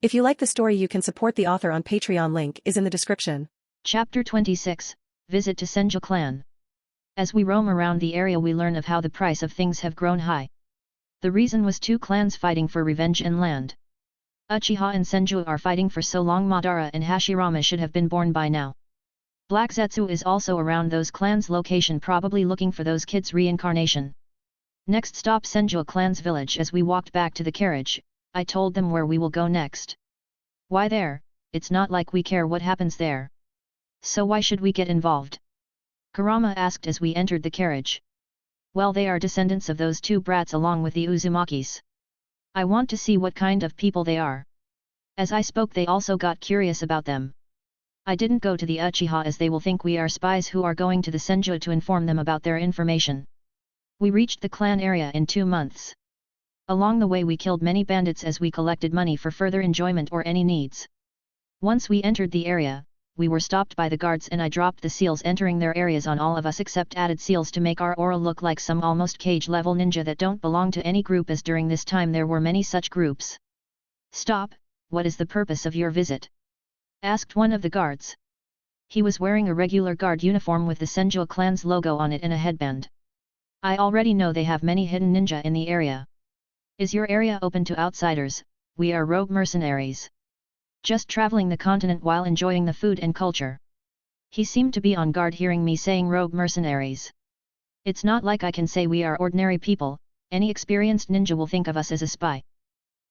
If you like the story, you can support the author on Patreon. Link is in the description. Chapter 26, Visit to Senju Clan. As we roam around the area, we learn of how the price of things have grown high. The reason was two clans fighting for revenge and land. Uchiha and Senju are fighting for so long. Madara and Hashirama should have been born by now. Black Zetsu is also around those clans' location, probably looking for those kids' reincarnation. Next stop, Senju clan's village. As we walked back to the carriage, I told them where we will go next. Why there? It's not like we care what happens there. So why should we get involved? Kurama asked as we entered the carriage. Well, they are descendants of those two brats along with the Uzumakis. I want to see what kind of people they are. As I spoke, they also got curious about them. I didn't go to the Uchiha as they will think we are spies who are going to the Senju to inform them about their information. We reached the clan area in 2 months. Along the way we killed many bandits as we collected money for further enjoyment or any needs. Once we entered the area, we were stopped by the guards and I dropped the seals entering their areas on all of us except added seals to make our aura look like some almost cage level ninja that don't belong to any group, as during this time there were many such groups. Stop, what is the purpose of your visit? Asked one of the guards. He was wearing a regular guard uniform with the Senju clan's logo on it and a headband. I already know they have many hidden ninja in the area. Is your area open to outsiders? We are rogue mercenaries. Just traveling the continent while enjoying the food and culture. He seemed to be on guard hearing me saying rogue mercenaries. It's not like I can say we are ordinary people, any experienced ninja will think of us as a spy.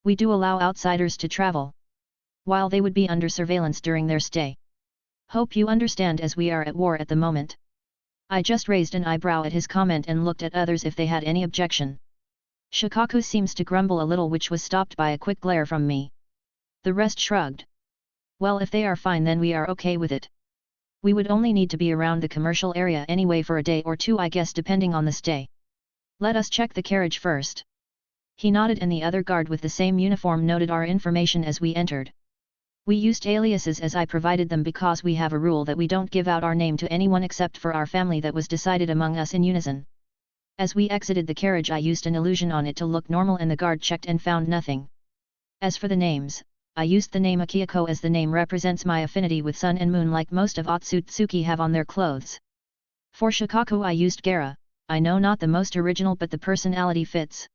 We do allow outsiders to travel, while they would be under surveillance during their stay. Hope you understand, as we are at war at the moment. I just raised an eyebrow at his comment and looked at others if they had any objection. Shikaku seems to grumble a little, which was stopped by a quick glare from me. The rest shrugged. Well, if they are fine then we are okay with it. We would only need to be around the commercial area anyway for a day or two, I guess, depending on the stay. Let us check the carriage first. He nodded and the other guard with the same uniform noted our information as we entered. We used aliases as I provided them because we have a rule that we don't give out our name to anyone except for our family. That was decided among us in unison. As we exited the carriage I used an illusion on it to look normal and the guard checked and found nothing. As for the names, I used the name Akiyako as the name represents my affinity with sun and moon, like most of Otsutsuki have on their clothes. For Shikaku I used Gara, I know not the most original but the personality fits.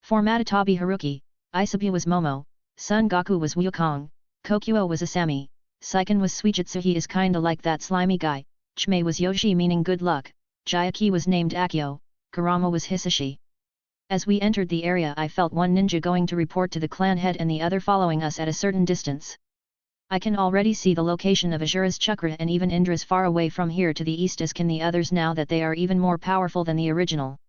For Matatabi Haruki, Isabu was Momo, Son Goku was Wukong, Kokuo was Asami, Seiken was Suijutsu, he is kinda like that slimy guy, Chimei was Yoshi meaning good luck, Jayaki was named Akio, Kurama was Hisashi. As we entered the area I felt one ninja going to report to the clan head and the other following us at a certain distance. I can already see the location of Asura's chakra and even Indra's far away from here to the east, as can the others now that they are even more powerful than the original.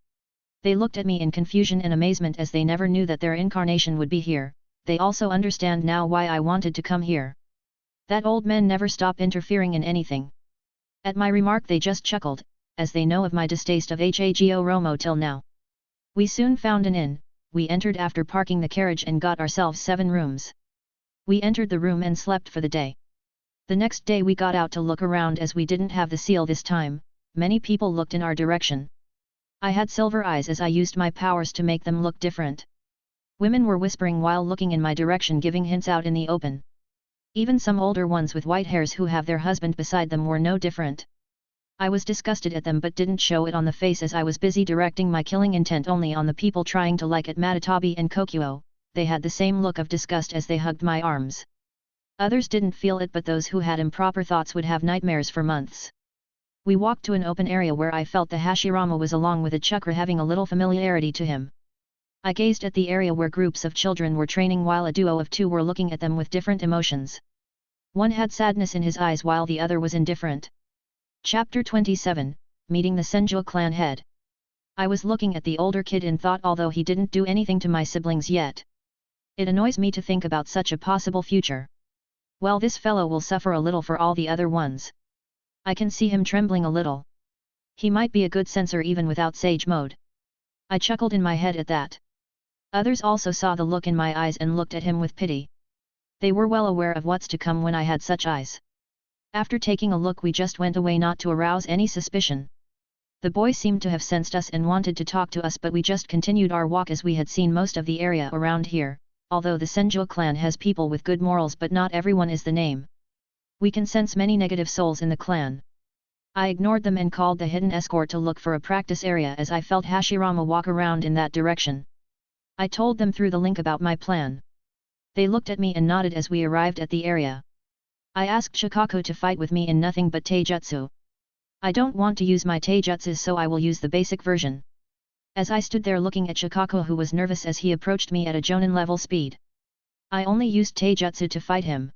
They looked at me in confusion and amazement as they never knew that their incarnation would be here. They also understand now why I wanted to come here. That old men never stop interfering in anything. At my remark they just chuckled, as they know of my distaste of Hago Romo till now. We soon found an inn. We entered after parking the carriage and got ourselves 7 rooms. We entered the room and slept for the day. The next day we got out to look around as we didn't have the seal this time. Many people looked in our direction. I had silver eyes as I used my powers to make them look different. Women were whispering while looking in my direction, giving hints out in the open. Even some older ones with white hairs who have their husband beside them were no different. I was disgusted at them but didn't show it on the face as I was busy directing my killing intent only on the people trying to like it. Matatabi and Kokuo, they had the same look of disgust as they hugged my arms. Others didn't feel it, but those who had improper thoughts would have nightmares for months. We walked to an open area where I felt the Hashirama was, along with a chakra, having a little familiarity to him. I gazed at the area where groups of children were training while a duo of 2 were looking at them with different emotions. One had sadness in his eyes while the other was indifferent. Chapter 27, Meeting the Senju clan head. I was looking at the older kid in thought, although he didn't do anything to my siblings yet. It annoys me to think about such a possible future. Well, this fellow will suffer a little for all the other ones. I can see him trembling a little. He might be a good censor even without sage mode. I chuckled in my head at that. Others also saw the look in my eyes and looked at him with pity. They were well aware of what's to come when I had such eyes. After taking a look we just went away, not to arouse any suspicion. The boy seemed to have sensed us and wanted to talk to us, but we just continued our walk as we had seen most of the area around here. although the Senju clan has people with good morals but not everyone is the name. We can sense many negative souls in the clan. I ignored them and called the hidden escort to look for a practice area as I felt Hashirama walk around in that direction. I told them through the link about my plan. They looked at me and nodded as we arrived at the area. I asked Shikaku to fight with me in nothing but taijutsu. I don't want to use my taijutsu, so I will use the basic version. As I stood there looking at Shikaku, who was nervous as he approached me at a jonin level speed. I only used taijutsu to fight him.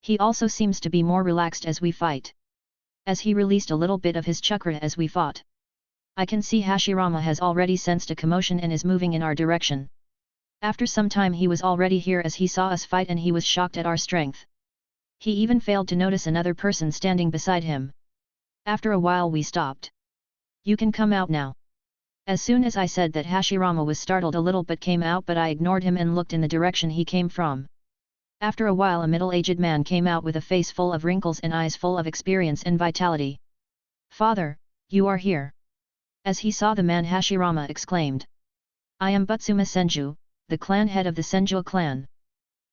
He also seems to be more relaxed as we fight. As he released a little bit of his chakra as we fought. I can see Hashirama has already sensed a commotion and is moving in our direction. After some time he was already here as he saw us fight, and he was shocked at our strength. He even failed to notice another person standing beside him. After a while we stopped. You can come out now. As soon as I said that, Hashirama was startled a little but came out, but I ignored him and looked in the direction he came from. After a while a middle-aged man came out with a face full of wrinkles and eyes full of experience and vitality. Father, you are here. As he saw the man, Hashirama exclaimed. I am Butsuma Senju, the clan head of the Senju clan.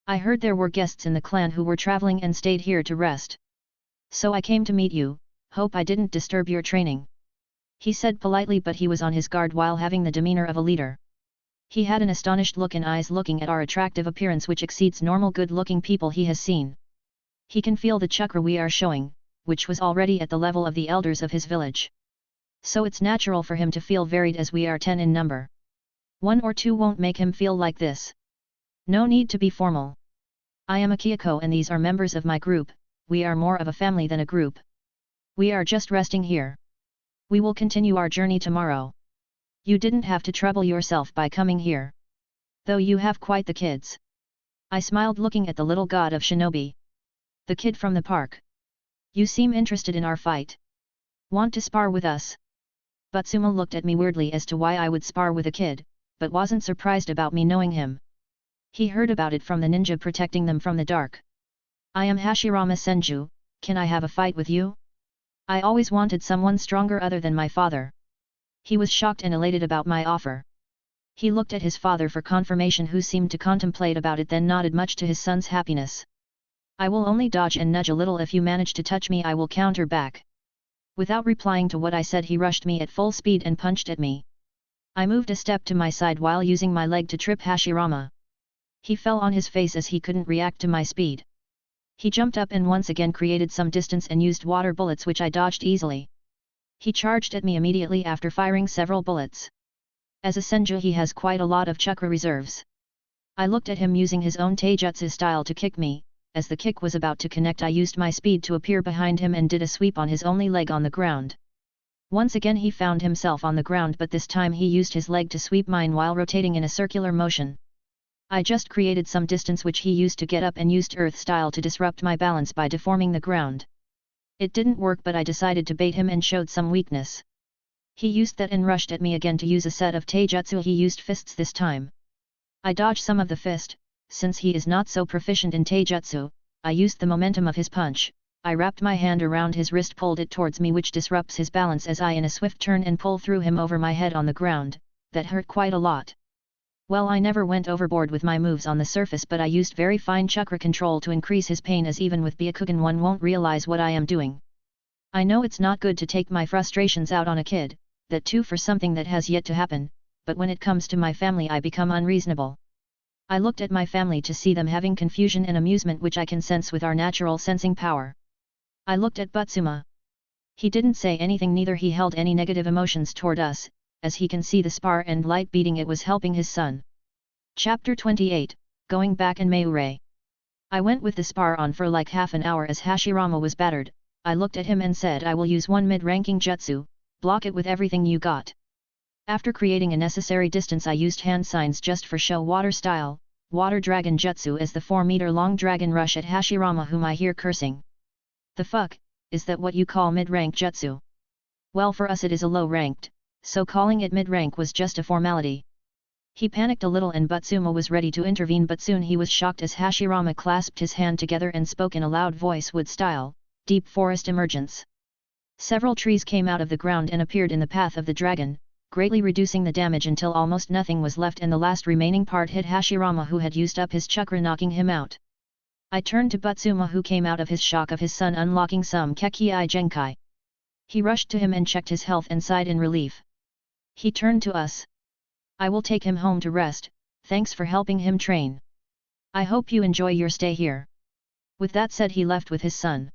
I heard there were guests in the clan who were traveling and stayed here to rest. So I came to meet you, hope I didn't disturb your training. He said politely, but he was on his guard while having the demeanor of a leader. He had an astonished look and eyes looking at our attractive appearance, which exceeds normal good-looking people he has seen. He can feel the chakra we are showing, which was already at the level of the elders of his village. So it's natural for him to feel varied, as we are 10 in number. 1 or 2 won't make him feel like this. No need to be formal. I am a Kyoko and these are members of my group. We are more of a family than a group. We are just resting here. We will continue our journey tomorrow. You didn't have to trouble yourself by coming here. Though you have quite the kids. I smiled looking at the little god of shinobi. The kid from the park. You seem interested in our fight. Want to spar with us? Butsuma looked at me weirdly as to why I would spar with a kid, but wasn't surprised about me knowing him. He heard about it from the ninja protecting them from the dark. I am Hashirama Senju, can I have a fight with you? I always wanted someone stronger other than my father. He was shocked and elated about my offer. He looked at his father for confirmation, who seemed to contemplate about it, then nodded, much to his son's happiness. I will only dodge and nudge a little. If you manage to touch me I will counter back. Without replying to what I said, he rushed me at full speed and punched at me. I moved a step to my side while using my leg to trip Hashirama. He fell on his face as he couldn't react to my speed. He jumped up and once again created some distance and used water bullets, which I dodged easily. He charged at me immediately after firing several bullets. As a Senju he has quite a lot of chakra reserves. I looked at him using his own taijutsu style to kick me. As the kick was about to connect I used my speed to appear behind him and did a sweep on his only leg on the ground. Once again he found himself on the ground, but this time he used his leg to sweep mine while rotating in a circular motion. I just created some distance which he used to get up and used earth style to disrupt my balance by deforming the ground. It didn't work, but I decided to bait him and showed some weakness. He used that and rushed at me again to use a set of taijutsu. He used fists this time. I dodged some of the fist. Since he is not so proficient in taijutsu, I used the momentum of his punch. I wrapped my hand around his wrist, pulled it towards me, which disrupts his balance as I in a swift turn and pull threw him over my head on the ground. That hurt quite a lot. Well, I never went overboard with my moves on the surface, but I used very fine chakra control to increase his pain, as even with Byakugan one won't realize what I am doing. I know it's not good to take my frustrations out on a kid, that too for something that has yet to happen, but when it comes to my family I become unreasonable. I looked at my family to see them having confusion and amusement, which I can sense with our natural sensing power. I looked at Butsuma. He didn't say anything, neither he held any negative emotions toward us. As he can see the spar and light beating, it was helping his son. Chapter 28, Going Back in Mayure. I went with the spar on for like half an hour as Hashirama was battered. I looked at him and said, I will use one mid-ranking jutsu, block it with everything you got. After creating a necessary distance I used hand signs just for show, water style, water dragon jutsu as the 4-meter-long dragon rush at Hashirama, whom I hear cursing. The fuck, is that what you call mid-rank jutsu? Well, for us it is a low-ranked, so calling it mid-rank was just a formality. He panicked a little and Butsuma was ready to intervene, but soon he was shocked as Hashirama clasped his hand together and spoke in a loud voice, wood style, deep forest emergence. Several trees came out of the ground and appeared in the path of the dragon. greatly reducing the damage until almost nothing was left and the last remaining part hit Hashirama who had used up his chakra, knocking him out. I turned to Butsuma who came out of his shock of his son unlocking some Kekii Genkai. He rushed to him and checked his health and sighed in relief. He turned to us. I will take him home to rest, thanks for helping him train. I hope you enjoy your stay here. With that said he left with his son.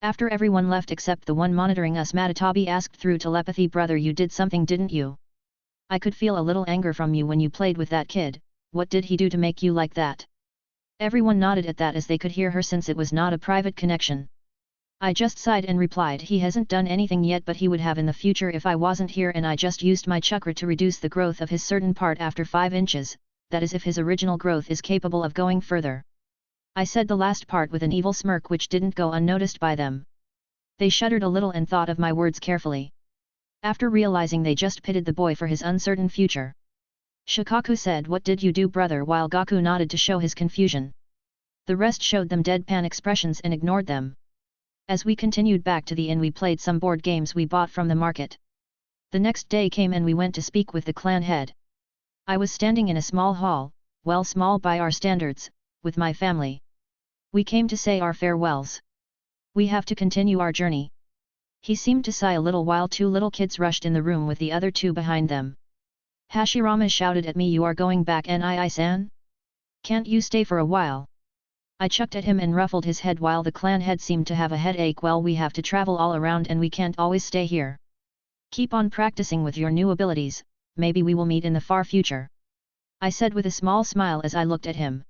After everyone left except the one monitoring us, Matatabi asked through telepathy, brother, you did something didn't you? I could feel a little anger from you when you played with that kid. What did he do to make you like that? Everyone nodded at that as they could hear her since it was not a private connection. I just sighed and replied, he hasn't done anything yet but he would have in the future if I wasn't here, and I just used my chakra to reduce the growth of his certain part after 5 inches, that is if his original growth is capable of going further. I said the last part with an evil smirk which didn't go unnoticed by them. They shuddered a little and thought of my words carefully. After realizing they just pitted the boy for his uncertain future. Shikaku said, what did you do, brother, while Gaku nodded to show his confusion. The rest showed them deadpan expressions and ignored them. As we continued back to the inn we played some board games we bought from the market. The next day came and we went to speak with the clan head. I was standing in a small hall, well small by our standards, with my family. We came to say our farewells. We have to continue our journey. He seemed to sigh a little while 2 little kids rushed in the room with the other 2 behind them. Hashirama shouted at me, you are going back Nii-san? Can't you stay for a while? I chucked at him and ruffled his head while the clan head seemed to have a headache. Well, we have to travel all around and we can't always stay here. Keep on practicing with your new abilities, maybe we will meet in the far future. I said with a small smile as I looked at him.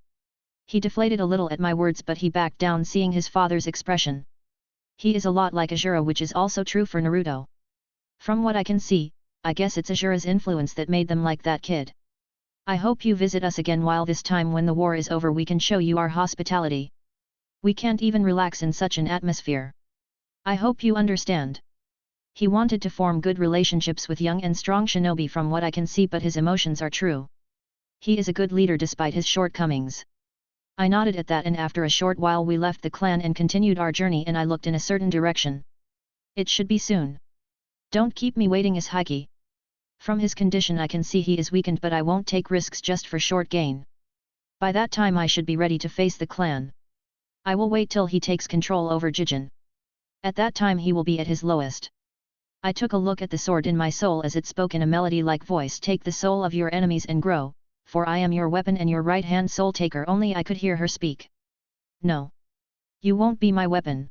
He deflated a little at my words but he backed down seeing his father's expression. He is a lot like Ashura, which is also true for Naruto. From what I can see, I guess it's Ashura's influence that made them like that kid. I hope you visit us again, while this time when the war is over we can show you our hospitality. We can't even relax in such an atmosphere. I hope you understand. He wanted to form good relationships with young and strong shinobi from what I can see, but his emotions are true. He is a good leader despite his shortcomings. I nodded at that, and after a short while we left the clan and continued our journey, and I looked in a certain direction. It should be soon. Don't keep me waiting, is Heike. From his condition I can see he is weakened, but I won't take risks just for short gain. By that time I should be ready to face the clan. I will wait till he takes control over Jijin. At that time he will be at his lowest. I took a look at the sword in my soul as it spoke in a melody-like voice, take the soul of your enemies and grow, for I am your weapon and your right-hand soul taker. Only I could hear her speak. No. You won't be my weapon.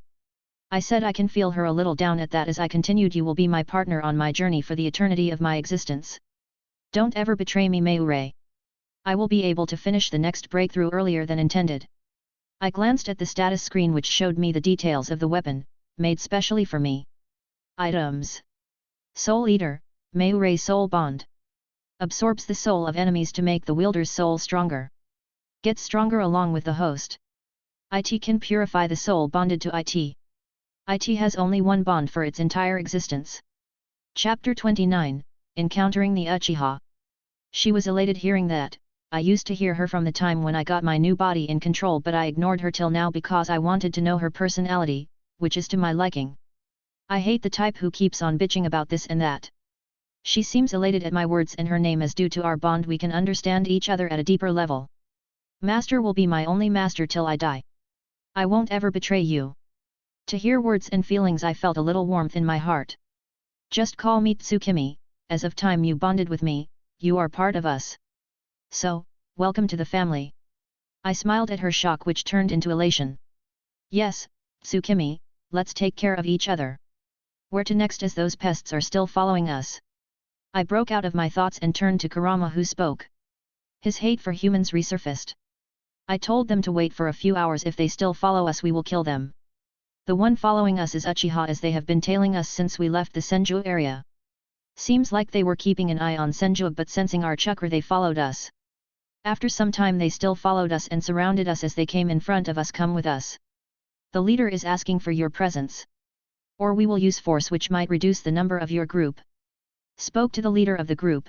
I said. I can feel her a little down at that as I continued. You will be my partner on my journey for the eternity of my existence. Don't ever betray me, Mayure. I will be able to finish the next breakthrough earlier than intended. I glanced at the status screen which showed me the details of the weapon, made specially for me. Items. Soul Eater, Mayure Soul Bond. Absorbs the soul of enemies to make the wielder's soul stronger. Gets stronger along with the host. IT can purify the soul bonded to IT. IT has only one bond for its entire existence. Chapter 29, Encountering the Uchiha. She was elated hearing that. I used to hear her from the time when I got my new body in control, but I ignored her till now because I wanted to know her personality, which is to my liking. I hate the type who keeps on bitching about this and that. She seems elated at my words, and her name is due to our bond. We can understand each other at a deeper level. Master will be my only master till I die. I won't ever betray you. To hear words and feelings I felt a little warmth in my heart. Just call me Tsukimi, as of time you bonded with me, you are part of us. So, welcome to the family. I smiled at her shock which turned into elation. Yes, Tsukimi, let's take care of each other. Where to next as those pests are still following us? I broke out of my thoughts and turned to Kurama who spoke. His hate for humans resurfaced. I told them to wait for a few hours. If they still follow us we will kill them. The one following us is Uchiha, as they have been tailing us since we left the Senju area. Seems like they were keeping an eye on Senju, but sensing our chakra they followed us. After some time they still followed us and surrounded us as they came in front of us. Come with us. The leader is asking for your presence. Or we will use force which might reduce the number of your group. Spoke to the leader of the group.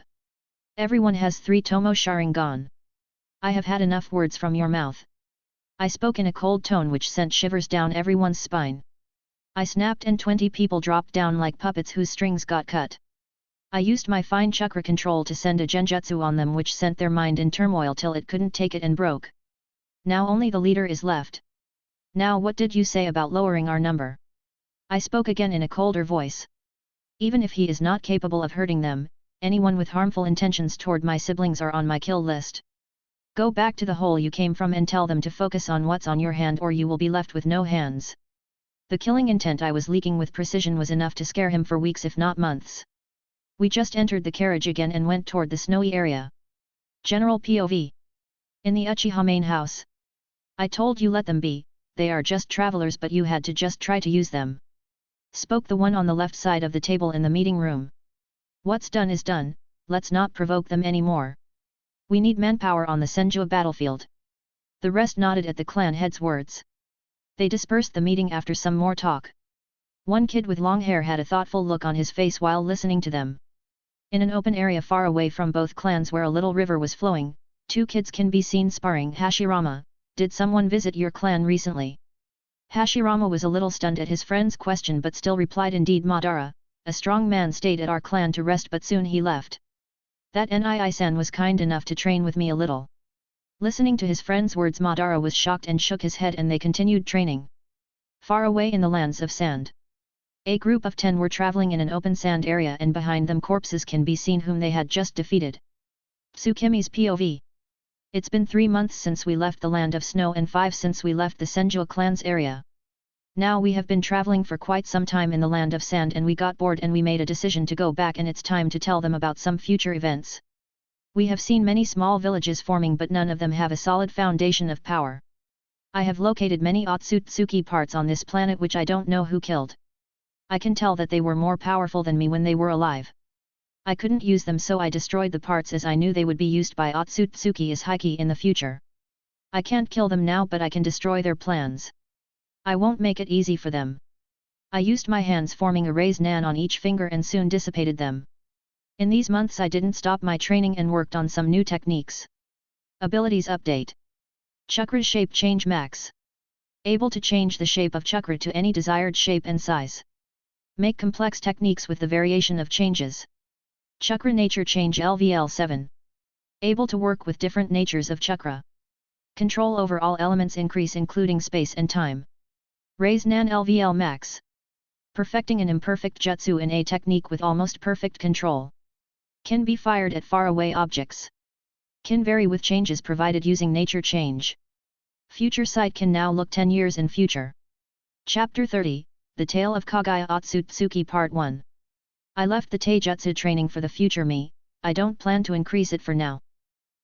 Everyone has 3 Tomo Sharingan. I have had enough words from your mouth. I spoke in a cold tone which sent shivers down everyone's spine. I snapped and 20 people dropped down like puppets whose strings got cut. I used my fine chakra control to send a genjutsu on them which sent their mind in turmoil till it couldn't take it and broke. Now only the leader is left. Now what did you say about lowering our number? I spoke again in a colder voice. Even if he is not capable of hurting them, anyone with harmful intentions toward my siblings are on my kill list. Go back to the hole you came from and tell them to focus on what's on your hand or you will be left with no hands. The killing intent I was leaking with precision was enough to scare him for weeks if not months. We just entered the carriage again and went toward the snowy area. General POV. In the Uchiha main house. I told you let them be, they are just travelers but you had to just try to use them. Spoke the one on the left side of the table in the meeting room. What's done is done, let's not provoke them anymore. We need manpower on the Senju battlefield. The rest nodded at the clan head's words. They dispersed the meeting after some more talk. One kid with long hair had a thoughtful look on his face while listening to them. In an open area far away from both clans where a little river was flowing, two kids can be seen sparring. Hashirama, did someone visit your clan recently? Hashirama was a little stunned at his friend's question but still replied indeed Madara, a strong man stayed at our clan to rest but soon he left. That Nii-san was kind enough to train with me a little. Listening to his friend's words Madara was shocked and shook his head and they continued training. Far away in the lands of sand. A group of 10 were traveling in an open sand area and behind them corpses can be seen whom they had just defeated. Tsukimi's POV. It's been 3 months since we left the land of snow and 5 since we left the Senju clan's area. Now we have been traveling for quite some time in the land of sand and we got bored and we made a decision to go back and it's time to tell them about some future events. We have seen many small villages forming but none of them have a solid foundation of power. I have located many Otsutsuki parts on this planet which I don't know who killed. I can tell that they were more powerful than me when they were alive. I couldn't use them so I destroyed the parts as I knew they would be used by Otsutsuki as Heiki in the future. I can't kill them now but I can destroy their plans. I won't make it easy for them. I used my hands forming a raised nan on each finger and soon dissipated them. In these months I didn't stop my training and worked on some new techniques. Abilities update. Chakra shape change max. Able to change the shape of chakra to any desired shape and size. Make complex techniques with the variation of changes. Chakra nature change LVL 7. Able to work with different natures of chakra. Control over all elements increase including space and time. Raise Nan LVL max. Perfecting an imperfect jutsu in a technique with almost perfect control. Can be fired at faraway objects. Can vary with changes provided using nature change. Future sight can now look 10 years in future. Chapter 30. The Tale of Kaguya Otsutsuki Part 1. I left the taijutsu training for the future me, I don't plan to increase it for now.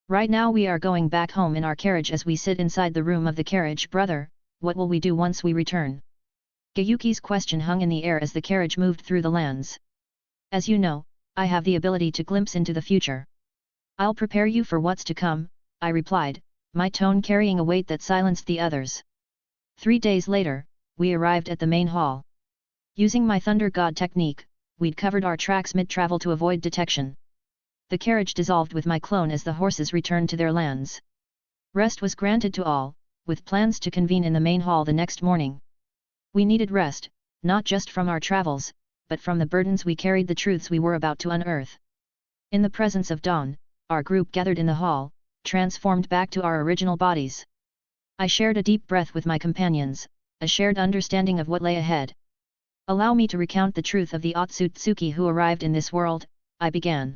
Right now we are going back home in our carriage as we sit inside the room of the carriage. Brother, what will we do once we return? Gyuki's question hung in the air as the carriage moved through the lands. As you know, I have the ability to glimpse into the future. I'll prepare you for what's to come, I replied, my tone carrying a weight that silenced the others. 3 days later, we arrived at the main hall. Using my Thunder God technique, we'd covered our tracks mid-travel to avoid detection. The carriage dissolved with my clone as the horses returned to their lands. Rest was granted to all, with plans to convene in the main hall the next morning. We needed rest, not just from our travels, but from the burdens we carried, the truths we were about to unearth. In the presence of dawn, our group gathered in the hall, transformed back to our original bodies. I shared a deep breath with my companions, a shared understanding of what lay ahead. Allow me to recount the truth of the Otsutsuki who arrived in this world, I began.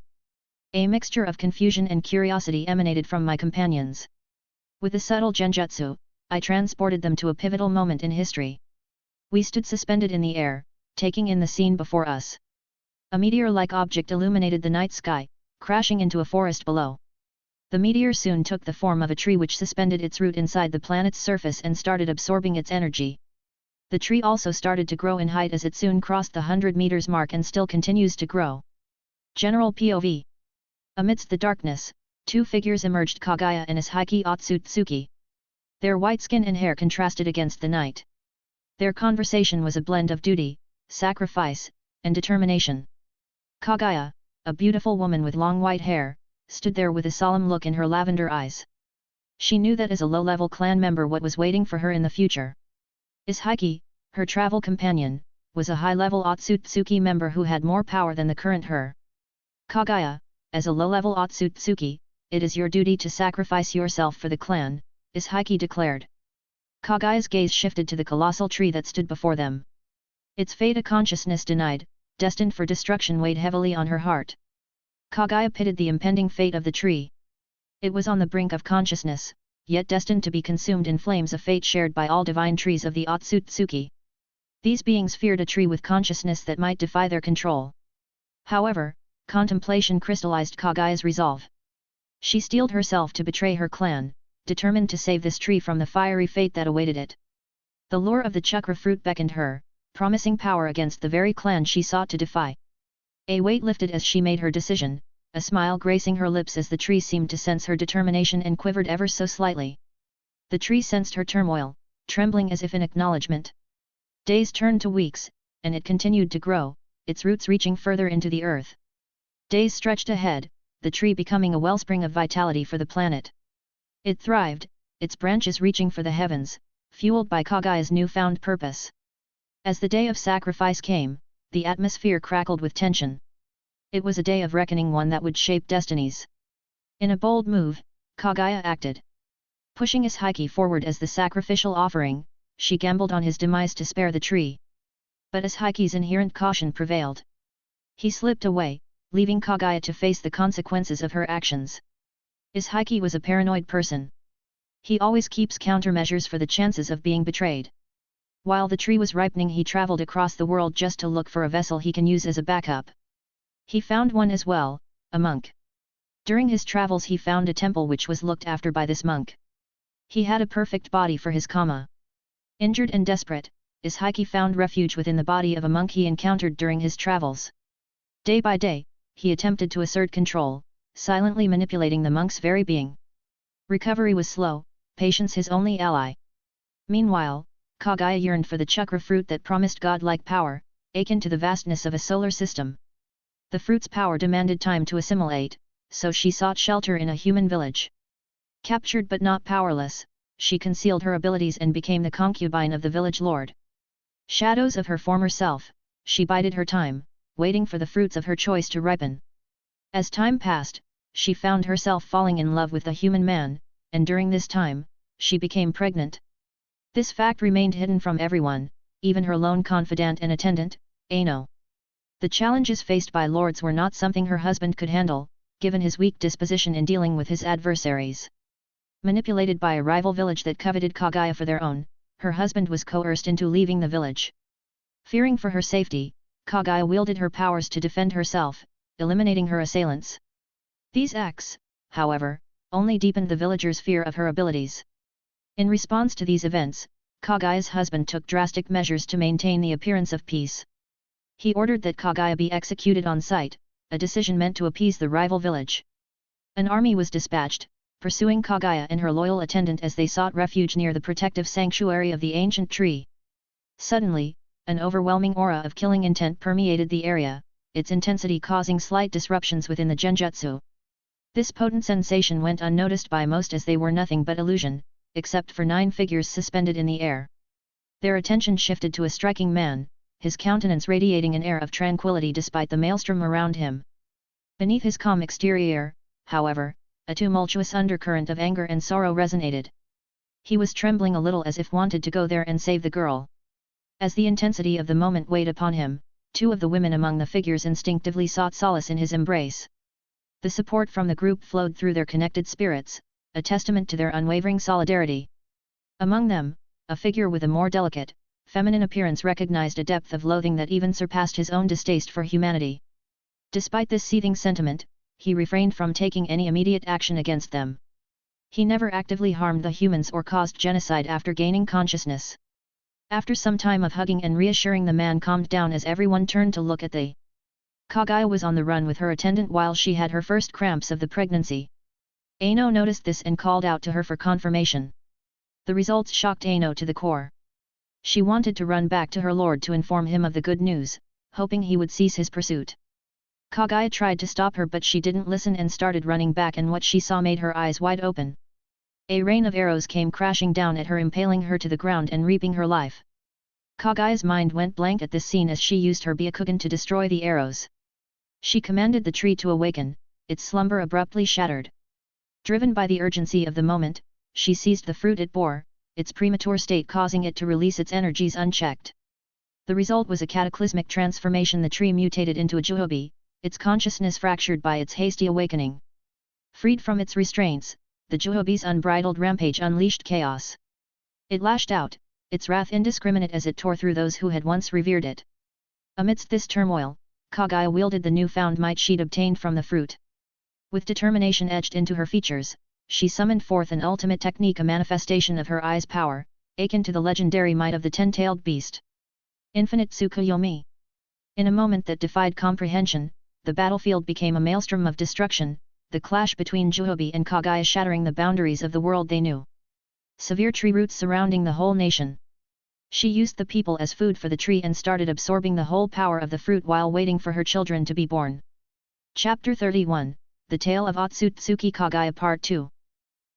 A mixture of confusion and curiosity emanated from my companions. With a subtle genjutsu, I transported them to a pivotal moment in history. We stood suspended in the air, taking in the scene before us. A meteor-like object illuminated the night sky, crashing into a forest below. The meteor soon took the form of a tree which suspended its root inside the planet's surface and started absorbing its energy. The tree also started to grow in height as it soon crossed the 100 meters mark and still continues to grow. General POV. Amidst the darkness, 2 figures emerged, Kaguya and his Heiki Otsutsuki. Their white skin and hair contrasted against the night. Their conversation was a blend of duty, sacrifice, and determination. Kaguya, a beautiful woman with long white hair, stood there with a solemn look in her lavender eyes. She knew that as a low-level clan member what was waiting for her in the future. Is Heiki, her travel companion, was a high-level Otsutsuki member who had more power than the current her. Kaguya, as a low-level Otsutsuki, it is your duty to sacrifice yourself for the clan, Uzumaki declared. Kaguya's gaze shifted to the colossal tree that stood before them. Its fate, a consciousness denied, destined for destruction, weighed heavily on her heart. Kaguya pitied the impending fate of the tree. It was on the brink of consciousness, yet destined to be consumed in flames, a fate shared by all divine trees of the Otsutsuki. These beings feared a tree with consciousness that might defy their control. However, contemplation crystallized Kaguya's resolve. She steeled herself to betray her clan, determined to save this tree from the fiery fate that awaited it. The lure of the chakra fruit beckoned her, promising power against the very clan she sought to defy. A weight lifted as she made her decision, a smile gracing her lips as the tree seemed to sense her determination and quivered ever so slightly. The tree sensed her turmoil, trembling as if in acknowledgement. Days turned to weeks, and it continued to grow, its roots reaching further into the earth. Days stretched ahead, the tree becoming a wellspring of vitality for the planet. It thrived, its branches reaching for the heavens, fueled by Kaguya's newfound purpose. As the day of sacrifice came, the atmosphere crackled with tension. It was a day of reckoning, one that would shape destinies. In a bold move, Kaguya acted. Pushing Uzumaki forward as the sacrificial offering, she gambled on his demise to spare the tree. But Uzumaki's inherent caution prevailed. He slipped away, leaving Kaguya to face the consequences of her actions. Uzumaki was a paranoid person. He always keeps countermeasures for the chances of being betrayed. While the tree was ripening, he traveled across the world just to look for a vessel he can use as a backup. He found one as well, a monk. During his travels he found a temple which was looked after by this monk. He had a perfect body for his kama. Injured and desperate, Uzumaki found refuge within the body of a monk he encountered during his travels. Day by day, he attempted to assert control, silently manipulating the monk's very being. Recovery was slow, patience his only ally. Meanwhile, Kaguya yearned for the chakra fruit that promised godlike power, akin to the vastness of a solar system. The fruit's power demanded time to assimilate, so she sought shelter in a human village. Captured but not powerless, she concealed her abilities and became the concubine of the village lord. Shadows of her former self, she bided her time, waiting for the fruits of her choice to ripen. As time passed, she found herself falling in love with a human man, and during this time, she became pregnant. This fact remained hidden from everyone, even her lone confidant and attendant, Ano. The challenges faced by lords were not something her husband could handle, given his weak disposition in dealing with his adversaries. Manipulated by a rival village that coveted Kaguya for their own, her husband was coerced into leaving the village. Fearing for her safety, Kaguya wielded her powers to defend herself, eliminating her assailants. These acts, however, only deepened the villagers' fear of her abilities. In response to these events, Kaguya's husband took drastic measures to maintain the appearance of peace. He ordered that Kaguya be executed on sight, a decision meant to appease the rival village. An army was dispatched, pursuing Kaguya and her loyal attendant as they sought refuge near the protective sanctuary of the ancient tree. Suddenly, an overwhelming aura of killing intent permeated the area, its intensity causing slight disruptions within the genjutsu. This potent sensation went unnoticed by most as they were nothing but illusion, except for 9 figures suspended in the air. Their attention shifted to a striking man, his countenance radiating an air of tranquility despite the maelstrom around him. Beneath his calm exterior, however, a tumultuous undercurrent of anger and sorrow resonated. He was trembling a little as if wanted to go there and save the girl. As the intensity of the moment weighed upon him, 2 of the women among the figures instinctively sought solace in his embrace. The support from the group flowed through their connected spirits, a testament to their unwavering solidarity. Among them, a figure with a more delicate, feminine appearance recognized a depth of loathing that even surpassed his own distaste for humanity. Despite this seething sentiment, he refrained from taking any immediate action against them. He never actively harmed the humans or caused genocide after gaining consciousness. After some time of hugging and reassuring, the man calmed down as everyone turned to look at the Kaguya was on the run with her attendant while she had her first cramps of the pregnancy. Ano noticed this and called out to her for confirmation. The results shocked Ano to the core. She wanted to run back to her lord to inform him of the good news, hoping he would cease his pursuit. Kaguya tried to stop her, but she didn't listen and started running back, and what she saw made her eyes wide open. A rain of arrows came crashing down at her, impaling her to the ground and reaping her life. Kaguya's mind went blank at this scene as she used her Byakugan to destroy the arrows. She commanded the tree to awaken, its slumber abruptly shattered. Driven by the urgency of the moment, she seized the fruit it bore, its premature state causing it to release its energies unchecked. The result was a cataclysmic transformation. The tree mutated into a shinobi, its consciousness fractured by its hasty awakening. Freed from its restraints, the shinobi's unbridled rampage unleashed chaos. It lashed out, its wrath indiscriminate as it tore through those who had once revered it. Amidst this turmoil, Kaguya wielded the newfound might she'd obtained from the fruit. With determination etched into her features, she summoned forth an ultimate technique, a manifestation of her eye's power, akin to the legendary might of the ten-tailed beast. Infinite Tsukuyomi. In a moment that defied comprehension, the battlefield became a maelstrom of destruction, the clash between shinobi and Kaguya shattering the boundaries of the world they knew. Severe tree roots surrounding the whole nation. She used the people as food for the tree and started absorbing the whole power of the fruit while waiting for her children to be born. Chapter 31, The Tale of Otsutsuki Kaguya Part 2.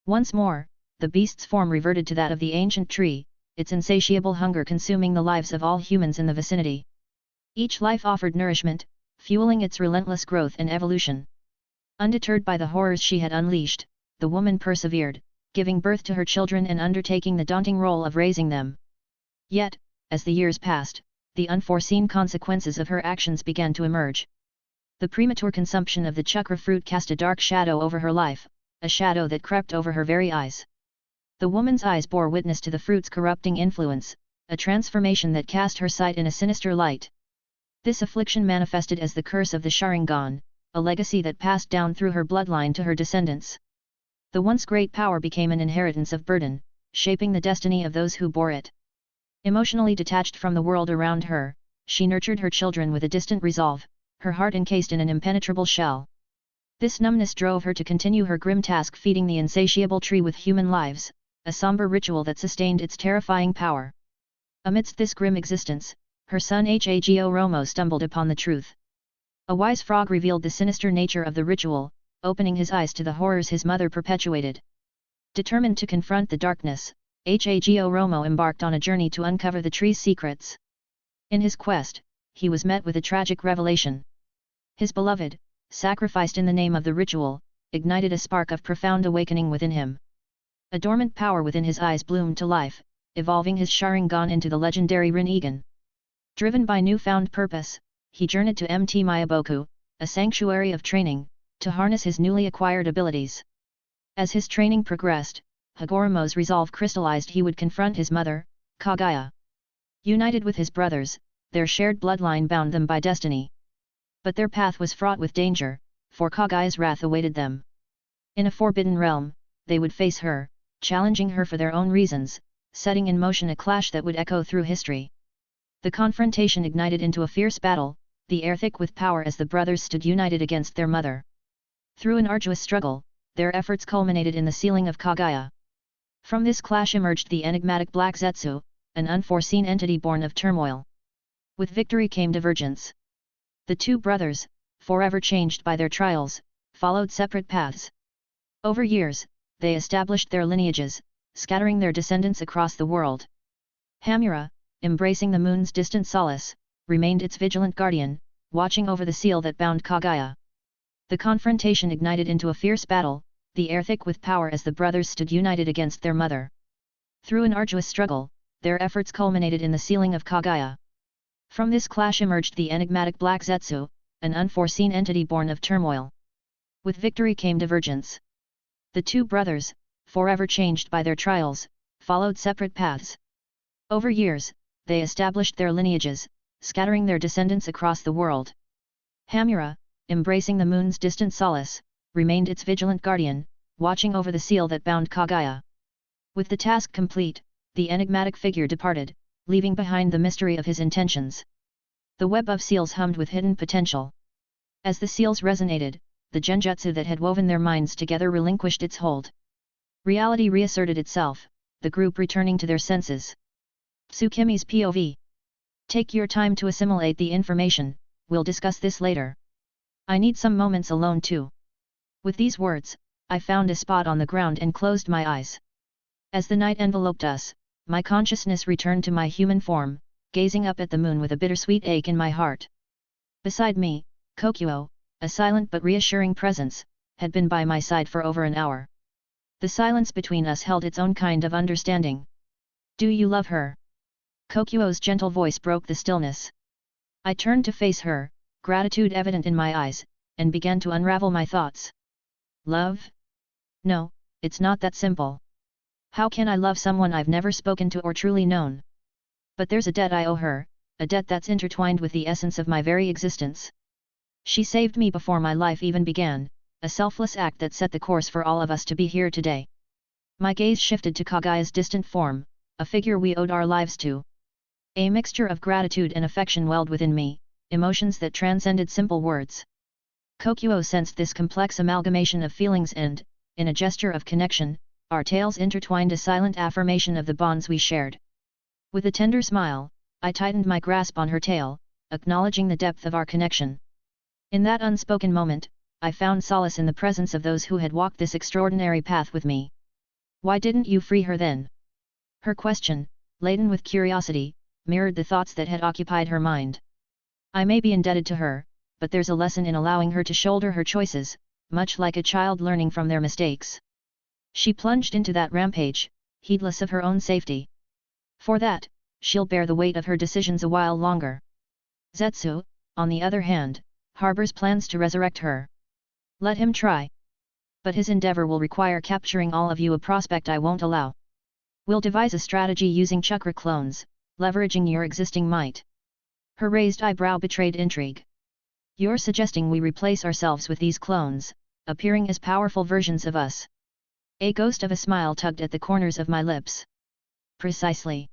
Once more, the beast's form reverted to that of the ancient tree, its insatiable hunger consuming the lives of all humans in the vicinity. Each life offered nourishment, fueling its relentless growth and evolution. Undeterred by the horrors she had unleashed, the woman persevered, giving birth to her children and undertaking the daunting role of raising them. Yet, as the years passed, the unforeseen consequences of her actions began to emerge. The premature consumption of the chakra fruit cast a dark shadow over her life, a shadow that crept over her very eyes. The woman's eyes bore witness to the fruit's corrupting influence, a transformation that cast her sight in a sinister light. This affliction manifested as the curse of the Sharingan, a legacy that passed down through her bloodline to her descendants. The once great power became an inheritance of burden, shaping the destiny of those who bore it. Emotionally detached from the world around her, she nurtured her children with a distant resolve, her heart encased in an impenetrable shell. This numbness drove her to continue her grim task, feeding the insatiable tree with human lives, a somber ritual that sustained its terrifying power. Amidst this grim existence, her son Hago stumbled upon the truth. A wise frog revealed the sinister nature of the ritual, opening his eyes to the horrors his mother perpetuated. Determined to confront the darkness, Hago embarked on a journey to uncover the tree's secrets. In his quest, he was met with a tragic revelation. His beloved, sacrificed in the name of the ritual, ignited a spark of profound awakening within him. A dormant power within his eyes bloomed to life, evolving his Sharingan into the legendary Rinnegan. Driven by newfound purpose, he journeyed to Mt Mayaboku, a sanctuary of training, to harness his newly acquired abilities. As his training progressed, Hagoromo's resolve crystallized. He would confront his mother, Kaguya. United with his brothers, their shared bloodline bound them by destiny. But their path was fraught with danger, for Kaguya's wrath awaited them. In a forbidden realm, they would face her, challenging her for their own reasons, setting in motion a clash that would echo through history. The confrontation ignited into a fierce battle, the air thick with power as the brothers stood united against their mother. Through an arduous struggle, their efforts culminated in the sealing of Kaguya. From this clash emerged the enigmatic Black Zetsu, an unforeseen entity born of turmoil. With victory came divergence. The two brothers, forever changed by their trials, followed separate paths. Over years, they established their lineages, scattering their descendants across the world. Hamura, embracing the moon's distant solace, remained its vigilant guardian, watching over the seal that bound Kaguya. The confrontation ignited into a fierce battle, the air thick with power as the brothers stood united against their mother. Through an arduous struggle, their efforts culminated in the sealing of Kaguya. From this clash emerged the enigmatic Black Zetsu, an unforeseen entity born of turmoil. With victory came divergence. The two brothers, forever changed by their trials, followed separate paths. Over years, they established their lineages, scattering their descendants across the world. Hamura, embracing the moon's distant solace, remained its vigilant guardian, watching over the seal that bound Kaguya. With the task complete, the enigmatic figure departed, leaving behind the mystery of his intentions. The web of seals hummed with hidden potential. As the seals resonated, the genjutsu that had woven their minds together relinquished its hold. Reality reasserted itself, the group returning to their senses. Tsukimi's POV. Take your time to assimilate the information, we'll discuss this later. I need some moments alone too. With these words, I found a spot on the ground and closed my eyes. As the night enveloped us, my consciousness returned to my human form, gazing up at the moon with a bittersweet ache in my heart. Beside me, Kokuo, a silent but reassuring presence, had been by my side for over an hour. The silence between us held its own kind of understanding. Do you love her? Kokuo's gentle voice broke the stillness. I turned to face her, gratitude evident in my eyes, and began to unravel my thoughts. Love? No, it's not that simple. How can I love someone I've never spoken to or truly known? But there's a debt I owe her, a debt that's intertwined with the essence of my very existence. She saved me before my life even began, a selfless act that set the course for all of us to be here today. My gaze shifted to Kaguya's distant form, a figure we owed our lives to. A mixture of gratitude and affection welled within me, emotions that transcended simple words. Kokuo sensed this complex amalgamation of feelings and, in a gesture of connection, our tails intertwined, a silent affirmation of the bonds we shared. With a tender smile, I tightened my grasp on her tail, acknowledging the depth of our connection. In that unspoken moment, I found solace in the presence of those who had walked this extraordinary path with me. Why didn't you free her then? Her question, laden with curiosity, mirrored the thoughts that had occupied her mind. I may be indebted to her, but there's a lesson in allowing her to shoulder her choices, much like a child learning from their mistakes. She plunged into that rampage, heedless of her own safety. For that, she'll bear the weight of her decisions a while longer. Zetsu, on the other hand, harbors plans to resurrect her. Let him try. But his endeavor will require capturing all of you, a prospect I won't allow. We'll devise a strategy using chakra clones, leveraging your existing might. Her raised eyebrow betrayed intrigue. You're suggesting we replace ourselves with these clones, appearing as powerful versions of us. A ghost of a smile tugged at the corners of my lips. Precisely.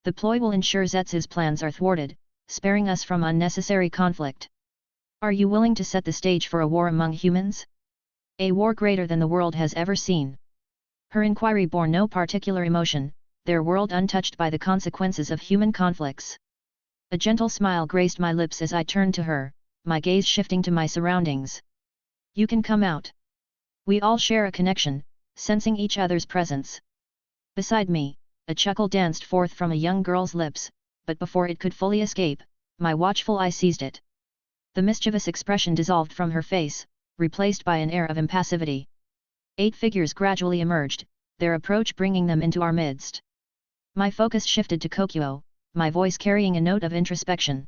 The ploy will ensure Zetsu's plans are thwarted, sparing us from unnecessary conflict. Are you willing to set the stage for a war among humans? A war greater than the world has ever seen. Her inquiry bore no particular emotion, their world untouched by the consequences of human conflicts. A gentle smile graced my lips as I turned to her, my gaze shifting to my surroundings. You can come out. We all share a connection, sensing each other's presence. Beside me, a chuckle danced forth from a young girl's lips, but before it could fully escape, my watchful eye seized it. The mischievous expression dissolved from her face, replaced by an air of impassivity. 8 figures gradually emerged, their approach bringing them into our midst. My focus shifted to Kokuo, my voice carrying a note of introspection.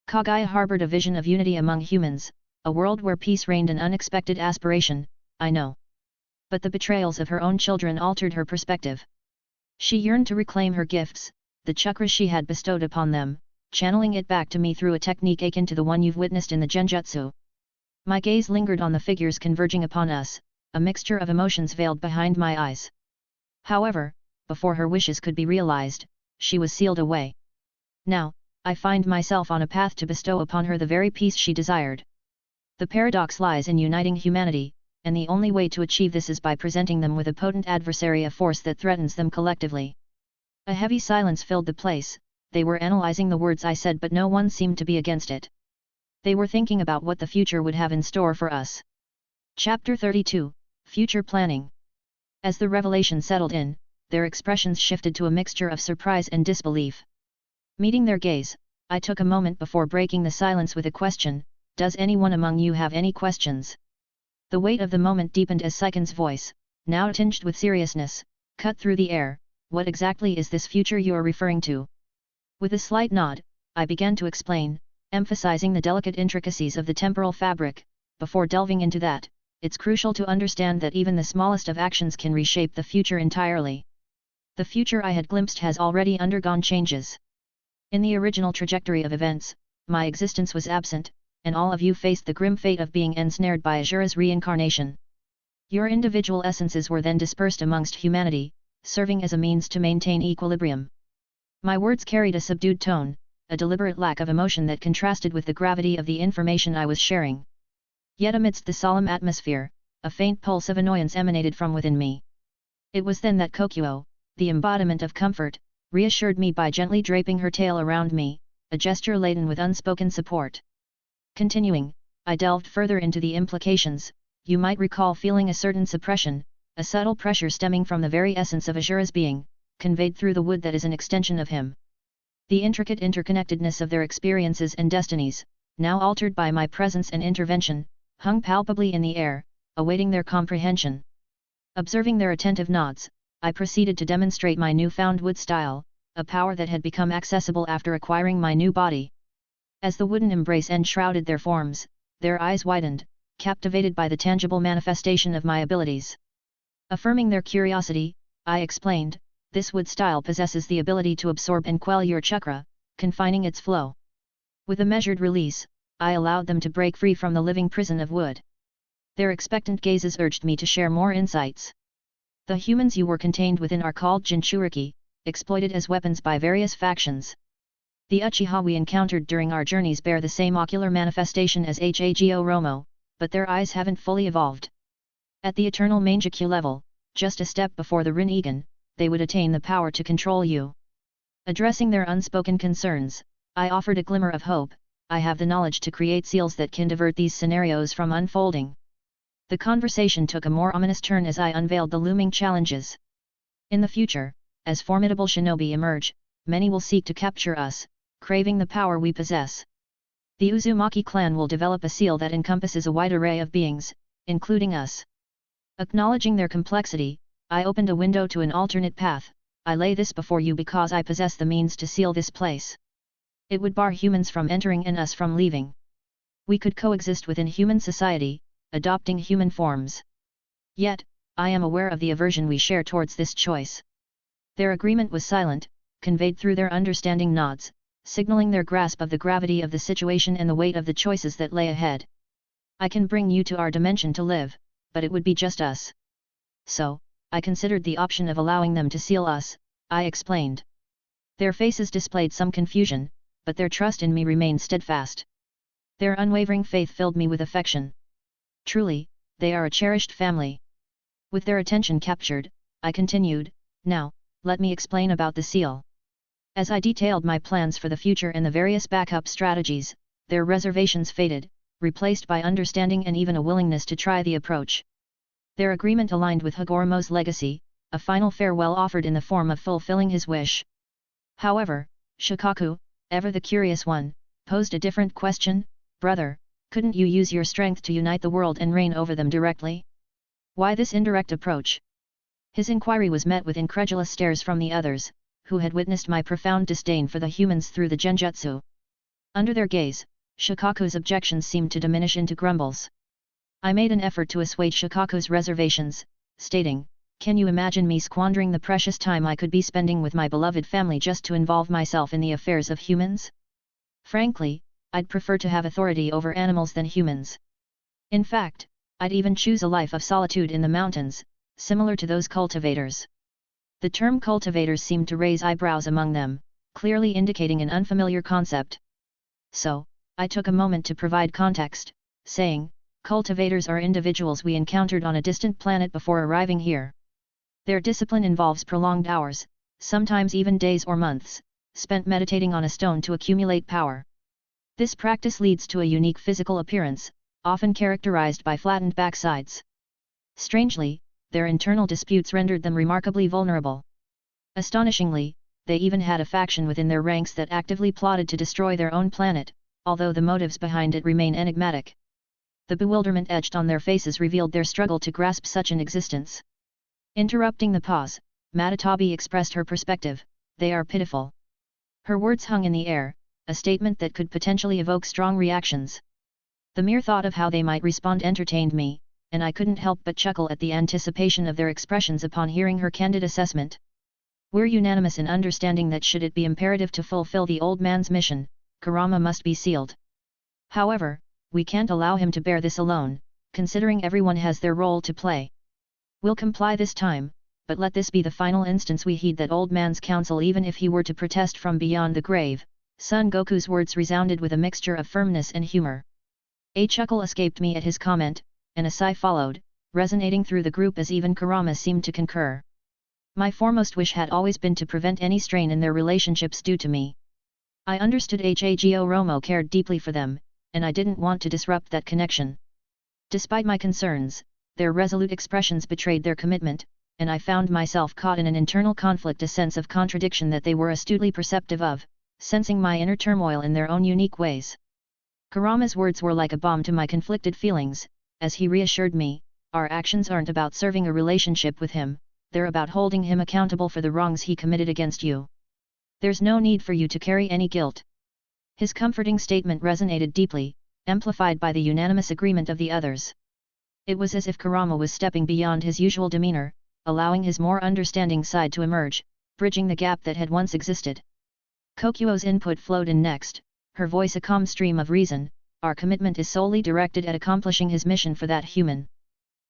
Kaguya harbored a vision of unity among humans, a world where peace reigned, an unexpected aspiration, I know. But the betrayals of her own children altered her perspective. She yearned to reclaim her gifts, the chakras she had bestowed upon them, channeling it back to me through a technique akin to the one you've witnessed in the genjutsu. My gaze lingered on the figures converging upon us, a mixture of emotions veiled behind my eyes. However, before her wishes could be realized, she was sealed away. Now, I find myself on a path to bestow upon her the very peace she desired. The paradox lies in uniting humanity, and the only way to achieve this is by presenting them with a potent adversary, a force that threatens them collectively. A heavy silence filled the place. They were analyzing the words I said, but no one seemed to be against it. They were thinking about what the future would have in store for us. Chapter 32, Future Planning. As the revelation settled in, their expressions shifted to a mixture of surprise and disbelief. Meeting their gaze, I took a moment before breaking the silence with a question: does anyone among you have any questions? The weight of the moment deepened as Seiken's voice, now tinged with seriousness, cut through the air. What exactly is this future you are referring to? With a slight nod, I began to explain, emphasizing the delicate intricacies of the temporal fabric. Before delving into that, it's crucial to understand that even the smallest of actions can reshape the future entirely. The future I had glimpsed has already undergone changes. In the original trajectory of events, my existence was absent, and all of you faced the grim fate of being ensnared by Ashura's reincarnation. Your individual essences were then dispersed amongst humanity, serving as a means to maintain equilibrium. My words carried a subdued tone, a deliberate lack of emotion that contrasted with the gravity of the information I was sharing. Yet amidst the solemn atmosphere, a faint pulse of annoyance emanated from within me. It was then that Kokuo, the embodiment of comfort, reassured me by gently draping her tail around me, a gesture laden with unspoken support. Continuing, I delved further into the implications. You might recall feeling a certain suppression, a subtle pressure stemming from the very essence of Ashura's being, conveyed through the wood that is an extension of him. The intricate interconnectedness of their experiences and destinies, now altered by my presence and intervention, hung palpably in the air, awaiting their comprehension. Observing their attentive nods, I proceeded to demonstrate my newfound wood style, a power that had become accessible after acquiring my new body. As the wooden embrace enshrouded their forms, their eyes widened, captivated by the tangible manifestation of my abilities. Affirming their curiosity, I explained, this wood style possesses the ability to absorb and quell your chakra, confining its flow. With a measured release, I allowed them to break free from the living prison of wood. Their expectant gazes urged me to share more insights. The humans you were contained within are called Jinchuriki, exploited as weapons by various factions. The Uchiha we encountered during our journeys bear the same ocular manifestation as Hago Romo, but their eyes haven't fully evolved. At the eternal Mangekyo level, just a step before the Rinnegan, they would attain the power to control you. Addressing their unspoken concerns, I offered a glimmer of hope. I have the knowledge to create seals that can divert these scenarios from unfolding. The conversation took a more ominous turn as I unveiled the looming challenges. In the future, as formidable shinobi emerge, many will seek to capture us, craving the power we possess. The Uzumaki clan will develop a seal that encompasses a wide array of beings, including us. Acknowledging their complexity, I opened a window to an alternate path. I lay this before you because I possess the means to seal this place. It would bar humans from entering and us from leaving. We could coexist within human society, adopting human forms. Yet, I am aware of the aversion we share towards this choice. Their agreement was silent, conveyed through their understanding nods, signaling their grasp of the gravity of the situation and the weight of the choices that lay ahead. I can bring you to our dimension to live, but it would be just us. So, I considered the option of allowing them to seal us, I explained. Their faces displayed some confusion, but their trust in me remained steadfast. Their unwavering faith filled me with affection. Truly, they are a cherished family. With their attention captured, I continued, now, let me explain about the seal. As I detailed my plans for the future and the various backup strategies, their reservations faded, replaced by understanding and even a willingness to try the approach. Their agreement aligned with Hagoromo's legacy, a final farewell offered in the form of fulfilling his wish. However, Shikaku, ever the curious one, posed a different question. Brother, couldn't you use your strength to unite the world and reign over them directly? Why this indirect approach? His inquiry was met with incredulous stares from the others, who had witnessed my profound disdain for the humans through the genjutsu. Under their gaze, Shikaku's objections seemed to diminish into grumbles. I made an effort to assuage Shikaku's reservations, stating, can you imagine me squandering the precious time I could be spending with my beloved family just to involve myself in the affairs of humans? Frankly, I'd prefer to have authority over animals than humans. In fact, I'd even choose a life of solitude in the mountains, similar to those cultivators. The term cultivators seemed to raise eyebrows among them, clearly indicating an unfamiliar concept. So, I took a moment to provide context, saying, cultivators are individuals we encountered on a distant planet before arriving here. Their discipline involves prolonged hours, sometimes even days or months, spent meditating on a stone to accumulate power. This practice leads to a unique physical appearance, often characterized by flattened backsides. Strangely, their internal disputes rendered them remarkably vulnerable. Astonishingly, they even had a faction within their ranks that actively plotted to destroy their own planet, although the motives behind it remain enigmatic. The bewilderment etched on their faces revealed their struggle to grasp such an existence. Interrupting the pause, Matatabi expressed her perspective, they are pitiful. Her words hung in the air, a statement that could potentially evoke strong reactions. The mere thought of how they might respond entertained me, and I couldn't help but chuckle at the anticipation of their expressions upon hearing her candid assessment. We're unanimous in understanding that should it be imperative to fulfill the old man's mission, Kurama must be sealed. However, we can't allow him to bear this alone, considering everyone has their role to play. We'll comply this time, but let this be the final instance we heed that old man's counsel even if he were to protest from beyond the grave. Son Goku's words resounded with a mixture of firmness and humor. A chuckle escaped me at his comment, and a sigh followed, resonating through the group as even Kurama seemed to concur. My foremost wish had always been to prevent any strain in their relationships due to me. I understood Hago Romo cared deeply for them, and I didn't want to disrupt that connection. Despite my concerns, their resolute expressions betrayed their commitment, and I found myself caught in an internal conflict, a sense of contradiction that they were astutely perceptive of, sensing my inner turmoil in their own unique ways. Kurama's words were like a balm to my conflicted feelings, as he reassured me, our actions aren't about serving a relationship with him, they're about holding him accountable for the wrongs he committed against you. There's no need for you to carry any guilt. His comforting statement resonated deeply, amplified by the unanimous agreement of the others. It was as if Kurama was stepping beyond his usual demeanor, allowing his more understanding side to emerge, bridging the gap that had once existed. Kokuo's input flowed in next, her voice a calm stream of reason. Our commitment is solely directed at accomplishing his mission for that human.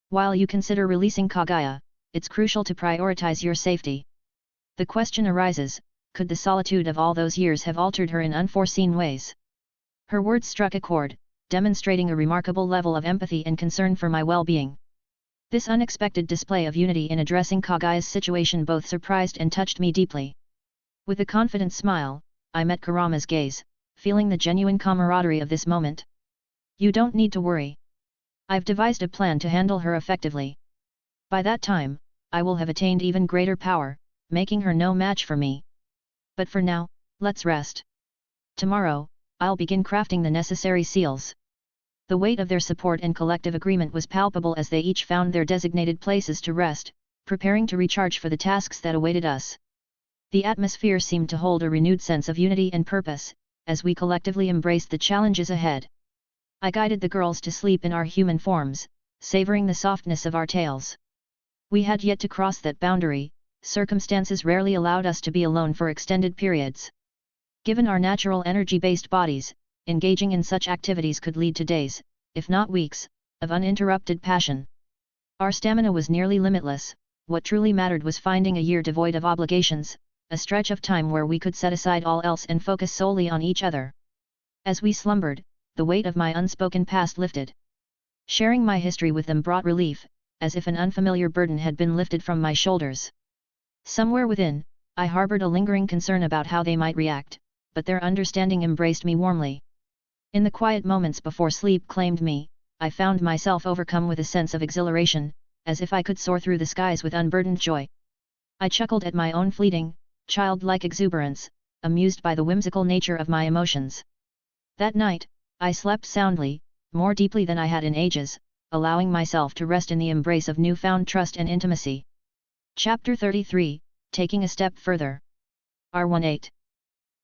While you consider releasing Kaguya, it's crucial to prioritize your safety. The question arises, could the solitude of all those years have altered her in unforeseen ways? Her words struck a chord, demonstrating a remarkable level of empathy and concern for my well-being. This unexpected display of unity in addressing Kaguya's situation both surprised and touched me deeply. With a confident smile, I met Kurama's gaze, feeling the genuine camaraderie of this moment. You don't need to worry. I've devised a plan to handle her effectively. By that time, I will have attained even greater power, making her no match for me. But for now, let's rest. Tomorrow, I'll begin crafting the necessary seals. The weight of their support and collective agreement was palpable as they each found their designated places to rest, preparing to recharge for the tasks that awaited us. The atmosphere seemed to hold a renewed sense of unity and purpose, as we collectively embraced the challenges ahead. I guided the girls to sleep in our human forms, savoring the softness of our tales. We had yet to cross that boundary, circumstances rarely allowed us to be alone for extended periods. Given our natural energy-based bodies, engaging in such activities could lead to days, if not weeks, of uninterrupted passion. Our stamina was nearly limitless. What truly mattered was finding a year devoid of obligations, a stretch of time where we could set aside all else and focus solely on each other. As we slumbered, the weight of my unspoken past lifted. Sharing my history with them brought relief, as if an unfamiliar burden had been lifted from my shoulders. Somewhere within, I harbored a lingering concern about how they might react, but their understanding embraced me warmly. In the quiet moments before sleep claimed me, I found myself overcome with a sense of exhilaration, as if I could soar through the skies with unburdened joy. I chuckled at my own fleeting, childlike exuberance, amused by the whimsical nature of my emotions. That night, I slept soundly, more deeply than I had in ages, allowing myself to rest in the embrace of newfound trust and intimacy. Chapter 33, Taking a Step Further. R18.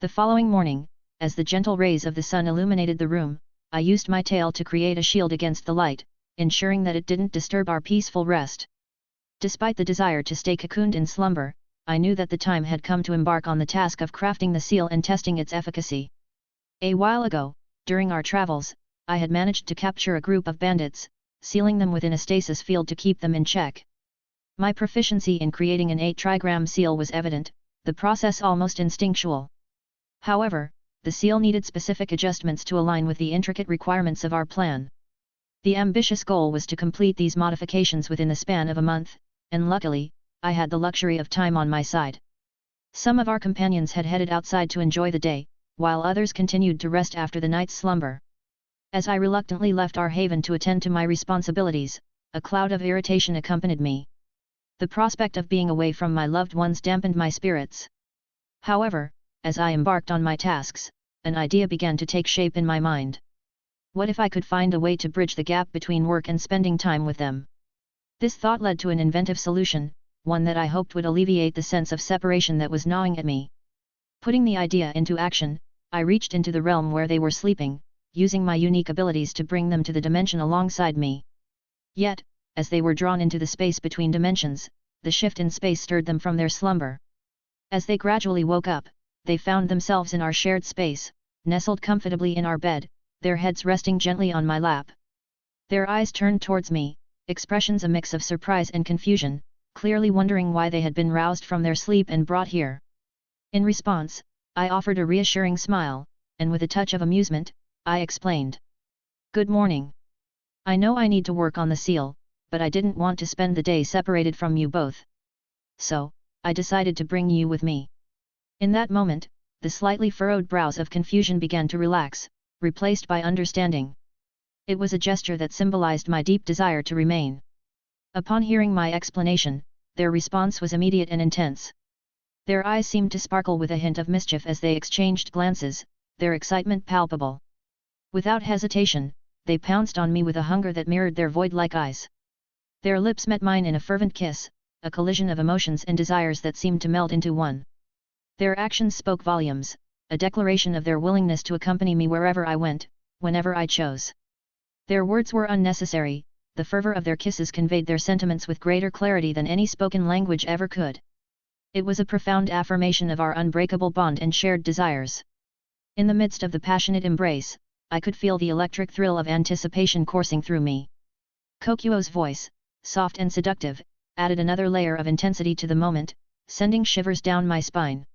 The following morning, as the gentle rays of the sun illuminated the room, I used my tail to create a shield against the light, ensuring that it didn't disturb our peaceful rest. Despite the desire to stay cocooned in slumber, I knew that the time had come to embark on the task of crafting the seal and testing its efficacy. A while ago, during our travels, I had managed to capture a group of bandits, sealing them within a stasis field to keep them in check. My proficiency in creating an 8-trigram seal was evident, the process almost instinctual. However, the seal needed specific adjustments to align with the intricate requirements of our plan. The ambitious goal was to complete these modifications within the span of a month, and luckily, I had the luxury of time on my side. Some of our companions had headed outside to enjoy the day, while others continued to rest after the night's slumber. As I reluctantly left our haven to attend to my responsibilities, a cloud of irritation accompanied me. The prospect of being away from my loved ones dampened my spirits. However, as I embarked on my tasks, an idea began to take shape in my mind. What if I could find a way to bridge the gap between work and spending time with them? This thought led to an inventive solution, one that I hoped would alleviate the sense of separation that was gnawing at me. Putting the idea into action, I reached into the realm where they were sleeping, using my unique abilities to bring them to the dimension alongside me. Yet, as they were drawn into the space between dimensions, the shift in space stirred them from their slumber. As they gradually woke up, they found themselves in our shared space, nestled comfortably in our bed, their heads resting gently on my lap. Their eyes turned towards me, expressions a mix of surprise and confusion, clearly wondering why they had been roused from their sleep and brought here. In response, I offered a reassuring smile, and with a touch of amusement, I explained. "Good morning. I know I need to work on the seal, but I didn't want to spend the day separated from you both. So, I decided to bring you with me." In that moment, the slightly furrowed brows of confusion began to relax, replaced by understanding. It was a gesture that symbolized my deep desire to remain. Upon hearing my explanation, their response was immediate and intense. Their eyes seemed to sparkle with a hint of mischief as they exchanged glances, their excitement palpable. Without hesitation, they pounced on me with a hunger that mirrored their void-like eyes. Their lips met mine in a fervent kiss, a collision of emotions and desires that seemed to meld into one. Their actions spoke volumes, a declaration of their willingness to accompany me wherever I went, whenever I chose. Their words were unnecessary, the fervor of their kisses conveyed their sentiments with greater clarity than any spoken language ever could. It was a profound affirmation of our unbreakable bond and shared desires. In the midst of the passionate embrace, I could feel the electric thrill of anticipation coursing through me. Kokuo's voice, soft and seductive, added another layer of intensity to the moment, sending shivers down my spine.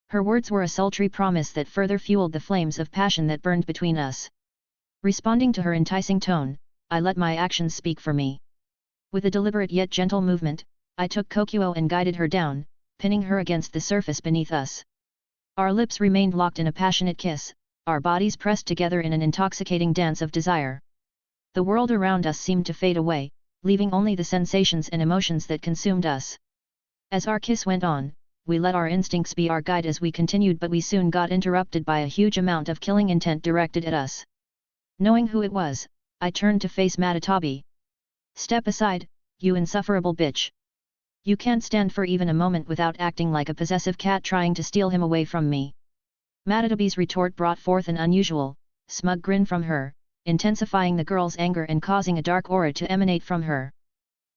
Her words were a sultry promise that further fueled the flames of passion that burned between us. Responding to her enticing tone, I let my actions speak for me. With a deliberate yet gentle movement, I took Kokuo and guided her down, pinning her against the surface beneath us. Our lips remained locked in a passionate kiss, our bodies pressed together in an intoxicating dance of desire. The world around us seemed to fade away, leaving only the sensations and emotions that consumed us. As our kiss went on, we let our instincts be our guide as we continued, but we soon got interrupted by a huge amount of killing intent directed at us. Knowing who it was, I turned to face Matatabi. "Step aside, you insufferable bitch. You can't stand for even a moment without acting like a possessive cat trying to steal him away from me." Matatabi's retort brought forth an unusual, smug grin from her, intensifying the girl's anger and causing a dark aura to emanate from her.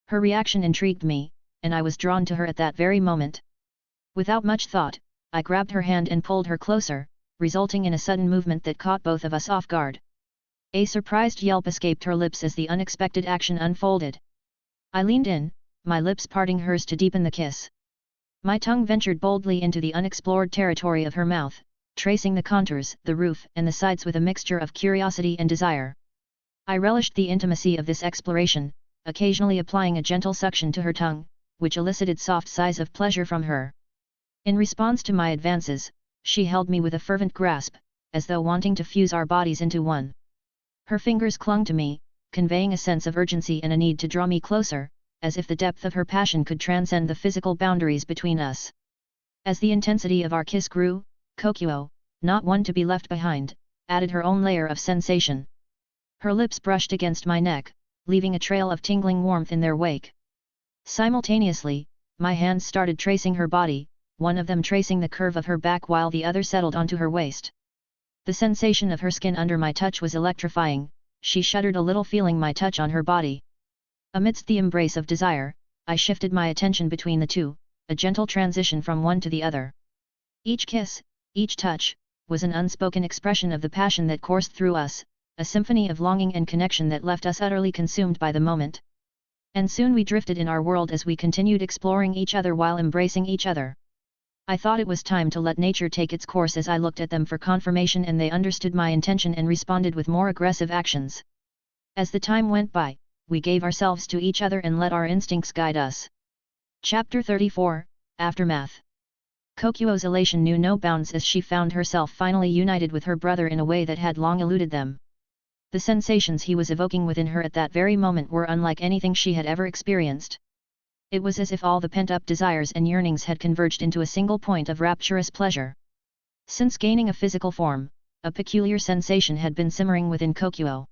Her reaction intrigued me, and I was drawn to her at that very moment. Without much thought, I grabbed her hand and pulled her closer, resulting in a sudden movement that caught both of us off guard. A surprised yelp escaped her lips as the unexpected action unfolded. I leaned in, my lips parting hers to deepen the kiss. My tongue ventured boldly into the unexplored territory of her mouth, tracing the contours, the roof, and the sides with a mixture of curiosity and desire. I relished the intimacy of this exploration, occasionally applying a gentle suction to her tongue, which elicited soft sighs of pleasure from her. In response to my advances, she held me with a fervent grasp, as though wanting to fuse our bodies into one. Her fingers clung to me, conveying a sense of urgency and a need to draw me closer, as if the depth of her passion could transcend the physical boundaries between us. As the intensity of our kiss grew, Kokuo, not one to be left behind, added her own layer of sensation. Her lips brushed against my neck, leaving a trail of tingling warmth in their wake. Simultaneously, my hands started tracing her body, one of them tracing the curve of her back while the other settled onto her waist. The sensation of her skin under my touch was electrifying, she shuddered a little feeling my touch on her body. Amidst the embrace of desire, I shifted my attention between the two, a gentle transition from one to the other. Each kiss, each touch, was an unspoken expression of the passion that coursed through us, a symphony of longing and connection that left us utterly consumed by the moment. And soon we drifted in our world as we continued exploring each other while embracing each other. I thought it was time to let nature take its course as I looked at them for confirmation, and they understood my intention and responded with more aggressive actions. As the time went by, we gave ourselves to each other and let our instincts guide us. Chapter 34, Aftermath. Kokuo's elation knew no bounds as she found herself finally united with her brother in a way that had long eluded them. The sensations he was evoking within her at that very moment were unlike anything she had ever experienced. It was as if all the pent-up desires and yearnings had converged into a single point of rapturous pleasure. Since gaining a physical form, a peculiar sensation had been simmering within Kokuo.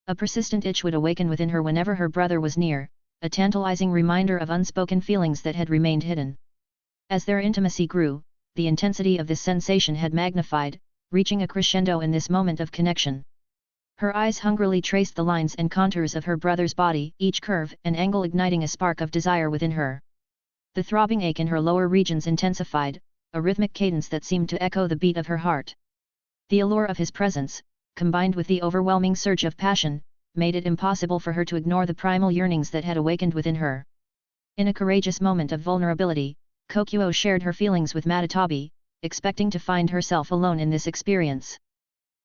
A persistent itch would awaken within her whenever her brother was near, a tantalizing reminder of unspoken feelings that had remained hidden. As their intimacy grew, the intensity of this sensation had magnified, reaching a crescendo in this moment of connection. Her eyes hungrily traced the lines and contours of her brother's body, each curve and angle igniting a spark of desire within her. The throbbing ache in her lower regions intensified, a rhythmic cadence that seemed to echo the beat of her heart. The allure of his presence, combined with the overwhelming surge of passion, made it impossible for her to ignore the primal yearnings that had awakened within her. In a courageous moment of vulnerability, Kokuo shared her feelings with Matatabi, expecting to find herself alone in this experience.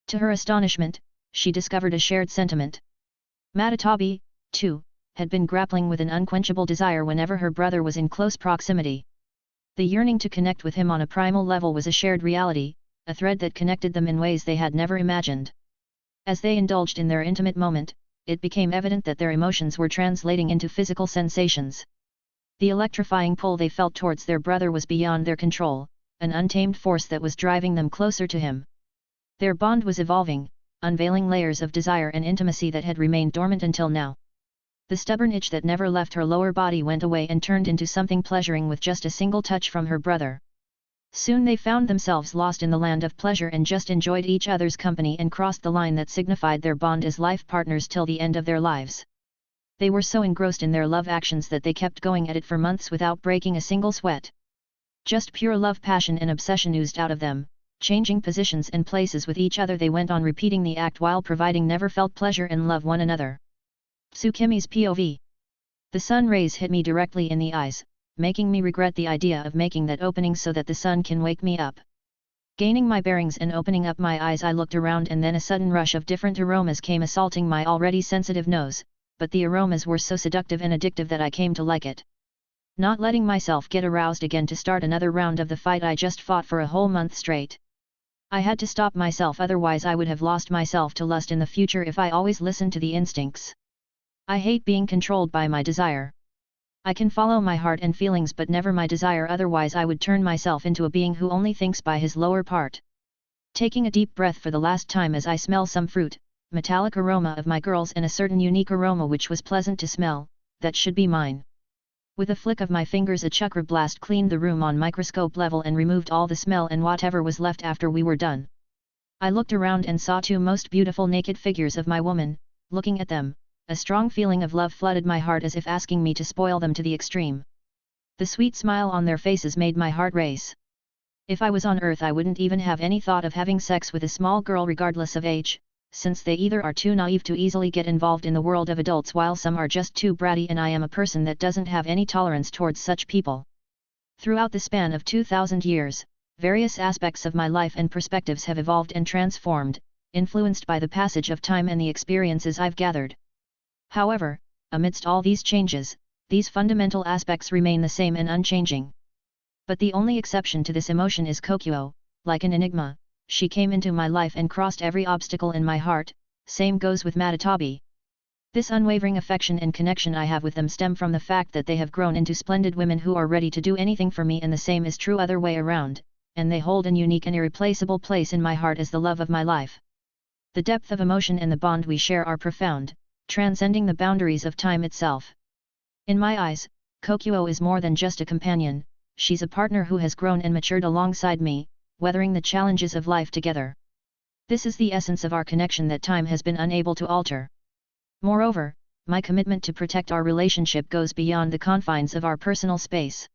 To her astonishment, she discovered a shared sentiment. Matatabi, too, had been grappling with an unquenchable desire whenever her brother was in close proximity. The yearning to connect with him on a primal level was a shared reality, a thread that connected them in ways they had never imagined. As they indulged in their intimate moment, it became evident that their emotions were translating into physical sensations. The electrifying pull they felt towards their brother was beyond their control, an untamed force that was driving them closer to him. Their bond was evolving, unveiling layers of desire and intimacy that had remained dormant until now. The stubborn itch that never left her lower body went away and turned into something pleasuring with just a single touch from her brother. Soon they found themselves lost in the land of pleasure and just enjoyed each other's company and crossed the line that signified their bond as life partners till the end of their lives. They were so engrossed in their love actions that they kept going at it for months without breaking a single sweat. Just pure love, passion and obsession oozed out of them. Changing positions and places with each other, they went on repeating the act while providing never felt pleasure and love one another. Tsukimi's POV. The sun rays hit me directly in the eyes, making me regret the idea of making that opening so that the sun can wake me up. Gaining my bearings and opening up my eyes, I looked around and then a sudden rush of different aromas came assaulting my already sensitive nose, but the aromas were so seductive and addictive that I came to like it. Not letting myself get aroused again to start another round of the fight I just fought for a whole month straight. I had to stop myself, otherwise I would have lost myself to lust in the future if I always listened to the instincts. I hate being controlled by my desire. I can follow my heart and feelings but never my desire, otherwise I would turn myself into a being who only thinks by his lower part. Taking a deep breath for the last time as I smell some fruit, metallic aroma of my girls and a certain unique aroma which was pleasant to smell, that should be mine. With a flick of my fingers a chakra blast cleaned the room on microscope level and removed all the smell and whatever was left after we were done. I looked around and saw two most beautiful naked figures of my woman. Looking at them, a strong feeling of love flooded my heart as if asking me to spoil them to the extreme. The sweet smile on their faces made my heart race. If I was on Earth I wouldn't even have any thought of having sex with a small girl regardless of age, since they either are too naive to easily get involved in the world of adults while some are just too bratty, and I am a person that doesn't have any tolerance towards such people. Throughout the span of 2000 years, various aspects of my life and perspectives have evolved and transformed, influenced by the passage of time and the experiences I've gathered. However, amidst all these changes, these fundamental aspects remain the same and unchanging. But the only exception to this emotion is Kaguya. Like an enigma, she came into my life and crossed every obstacle in my heart. Same goes with Madara. This unwavering affection and connection I have with them stem from the fact that they have grown into splendid women who are ready to do anything for me, and the same is true other way around, and they hold an unique and irreplaceable place in my heart as the love of my life. The depth of emotion and the bond we share are profound, transcending the boundaries of time itself. In my eyes, Kaguya is more than just a companion, she's a partner who has grown and matured alongside me, weathering the challenges of life together. This is the essence of our connection that time has been unable to alter. Moreover, my commitment to protect our relationship goes beyond the confines of our personal space.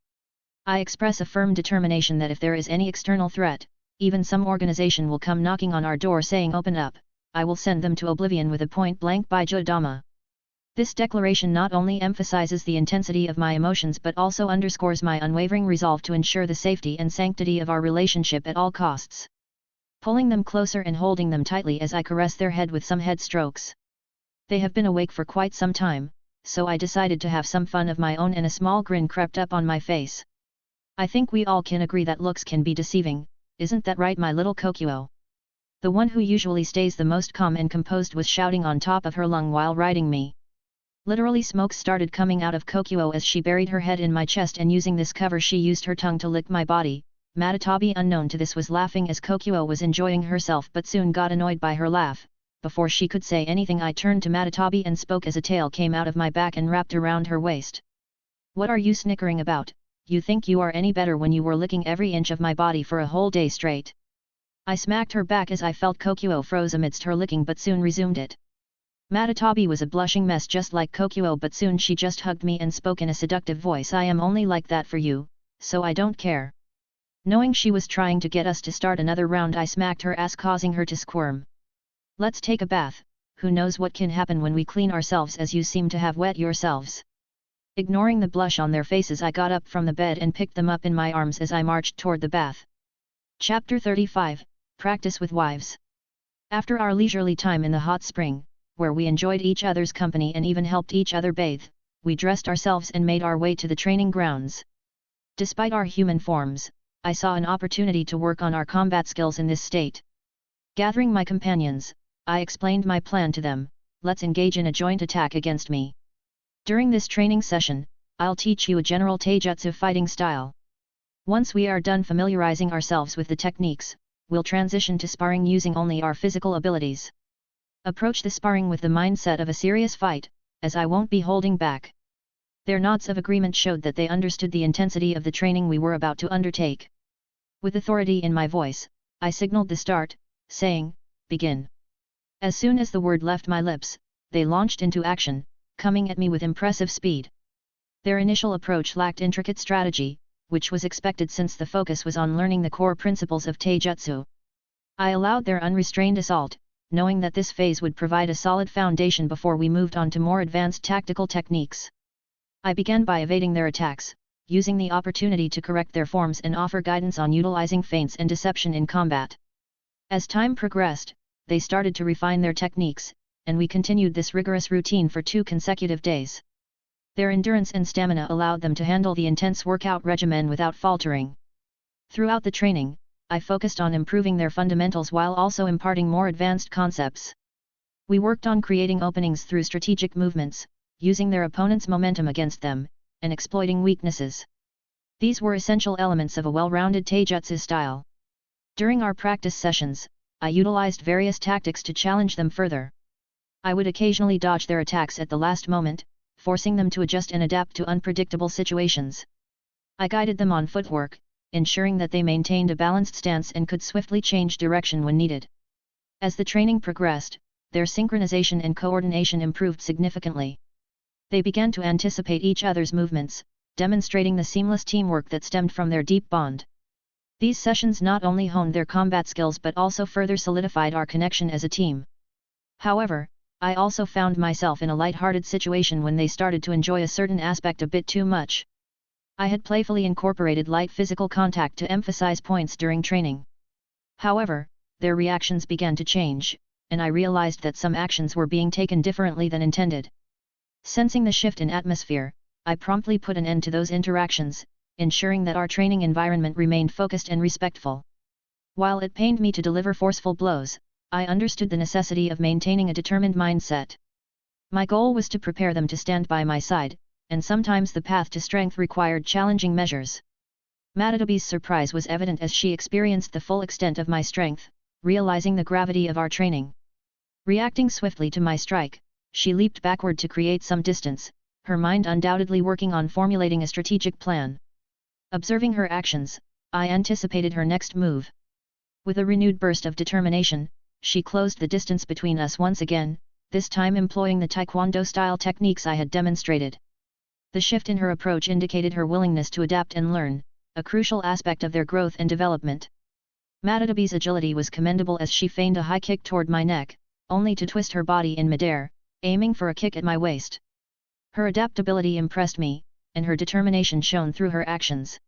I express a firm determination that if there is any external threat, even some organization will come knocking on our door saying open up, I will send them to oblivion with a point-blank Bijudama. This declaration not only emphasizes the intensity of my emotions but also underscores my unwavering resolve to ensure the safety and sanctity of our relationship at all costs. Pulling them closer and holding them tightly as I caress their head with some head strokes. They have been awake for quite some time, so I decided to have some fun of my own and a small grin crept up on my face. I think we all can agree that looks can be deceiving, isn't that right, my little Kaguya? The one who usually stays the most calm and composed was shouting on top of her lung while riding me. Literally smoke started coming out of Kaguya as she buried her head in my chest, and using this cover she used her tongue to lick my body. Madara, unknown to this, was laughing as Kaguya was enjoying herself but soon got annoyed by her laugh. Before she could say anything I turned to Madara and spoke as a tail came out of my back and wrapped around her waist. What are you snickering about? You think you are any better when you were licking every inch of my body for a whole day straight? I smacked her back as I felt Kaguya froze amidst her licking but soon resumed it. Madara was a blushing mess just like Kaguya, but soon she just hugged me and spoke in a seductive voice, I am only like that for you, so I don't care. Knowing she was trying to get us to start another round, I smacked her ass, causing her to squirm. Let's take a bath, who knows what can happen when we clean ourselves, as you seem to have wet yourselves. Ignoring the blush on their faces, I got up from the bed and picked them up in my arms as I marched toward the bath. Chapter 35, Practice with Wives. After our leisurely time in the hot spring, where we enjoyed each other's company and even helped each other bathe, we dressed ourselves and made our way to the training grounds. Despite our human forms, I saw an opportunity to work on our combat skills in this state. Gathering my companions, I explained my plan to them. Let's engage in a joint attack against me. During this training session, I'll teach you a general taijutsu fighting style. Once we are done familiarizing ourselves with the techniques, we'll transition to sparring using only our physical abilities. Approach the sparring with the mindset of a serious fight, as I won't be holding back. Their nods of agreement showed that they understood the intensity of the training we were about to undertake. With authority in my voice, I signaled the start, saying, "Begin." As soon as the word left my lips, they launched into action, coming at me with impressive speed. Their initial approach lacked intricate strategy, which was expected since the focus was on learning the core principles of taijutsu. I allowed their unrestrained assault, knowing that this phase would provide a solid foundation before we moved on to more advanced tactical techniques. I began by evading their attacks, using the opportunity to correct their forms and offer guidance on utilizing feints and deception in combat. As time progressed, they started to refine their techniques, and we continued this rigorous routine for 2 consecutive days. Their endurance and stamina allowed them to handle the intense workout regimen without faltering. Throughout the training, I focused on improving their fundamentals while also imparting more advanced concepts. We worked on creating openings through strategic movements, using their opponent's momentum against them, and exploiting weaknesses. These were essential elements of a well-rounded taijutsu style. During our practice sessions, I utilized various tactics to challenge them further. I would occasionally dodge their attacks at the last moment, forcing them to adjust and adapt to unpredictable situations. I guided them on footwork, ensuring that they maintained a balanced stance and could swiftly change direction when needed. As the training progressed, their synchronization and coordination improved significantly. They began to anticipate each other's movements, demonstrating the seamless teamwork that stemmed from their deep bond. These sessions not only honed their combat skills but also further solidified our connection as a team. However, I also found myself in a light-hearted situation when they started to enjoy a certain aspect a bit too much. I had playfully incorporated light physical contact to emphasize points during training. However, their reactions began to change, and I realized that some actions were being taken differently than intended. Sensing the shift in atmosphere, I promptly put an end to those interactions, ensuring that our training environment remained focused and respectful. While it pained me to deliver forceful blows, I understood the necessity of maintaining a determined mindset. My goal was to prepare them to stand by my side, and sometimes the path to strength required challenging measures. Madara's surprise was evident as she experienced the full extent of my strength, realizing the gravity of our training. Reacting swiftly to my strike, she leaped backward to create some distance, her mind undoubtedly working on formulating a strategic plan. Observing her actions, I anticipated her next move. With a renewed burst of determination, she closed the distance between us once again, this time employing the taekwondo-style techniques I had demonstrated. The shift in her approach indicated her willingness to adapt and learn, a crucial aspect of their growth and development. Madara's agility was commendable as she feigned a high kick toward my neck, only to twist her body in midair, aiming for a kick at my waist. Her adaptability impressed me, and her determination shone through her actions.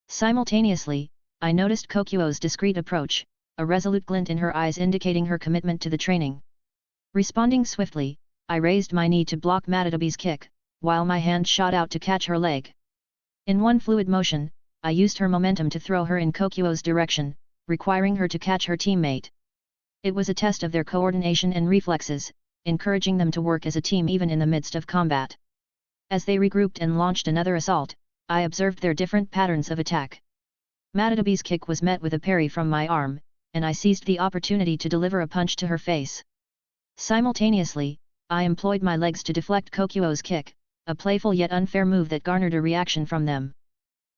Simultaneously, I noticed Kokuo's discreet approach, a resolute glint in her eyes indicating her commitment to the training. Responding swiftly, I raised my knee to block Madara's kick, while my hand shot out to catch her leg. In one fluid motion, I used her momentum to throw her in Kokuo's direction, requiring her to catch her teammate. It was a test of their coordination and reflexes, encouraging them to work as a team even in the midst of combat. As they regrouped and launched another assault, I observed their different patterns of attack. Madara's kick was met with a parry from my arm, and I seized the opportunity to deliver a punch to her face. Simultaneously, I employed my legs to deflect Kokuo's kick, a playful yet unfair move that garnered a reaction from them.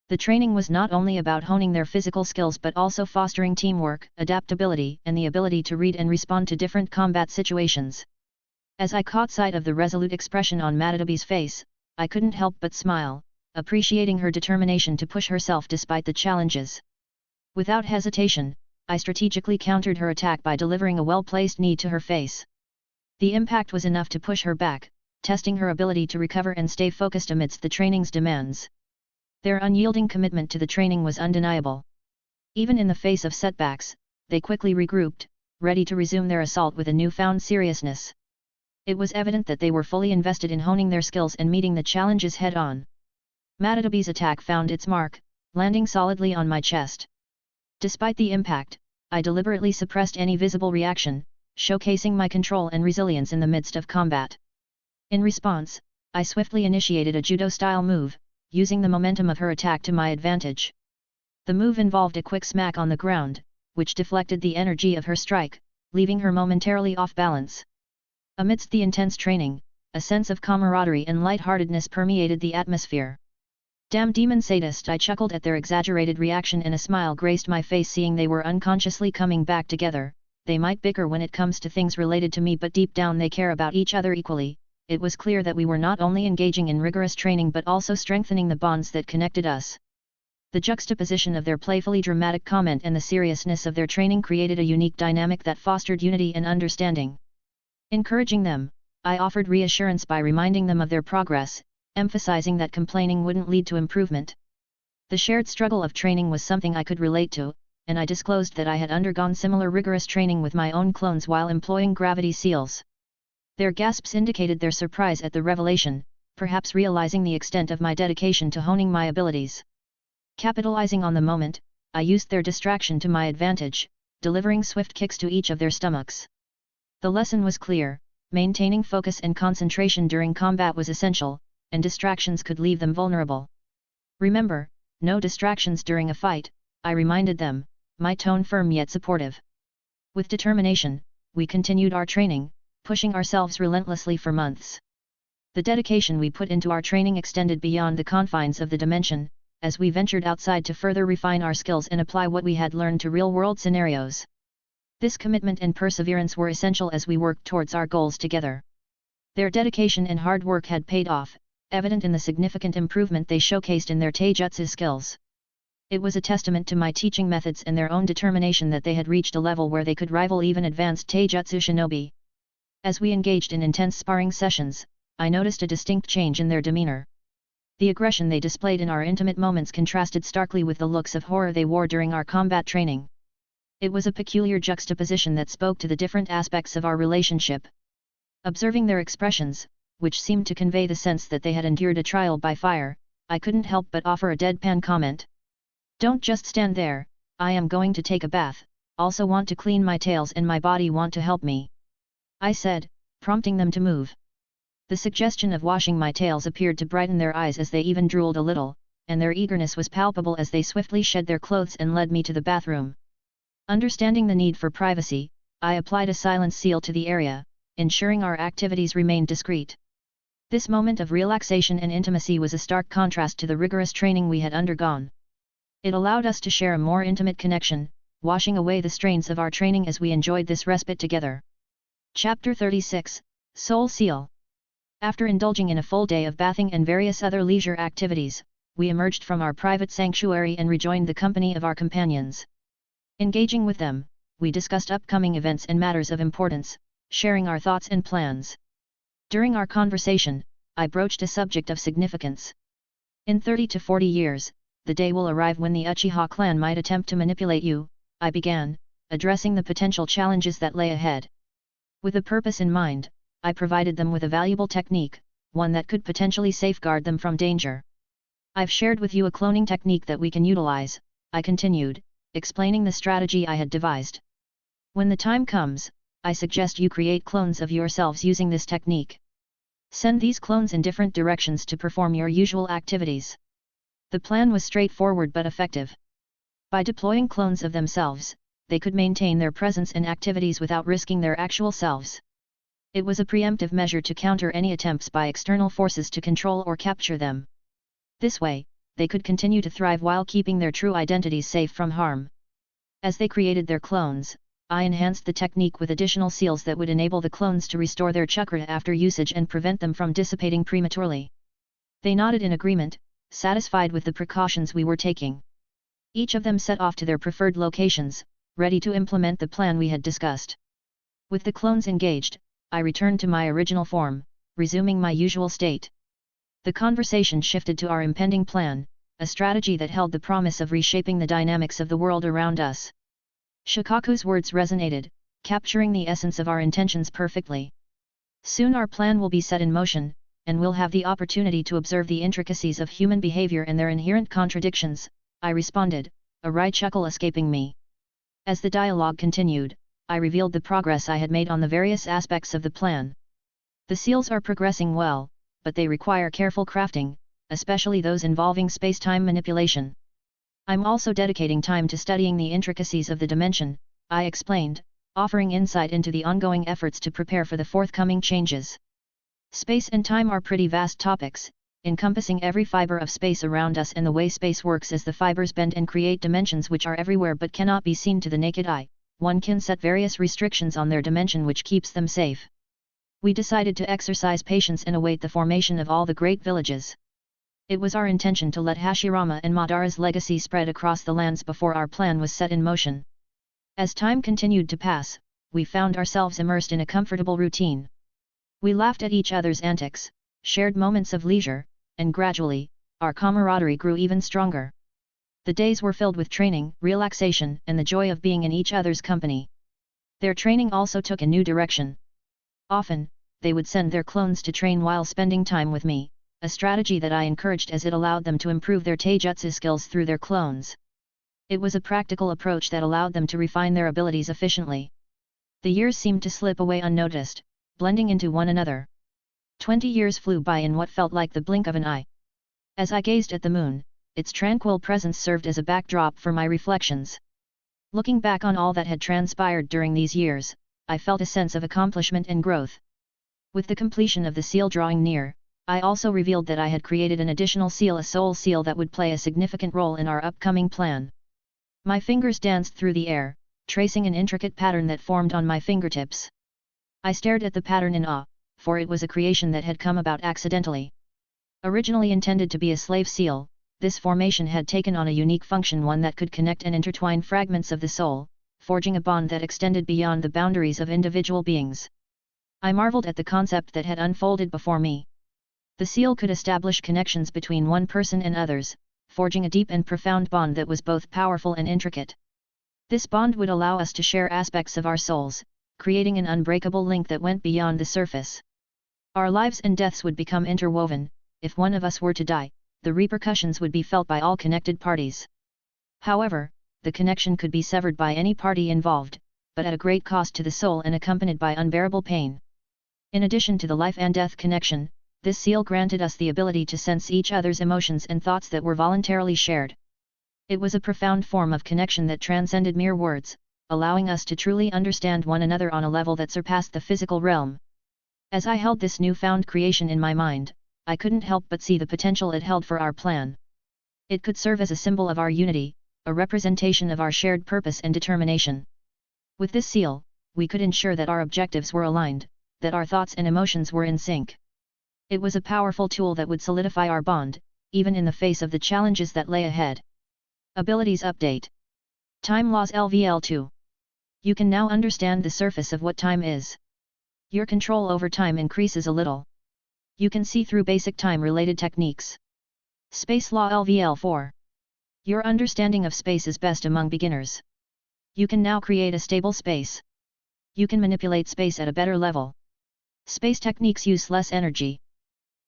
The training was not only about honing their physical skills but also fostering teamwork, adaptability, and the ability to read and respond to different combat situations. As I caught sight of the resolute expression on Madara's face, I couldn't help but smile, appreciating her determination to push herself despite the challenges. Without hesitation, I strategically countered her attack by delivering a well-placed knee to her face. The impact was enough to push her back, testing her ability to recover and stay focused amidst the training's demands. Their unyielding commitment to the training was undeniable. Even in the face of setbacks, they quickly regrouped, ready to resume their assault with a newfound seriousness. It was evident that they were fully invested in honing their skills and meeting the challenges head-on. Madara's attack found its mark, landing solidly on my chest. Despite the impact, I deliberately suppressed any visible reaction, showcasing my control and resilience in the midst of combat. In response, I swiftly initiated a judo-style move, using the momentum of her attack to my advantage. The move involved a quick smack on the ground, which deflected the energy of her strike, leaving her momentarily off balance. Amidst the intense training, a sense of camaraderie and lightheartedness permeated the atmosphere. "Damn demon sadist," I chuckled at their exaggerated reaction, and a smile graced my face seeing they were unconsciously coming back together. They might bicker when it comes to things related to me, but deep down they care about each other equally. It was clear that we were not only engaging in rigorous training but also strengthening the bonds that connected us. The juxtaposition of their playfully dramatic comment and the seriousness of their training created a unique dynamic that fostered unity and understanding. Encouraging them, I offered reassurance by reminding them of their progress, emphasizing that complaining wouldn't lead to improvement. The shared struggle of training was something I could relate to, and I disclosed that I had undergone similar rigorous training with my own clones while employing gravity seals. Their gasps indicated their surprise at the revelation, perhaps realizing the extent of my dedication to honing my abilities. Capitalizing on the moment, I used their distraction to my advantage, delivering swift kicks to each of their stomachs. The lesson was clear: maintaining focus and concentration during combat was essential, and distractions could leave them vulnerable. "Remember, no distractions during a fight," I reminded them, my tone firm yet supportive. With determination, we continued our training, pushing ourselves relentlessly for months. The dedication we put into our training extended beyond the confines of the dimension, as we ventured outside to further refine our skills and apply what we had learned to real-world scenarios. This commitment and perseverance were essential as we worked towards our goals together. Their dedication and hard work had paid off, evident in the significant improvement they showcased in their taijutsu skills. It was a testament to my teaching methods and their own determination that they had reached a level where they could rival even advanced taijutsu shinobi. As we engaged in intense sparring sessions, I noticed a distinct change in their demeanor. The aggression they displayed in our intimate moments contrasted starkly with the looks of horror they wore during our combat training. It was a peculiar juxtaposition that spoke to the different aspects of our relationship. Observing their expressions, which seemed to convey the sense that they had endured a trial by fire, I couldn't help but offer a deadpan comment. "Don't just stand there, I am going to take a bath, also want to clean my tails and my body want to help me," I said, prompting them to move. The suggestion of washing my tails appeared to brighten their eyes as they even drooled a little, and their eagerness was palpable as they swiftly shed their clothes and led me to the bathroom. Understanding the need for privacy, I applied a silence seal to the area, ensuring our activities remained discreet. This moment of relaxation and intimacy was a stark contrast to the rigorous training we had undergone. It allowed us to share a more intimate connection, washing away the strains of our training as we enjoyed this respite together. Chapter 36, Soul Seal. After indulging in a full day of bathing and various other leisure activities, we emerged from our private sanctuary and rejoined the company of our companions. Engaging with them, we discussed upcoming events and matters of importance, sharing our thoughts and plans. During our conversation, I broached a subject of significance. "In 30 to 40 years, the day will arrive when the Uchiha clan might attempt to manipulate you," I began, addressing the potential challenges that lay ahead. With a purpose in mind, I provided them with a valuable technique, one that could potentially safeguard them from danger. "I've shared with you a cloning technique that we can utilize," I continued, explaining the strategy I had devised. "When the time comes, I suggest you create clones of yourselves using this technique. Send these clones in different directions to perform your usual activities." The plan was straightforward but effective. By deploying clones of themselves, they could maintain their presence and activities without risking their actual selves. It was a preemptive measure to counter any attempts by external forces to control or capture them. This way, they could continue to thrive while keeping their true identities safe from harm. As they created their clones, I enhanced the technique with additional seals that would enable the clones to restore their chakra after usage and prevent them from dissipating prematurely. They nodded in agreement, satisfied with the precautions we were taking. Each of them set off to their preferred locations, ready to implement the plan we had discussed. With the clones engaged, I returned to my original form, resuming my usual state. The conversation shifted to our impending plan, a strategy that held the promise of reshaping the dynamics of the world around us. Shikaku's words resonated, capturing the essence of our intentions perfectly. "Soon our plan will be set in motion, and we'll have the opportunity to observe the intricacies of human behavior and their inherent contradictions," I responded, a wry chuckle escaping me. As the dialogue continued, I revealed the progress I had made on the various aspects of the plan. "The seals are progressing well, but they require careful crafting, especially those involving space-time manipulation. I'm also dedicating time to studying the intricacies of the dimension," I explained, offering insight into the ongoing efforts to prepare for the forthcoming changes. Space and time are pretty vast topics, encompassing every fiber of space around us, and the way space works is the fibers bend and create dimensions which are everywhere but cannot be seen to the naked eye. One can set various restrictions on their dimension which keeps them safe. We decided to exercise patience and await the formation of all the great villages. It was our intention to let Hashirama and Madara's legacy spread across the lands before our plan was set in motion. As time continued to pass, we found ourselves immersed in a comfortable routine. We laughed at each other's antics, shared moments of leisure, and gradually, our camaraderie grew even stronger. The days were filled with training, relaxation, and the joy of being in each other's company. Their training also took a new direction. Often, they would send their clones to train while spending time with me, a strategy that I encouraged as it allowed them to improve their taijutsu skills through their clones. It was a practical approach that allowed them to refine their abilities efficiently. The years seemed to slip away unnoticed, blending into one another. 20 years flew by in what felt like the blink of an eye. As I gazed at the moon, its tranquil presence served as a backdrop for my reflections. Looking back on all that had transpired during these years, I felt a sense of accomplishment and growth. With the completion of the seal drawing near, I also revealed that I had created an additional seal, a soul seal that would play a significant role in our upcoming plan. My fingers danced through the air, tracing an intricate pattern that formed on my fingertips. I stared at the pattern in awe, for it was a creation that had come about accidentally. Originally intended to be a slave seal, this formation had taken on a unique function, one that could connect and intertwine fragments of the soul, forging a bond that extended beyond the boundaries of individual beings. I marveled at the concept that had unfolded before me. The seal could establish connections between one person and others, forging a deep and profound bond that was both powerful and intricate. This bond would allow us to share aspects of our souls, creating an unbreakable link that went beyond the surface. Our lives and deaths would become interwoven. If one of us were to die, the repercussions would be felt by all connected parties. However, the connection could be severed by any party involved, but at a great cost to the soul and accompanied by unbearable pain. In addition to the life and death connection, this seal granted us the ability to sense each other's emotions and thoughts that were voluntarily shared. It was a profound form of connection that transcended mere words, allowing us to truly understand one another on a level that surpassed the physical realm. As I held this newfound creation in my mind, I couldn't help but see the potential it held for our plan. It could serve as a symbol of our unity, a representation of our shared purpose and determination. With this seal, we could ensure that our objectives were aligned, that our thoughts and emotions were in sync. It was a powerful tool that would solidify our bond, even in the face of the challenges that lay ahead. Abilities Update. Time Laws LVL2. You can now understand the surface of what time is. Your control over time increases a little. You can see through basic time-related techniques. Space Law LVL4. Your understanding of space is best among beginners. You can now create a stable space. You can manipulate space at a better level. Space techniques use less energy.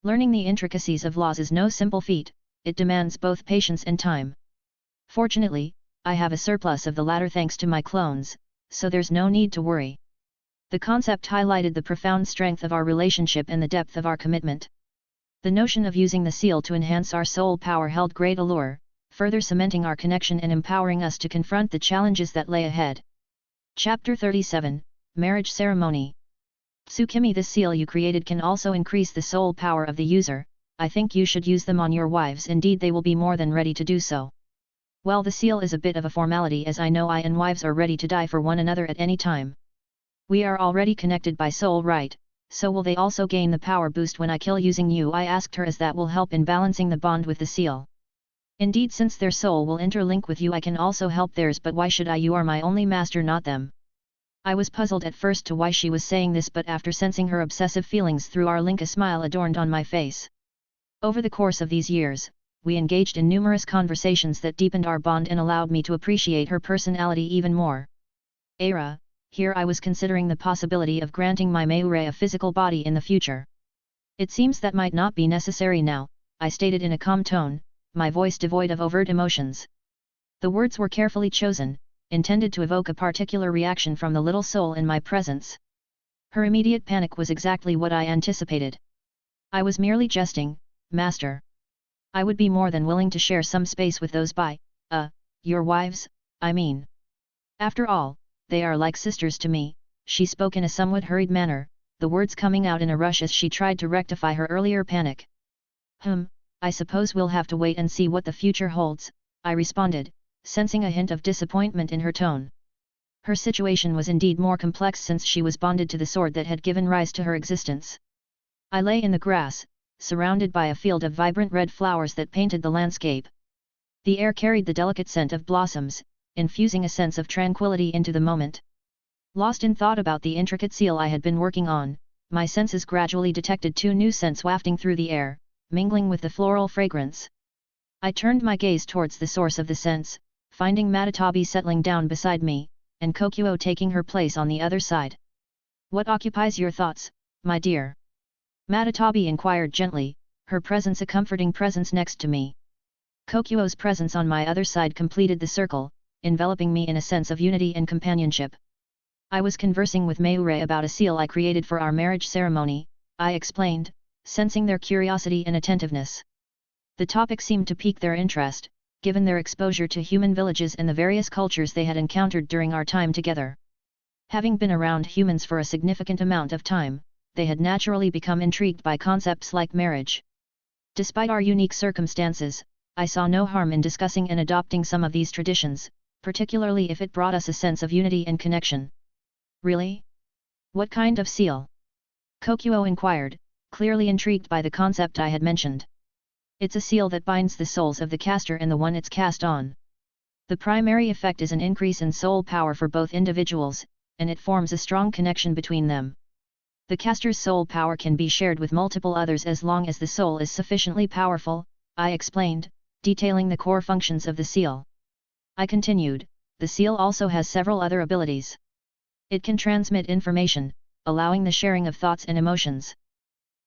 Learning the intricacies of laws is no simple feat, it demands both patience and time. Fortunately, I have a surplus of the latter thanks to my clones, so there's no need to worry. The concept highlighted the profound strength of our relationship and the depth of our commitment. The notion of using the seal to enhance our soul power held great allure, further cementing our connection and empowering us to confront the challenges that lay ahead. Chapter 37, Marriage Ceremony. Tsukimi, this seal you created can also increase the soul power of the user. I think you should use them on your wives, indeed they will be more than ready to do so. Well, the seal is a bit of a formality, as I know I and wives are ready to die for one another at any time. We are already connected by soul, right? So will they also gain the power boost when I kill using you? I asked her, as that will help in balancing the bond with the seal. Indeed, since their soul will interlink with you, I can also help theirs, but why should I? You are my only master, not them. I was puzzled at first to why she was saying this, but after sensing her obsessive feelings through our link, a smile adorned on my face. Over the course of these years, we engaged in numerous conversations that deepened our bond and allowed me to appreciate her personality even more. Here I was considering the possibility of granting my Mayure a physical body in the future. It seems that might not be necessary now, I stated in a calm tone, my voice devoid of overt emotions. The words were carefully chosen, intended to evoke a particular reaction from the little soul in my presence. Her immediate panic was exactly what I anticipated. I was merely jesting, Master. I would be more than willing to share some space with those your wives, I mean. After all, they are like sisters to me. She spoke in a somewhat hurried manner, the words coming out in a rush as she tried to rectify her earlier panic. I suppose we'll have to wait and see what the future holds, I responded, sensing a hint of disappointment in her tone. Her situation was indeed more complex since she was bonded to the sword that had given rise to her existence. I lay in the grass, surrounded by a field of vibrant red flowers that painted the landscape. The air carried the delicate scent of blossoms, infusing a sense of tranquility into the moment. Lost in thought about the intricate seal I had been working on, my senses gradually detected 2 new scents wafting through the air, mingling with the floral fragrance. I turned my gaze towards the source of the scents, finding Matatabi settling down beside me, and Kokuo taking her place on the other side. "What occupies your thoughts, my dear?" Matatabi inquired gently, her presence a comforting presence next to me. Kokuo's presence on my other side completed the circle, enveloping me in a sense of unity and companionship. "I was conversing with Mayure about a seal I created for our marriage ceremony," I explained, sensing their curiosity and attentiveness. The topic seemed to pique their interest, given their exposure to human villages and the various cultures they had encountered during our time together. Having been around humans for a significant amount of time, they had naturally become intrigued by concepts like marriage. Despite our unique circumstances, I saw no harm in discussing and adopting some of these traditions, particularly if it brought us a sense of unity and connection. "Really? What kind of seal?" Kokuo inquired, clearly intrigued by the concept I had mentioned. "It's a seal that binds the souls of the caster and the one it's cast on. The primary effect is an increase in soul power for both individuals, and it forms a strong connection between them. The caster's soul power can be shared with multiple others as long as the soul is sufficiently powerful," I explained, detailing the core functions of the seal. I continued, "The seal also has several other abilities. It can transmit information, allowing the sharing of thoughts and emotions.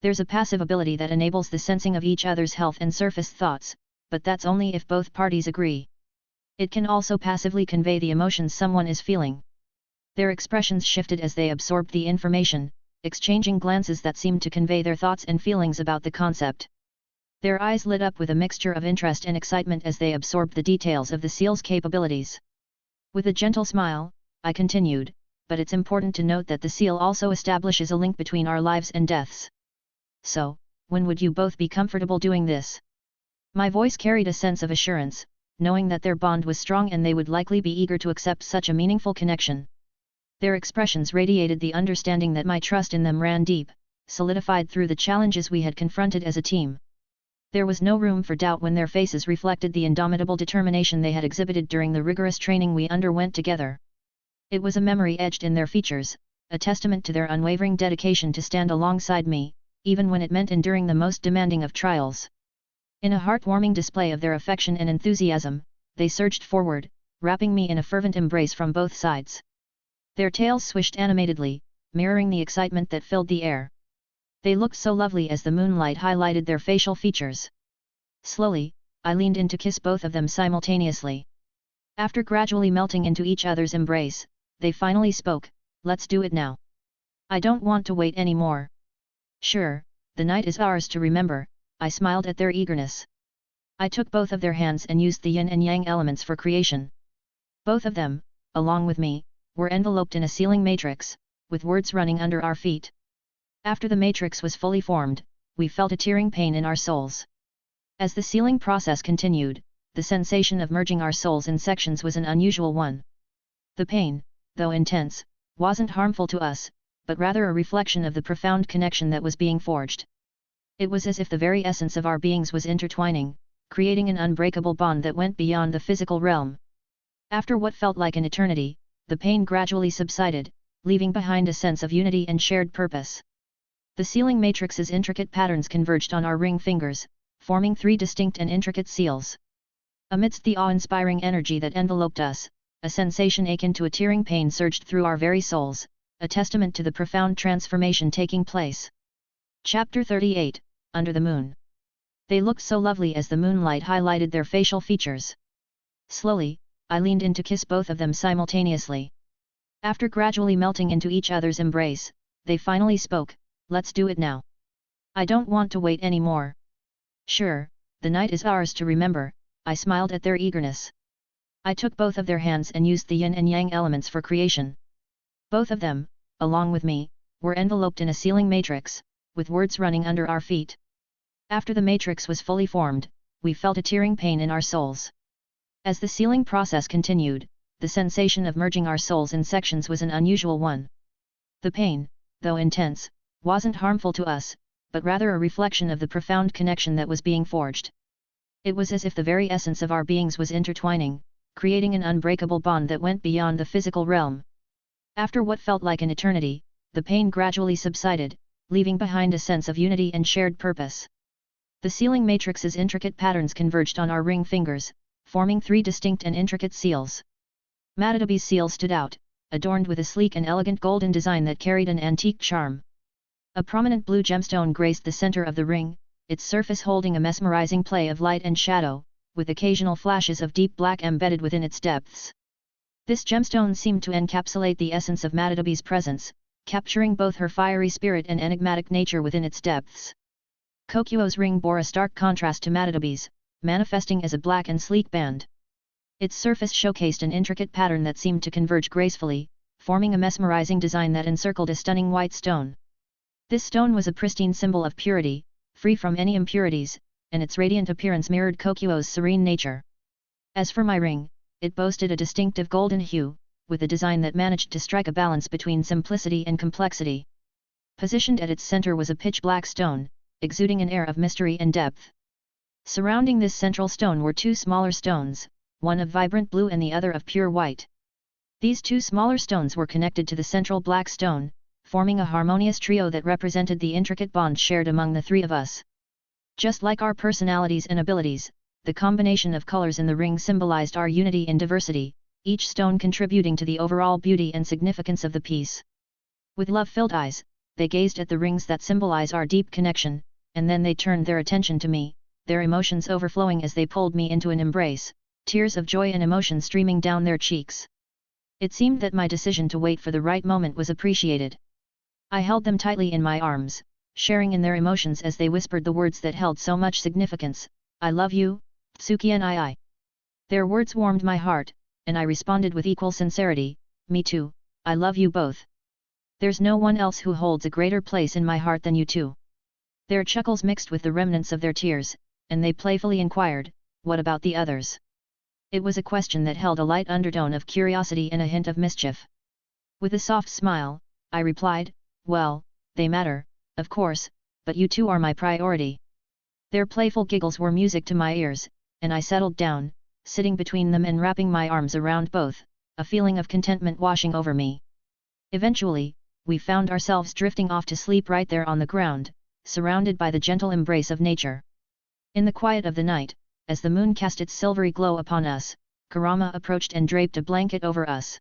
There's a passive ability that enables the sensing of each other's health and surface thoughts, but that's only if both parties agree. It can also passively convey the emotions someone is feeling." Their expressions shifted as they absorbed the information, exchanging glances that seemed to convey their thoughts and feelings about the concept. Their eyes lit up with a mixture of interest and excitement as they absorbed the details of the seal's capabilities. With a gentle smile, I continued, "But it's important to note that the seal also establishes a link between our lives and deaths. So, when would you both be comfortable doing this?" My voice carried a sense of assurance, knowing that their bond was strong and they would likely be eager to accept such a meaningful connection. Their expressions radiated the understanding that my trust in them ran deep, solidified through the challenges we had confronted as a team. There was no room for doubt when their faces reflected the indomitable determination they had exhibited during the rigorous training we underwent together. It was a memory etched in their features, a testament to their unwavering dedication to stand alongside me, even when it meant enduring the most demanding of trials. In a heartwarming display of their affection and enthusiasm, they surged forward, wrapping me in a fervent embrace from both sides. Their tails swished animatedly, mirroring the excitement that filled the air. They looked so lovely as the moonlight highlighted their facial features. Slowly, I leaned in to kiss both of them simultaneously. After gradually melting into each other's embrace, they finally spoke, "Let's do it now. I don't want to wait anymore." "Sure, the night is ours to remember," I smiled at their eagerness. I took both of their hands and used the yin and yang elements for creation. Both of them, along with me, were enveloped in a sealing matrix, with words running under our feet. After the matrix was fully formed, we felt a tearing pain in our souls. As the sealing process continued, the sensation of merging our souls in sections was an unusual one. The pain, though intense, wasn't harmful to us, but rather a reflection of the profound connection that was being forged. It was as if the very essence of our beings was intertwining, creating an unbreakable bond that went beyond the physical realm. After what felt like an eternity, the pain gradually subsided, leaving behind a sense of unity and shared purpose. The sealing matrix's intricate patterns converged on our ring fingers, forming 3 distinct and intricate seals. Amidst the awe-inspiring energy that enveloped us, a sensation akin to a tearing pain surged through our very souls, a testament to the profound transformation taking place. Chapter 38, Under the Moon. They looked so lovely as the moonlight highlighted their facial features. Slowly, I leaned in to kiss both of them simultaneously. After gradually melting into each other's embrace, they finally spoke, "Let's do it now. I don't want to wait anymore." "Sure, the night is ours to remember," I smiled at their eagerness. I took both of their hands and used the yin and yang elements for creation. Both of them, along with me, were enveloped in a sealing matrix, with words running under our feet. After the matrix was fully formed, we felt a tearing pain in our souls. As the sealing process continued, the sensation of merging our souls in sections was an unusual one. The pain, though intense, wasn't harmful to us, but rather a reflection of the profound connection that was being forged. It was as if the very essence of our beings was intertwining, creating an unbreakable bond that went beyond the physical realm. After what felt like an eternity, the pain gradually subsided, leaving behind a sense of unity and shared purpose. The sealing matrix's intricate patterns converged on our ring fingers, forming 3 distinct and intricate seals. Madara's seal stood out, adorned with a sleek and elegant golden design that carried an antique charm. A prominent blue gemstone graced the center of the ring, its surface holding a mesmerizing play of light and shadow, with occasional flashes of deep black embedded within its depths. This gemstone seemed to encapsulate the essence of Madara's presence, capturing both her fiery spirit and enigmatic nature within its depths. Kokuo's ring bore a stark contrast to Madara's, manifesting as a black and sleek band. Its surface showcased an intricate pattern that seemed to converge gracefully, forming a mesmerizing design that encircled a stunning white stone. This stone was a pristine symbol of purity, free from any impurities, and its radiant appearance mirrored Kokuo's serene nature. As for my ring, it boasted a distinctive golden hue, with a design that managed to strike a balance between simplicity and complexity. Positioned at its center was a pitch-black stone, exuding an air of mystery and depth. Surrounding this central stone were 2 smaller stones, one of vibrant blue and the other of pure white. These 2 smaller stones were connected to the central black stone, forming a harmonious trio that represented the intricate bond shared among the 3 of us. Just like our personalities and abilities, the combination of colors in the ring symbolized our unity in diversity, each stone contributing to the overall beauty and significance of the piece. With love-filled eyes, they gazed at the rings that symbolize our deep connection, and then they turned their attention to me, their emotions overflowing as they pulled me into an embrace, tears of joy and emotion streaming down their cheeks. It seemed that my decision to wait for the right moment was appreciated. I held them tightly in my arms, sharing in their emotions as they whispered the words that held so much significance, "I love you, Tsukimi." Their words warmed my heart, and I responded with equal sincerity, "Me too, I love you both. There's no one else who holds a greater place in my heart than you two." Their chuckles mixed with the remnants of their tears, and they playfully inquired, "What about the others?" It was a question that held a light undertone of curiosity and a hint of mischief. With a soft smile, I replied, "Well, they matter, of course, but you two are my priority." Their playful giggles were music to my ears, and I settled down, sitting between them and wrapping my arms around both, a feeling of contentment washing over me. Eventually, we found ourselves drifting off to sleep right there on the ground, surrounded by the gentle embrace of nature. In the quiet of the night, as the moon cast its silvery glow upon us, Kurama approached and draped a blanket over us.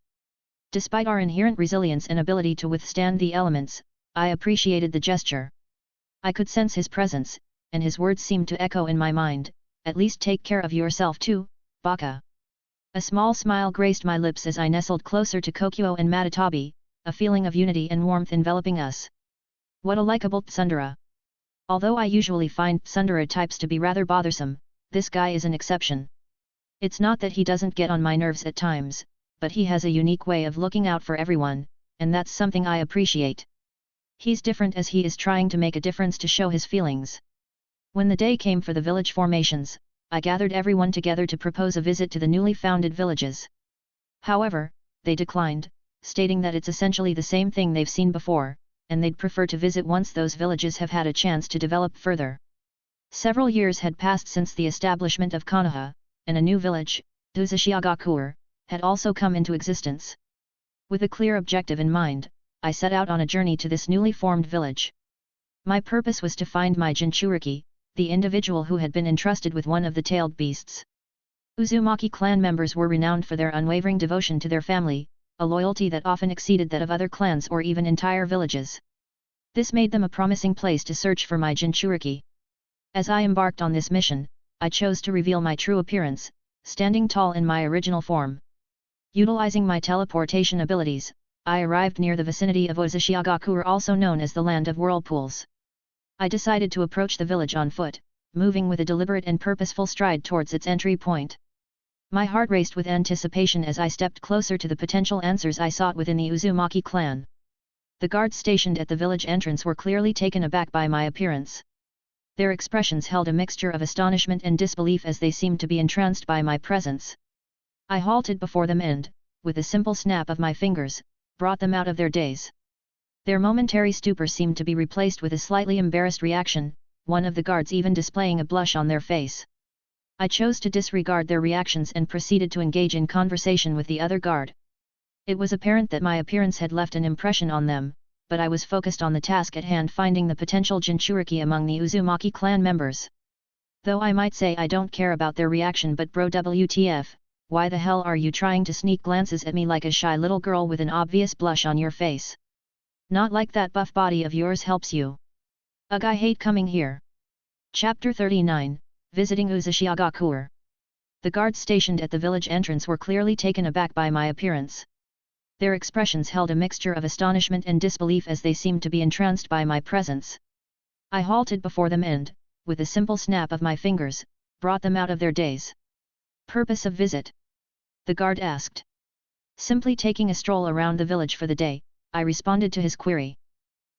Despite our inherent resilience and ability to withstand the elements, I appreciated the gesture. I could sense his presence, and his words seemed to echo in my mind, "At least take care of yourself too, Baka." A small smile graced my lips as I nestled closer to Kokuo and Madatabi, a feeling of unity and warmth enveloping us. What a likable tsundere! Although I usually find tsundere types to be rather bothersome, this guy is an exception. It's not that he doesn't get on my nerves at times, but he has a unique way of looking out for everyone, and that's something I appreciate. He's different as he is trying to make a difference to show his feelings. When the day came for the village formations, I gathered everyone together to propose a visit to the newly founded villages. However, they declined, stating that it's essentially the same thing they've seen before, and they'd prefer to visit once those villages have had a chance to develop further. Several years had passed since the establishment of Konoha, and a new village, Uchiha, had also come into existence. With a clear objective in mind, I set out on a journey to this newly formed village. My purpose was to find my Jinchuriki, the individual who had been entrusted with one of the tailed beasts. Uzumaki clan members were renowned for their unwavering devotion to their family, a loyalty that often exceeded that of other clans or even entire villages. This made them a promising place to search for my Jinchuriki. As I embarked on this mission, I chose to reveal my true appearance, standing tall in my original form. Utilizing my teleportation abilities, I arrived near the vicinity of Uchiha, also known as the Land of Whirlpools. I decided to approach the village on foot, moving with a deliberate and purposeful stride towards its entry point. My heart raced with anticipation as I stepped closer to the potential answers I sought within the Uzumaki clan. The guards stationed at the village entrance were clearly taken aback by my appearance. Their expressions held a mixture of astonishment and disbelief as they seemed to be entranced by my presence. I halted before them and, with a simple snap of my fingers, brought them out of their daze. Their momentary stupor seemed to be replaced with a slightly embarrassed reaction, one of the guards even displaying a blush on their face. I chose to disregard their reactions and proceeded to engage in conversation with the other guard. It was apparent that my appearance had left an impression on them, but I was focused on the task at hand, finding the potential Jinchuriki among the Uzumaki clan members. Though I might say I don't care about their reaction, but bro, WTF, why the hell are you trying to sneak glances at me like a shy little girl with an obvious blush on your face? Not like that buff body of yours helps you. Ugh, I hate coming here. Chapter 39, Visiting Uchiha. The guards stationed at the village entrance were clearly taken aback by my appearance. Their expressions held a mixture of astonishment and disbelief as they seemed to be entranced by my presence. I halted before them and, with a simple snap of my fingers, brought them out of their daze. Purpose of visit? The guard asked. Simply taking a stroll around the village for the day, I responded to his query.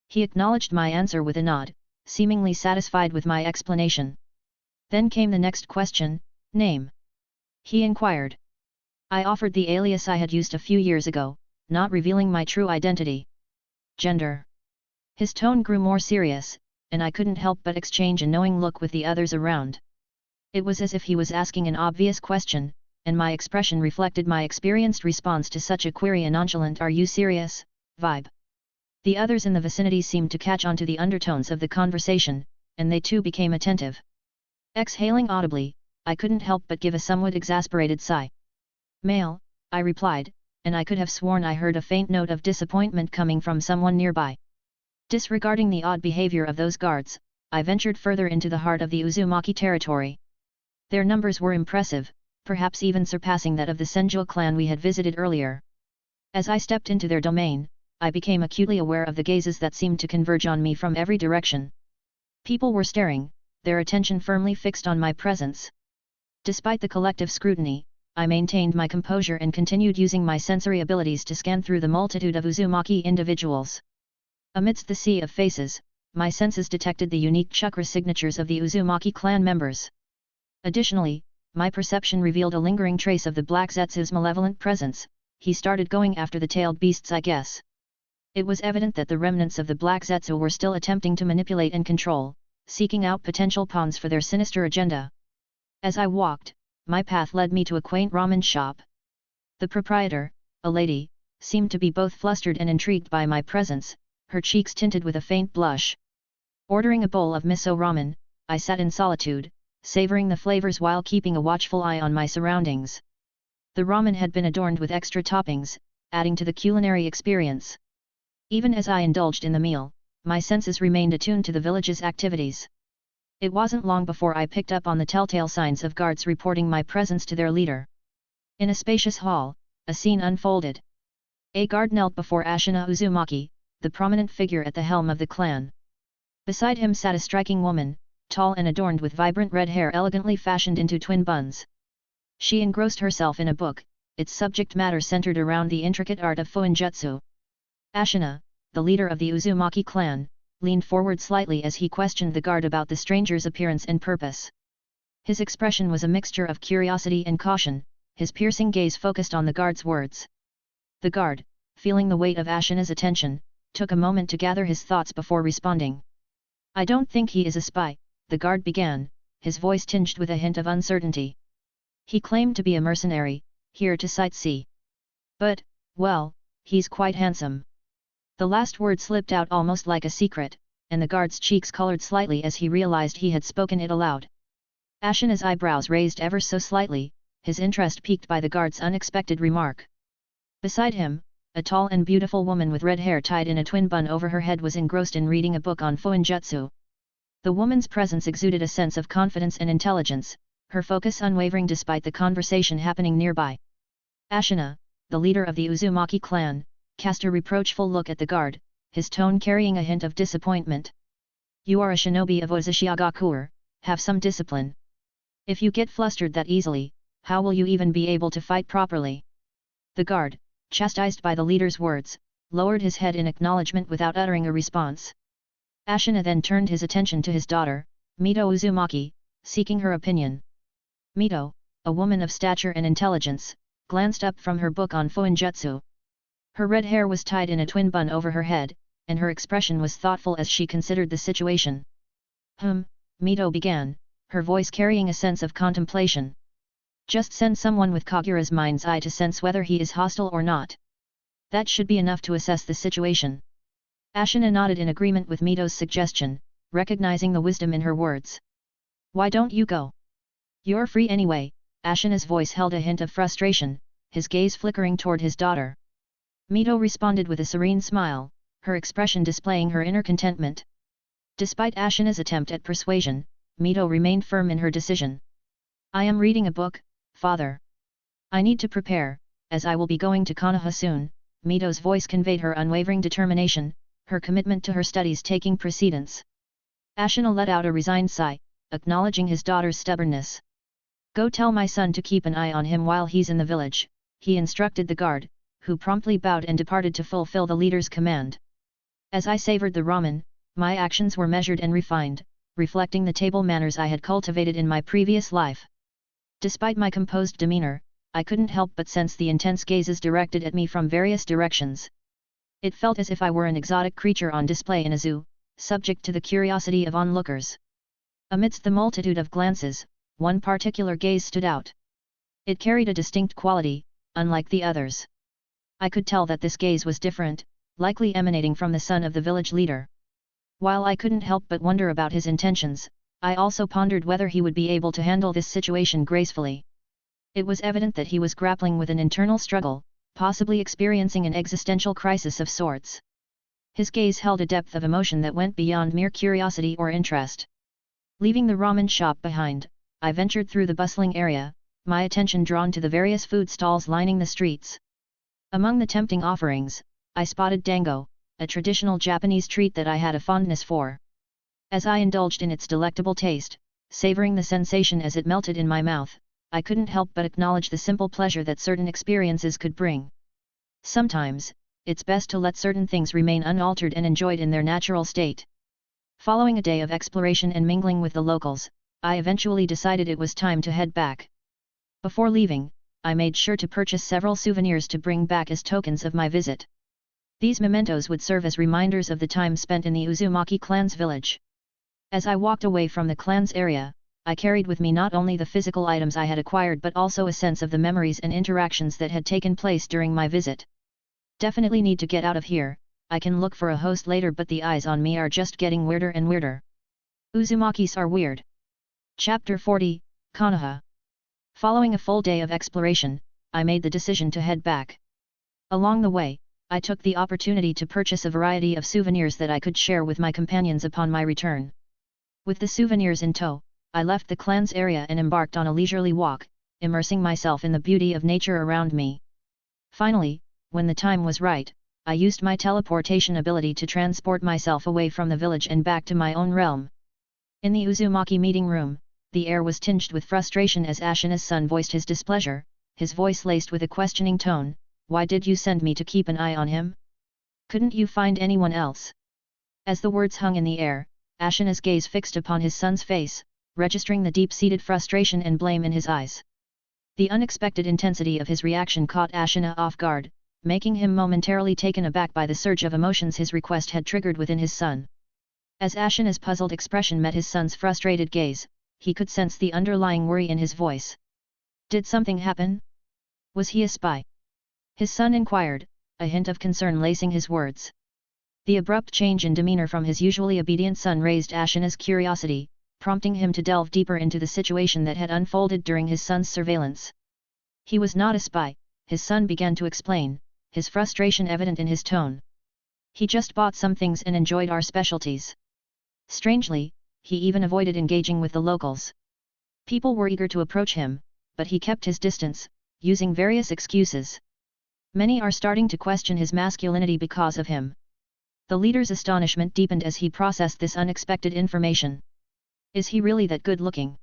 He acknowledged my answer with a nod, seemingly satisfied with my explanation. Then came the next question, name? He inquired. I offered the alias I had used a few years ago, not revealing my true identity. Gender? His tone grew more serious, and I couldn't help but exchange a knowing look with the others around. It was as if he was asking an obvious question, and my expression reflected my experienced response to such a query, a nonchalant "Are you serious?" vibe. The others in the vicinity seemed to catch on to the undertones of the conversation, and they too became attentive. Exhaling audibly, I couldn't help but give a somewhat exasperated sigh. Male, I replied, and I could have sworn I heard a faint note of disappointment coming from someone nearby. Disregarding the odd behavior of those guards, I ventured further into the heart of the Uzumaki territory. Their numbers were impressive, perhaps even surpassing that of the Senju clan we had visited earlier. As I stepped into their domain, I became acutely aware of the gazes that seemed to converge on me from every direction. People were staring, their attention firmly fixed on my presence. Despite the collective scrutiny, I maintained my composure and continued using my sensory abilities to scan through the multitude of Uzumaki individuals. Amidst the sea of faces, my senses detected the unique chakra signatures of the Uzumaki clan members. Additionally, my perception revealed a lingering trace of the Black Zetsu's malevolent presence. He started going after the tailed beasts, I guess. It was evident that the remnants of the Black Zetsu were still attempting to manipulate and control, seeking out potential pawns for their sinister agenda. As I walked, my path led me to a quaint ramen shop. The proprietor, a lady, seemed to be both flustered and intrigued by my presence, her cheeks tinted with a faint blush. Ordering a bowl of miso ramen, I sat in solitude, savoring the flavors while keeping a watchful eye on my surroundings. The ramen had been adorned with extra toppings, adding to the culinary experience. Even as I indulged in the meal, my senses remained attuned to the village's activities. It wasn't long before I picked up on the telltale signs of guards reporting my presence to their leader. In a spacious hall, a scene unfolded. A guard knelt before Ashina Uzumaki, the prominent figure at the helm of the clan. Beside him sat a striking woman, tall and adorned with vibrant red hair elegantly fashioned into twin buns. She engrossed herself in a book, its subject matter centered around the intricate art of fuinjutsu. Ashina, the leader of the Uzumaki clan, leaned forward slightly as he questioned the guard about the stranger's appearance and purpose. His expression was a mixture of curiosity and caution, his piercing gaze focused on the guard's words. The guard, feeling the weight of Ashina's attention, took a moment to gather his thoughts before responding. "I don't think he is a spy," the guard began, his voice tinged with a hint of uncertainty. "He claimed to be a mercenary, here to sightsee. But, well, he's quite handsome." The last word slipped out almost like a secret, and the guard's cheeks colored slightly as he realized he had spoken it aloud. Ashina's eyebrows raised ever so slightly, his interest piqued by the guard's unexpected remark. Beside him, a tall and beautiful woman with red hair tied in a twin bun over her head was engrossed in reading a book on fuinjutsu. The woman's presence exuded a sense of confidence and intelligence, her focus unwavering despite the conversation happening nearby. Ashina, the leader of the Uzumaki clan, cast a reproachful look at the guard, his tone carrying a hint of disappointment. "You are a shinobi of Uchiha, have some discipline. If you get flustered that easily, how will you even be able to fight properly? The guard, chastised by the leader's words, lowered his head in acknowledgement without uttering a response. Ashina then turned his attention to his daughter, Mito Uzumaki, seeking her opinion. Mito, a woman of stature and intelligence, glanced up from her book on Fuinjutsu. Her red hair was tied in a twin bun over her head, and her expression was thoughtful as she considered the situation. Mito began, her voice carrying a sense of contemplation. Just send someone with Kagura's mind's eye to sense whether he is hostile or not. That should be enough to assess the situation. Ashina nodded in agreement with Mito's suggestion, recognizing the wisdom in her words. Why don't you go? You're free anyway. Ashina's voice held a hint of frustration, his gaze flickering toward his daughter. Mito responded with a serene smile, her expression displaying her inner contentment. Despite Ashina's attempt at persuasion, Mito remained firm in her decision. I am reading a book, father. I need to prepare, as I will be going to Konoha soon. Mito's voice conveyed her unwavering determination, her commitment to her studies taking precedence. Ashina let out a resigned sigh, acknowledging his daughter's stubbornness. Go tell my son to keep an eye on him while he's in the village, he instructed the guard, who promptly bowed and departed to fulfill the leader's command. As I savored the ramen, my actions were measured and refined, reflecting the table manners I had cultivated in my previous life. Despite my composed demeanor, I couldn't help but sense the intense gazes directed at me from various directions. It felt as if I were an exotic creature on display in a zoo, subject to the curiosity of onlookers. Amidst the multitude of glances, one particular gaze stood out. It carried a distinct quality, unlike the others. I could tell that this gaze was different, likely emanating from the son of the village leader. While I couldn't help but wonder about his intentions, I also pondered whether he would be able to handle this situation gracefully. It was evident that he was grappling with an internal struggle, possibly experiencing an existential crisis of sorts. His gaze held a depth of emotion that went beyond mere curiosity or interest. Leaving the ramen shop behind, I ventured through the bustling area, my attention drawn to the various food stalls lining the streets. Among the tempting offerings, I spotted dango, a traditional Japanese treat that I had a fondness for. As I indulged in its delectable taste, savoring the sensation as it melted in my mouth, I couldn't help but acknowledge the simple pleasure that certain experiences could bring. Sometimes, it's best to let certain things remain unaltered and enjoyed in their natural state. Following a day of exploration and mingling with the locals, I eventually decided it was time to head back. Before leaving, I made sure to purchase several souvenirs to bring back as tokens of my visit. These mementos would serve as reminders of the time spent in the Uzumaki clan's village. As I walked away from the clan's area, I carried with me not only the physical items I had acquired but also a sense of the memories and interactions that had taken place during my visit. Definitely need to get out of here. I can look for a host later, but the eyes on me are just getting weirder and weirder. Uzumakis are weird. Chapter 40, Konoha. Following a full day of exploration, I made the decision to head back. Along the way, I took the opportunity to purchase a variety of souvenirs that I could share with my companions upon my return. With the souvenirs in tow, I left the clan's area and embarked on a leisurely walk, immersing myself in the beauty of nature around me. Finally, when the time was right, I used my teleportation ability to transport myself away from the village and back to my own realm. In the Uzumaki meeting room, the air was tinged with frustration as Ashina's son voiced his displeasure, his voice laced with a questioning tone. Why did you send me to keep an eye on him? Couldn't you find anyone else? As the words hung in the air, Ashina's gaze fixed upon his son's face, registering the deep-seated frustration and blame in his eyes. The unexpected intensity of his reaction caught Ashina off guard, making him momentarily taken aback by the surge of emotions his request had triggered within his son. As Ashina's puzzled expression met his son's frustrated gaze, he could sense the underlying worry in his voice. Did something happen? Was he a spy? His son inquired, a hint of concern lacing his words. The abrupt change in demeanor from his usually obedient son raised Ashina's curiosity, prompting him to delve deeper into the situation that had unfolded during his son's surveillance. He was not a spy, his son began to explain, his frustration evident in his tone. He just bought some things and enjoyed our specialties. Strangely, he even avoided engaging with the locals. People were eager to approach him, but he kept his distance, using various excuses. Many are starting to question his masculinity because of him. The leader's astonishment deepened as he processed this unexpected information. Is he really that good-looking?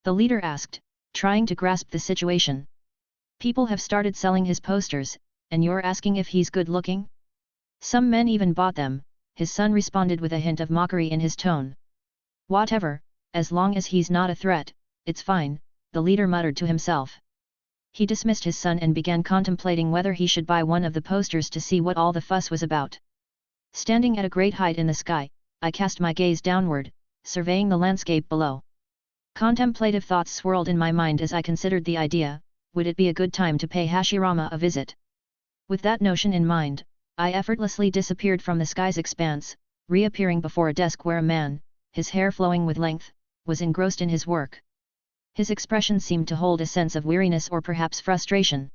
The leader asked, trying to grasp the situation. People have started selling his posters, and you're asking if he's good looking? Some men even bought them, his son responded with a hint of mockery in his tone. Whatever, as long as he's not a threat, it's fine, the leader muttered to himself. He dismissed his son and began contemplating whether he should buy one of the posters to see what all the fuss was about. Standing at a great height in the sky, I cast my gaze downward, surveying the landscape below. Contemplative thoughts swirled in my mind as I considered the idea, would it be a good time to pay Hashirama a visit? With that notion in mind, I effortlessly disappeared from the sky's expanse, reappearing before a desk where a man, his hair flowing with length, was engrossed in his work. His expression seemed to hold a sense of weariness or perhaps frustration.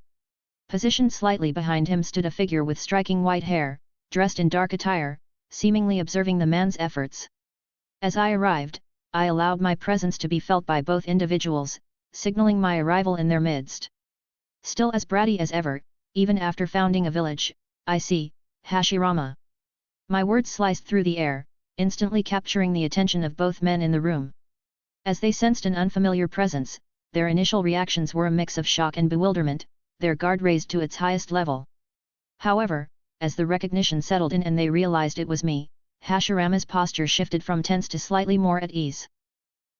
Positioned slightly behind him stood a figure with striking white hair, dressed in dark attire, seemingly observing the man's efforts. As I arrived, I allowed my presence to be felt by both individuals, signaling my arrival in their midst. Still as bratty as ever, even after founding a village, I see, Hashirama. My words sliced through the air, instantly capturing the attention of both men in the room. As they sensed an unfamiliar presence, their initial reactions were a mix of shock and bewilderment, their guard raised to its highest level. However, as the recognition settled in and they realized it was me, Hashirama's posture shifted from tense to slightly more at ease.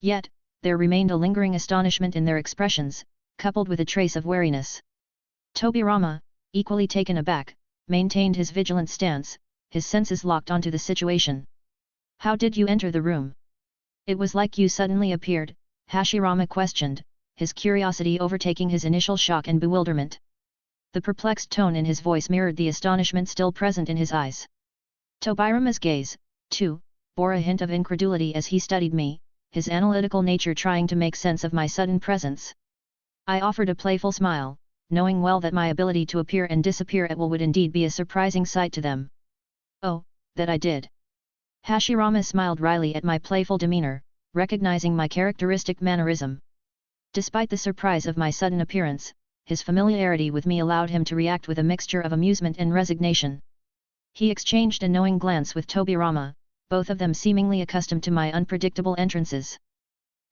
Yet, there remained a lingering astonishment in their expressions, coupled with a trace of wariness. Tobirama, equally taken aback, maintained his vigilant stance, his senses locked onto the situation. How did you enter the room? It was like you suddenly appeared, Hashirama questioned, his curiosity overtaking his initial shock and bewilderment. The perplexed tone in his voice mirrored the astonishment still present in his eyes. Tobirama's gaze, too, bore a hint of incredulity as he studied me, his analytical nature trying to make sense of my sudden presence. I offered a playful smile, knowing well that my ability to appear and disappear at will would indeed be a surprising sight to them. Oh, that I did. Hashirama smiled wryly at my playful demeanor, recognizing my characteristic mannerism. Despite the surprise of my sudden appearance, his familiarity with me allowed him to react with a mixture of amusement and resignation. He exchanged a knowing glance with Tobirama, both of them seemingly accustomed to my unpredictable entrances.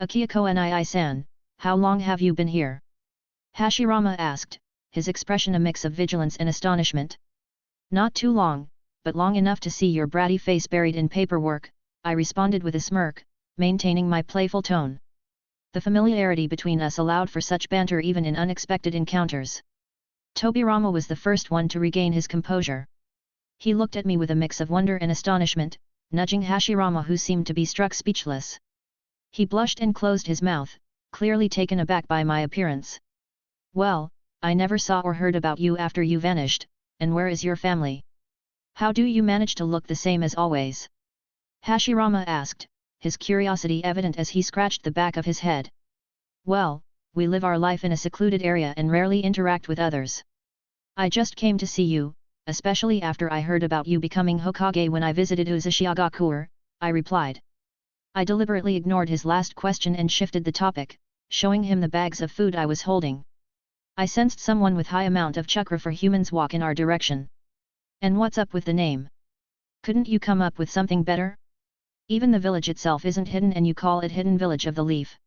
Akiyako Nii-san, how long have you been here? Hashirama asked, his expression a mix of vigilance and astonishment. Not too long, but long enough to see your bratty face buried in paperwork, I responded with a smirk, maintaining my playful tone. The familiarity between us allowed for such banter even in unexpected encounters. Tobirama was the first one to regain his composure. He looked at me with a mix of wonder and astonishment, nudging Hashirama who seemed to be struck speechless. He blushed and closed his mouth, clearly taken aback by my appearance. Well, I never saw or heard about you after you vanished, and where is your family? How do you manage to look the same as always? Hashirama asked, his curiosity evident as he scratched the back of his head. Well, we live our life in a secluded area and rarely interact with others. I just came to see you, especially after I heard about you becoming Hokage when I visited Uchiha, I replied. I deliberately ignored his last question and shifted the topic, showing him the bags of food I was holding. I sensed someone with high amount of chakra for humans walk in our direction. And what's up with the name? Couldn't you come up with something better? Even the village itself isn't hidden and you call it Hidden Village of the Leaf.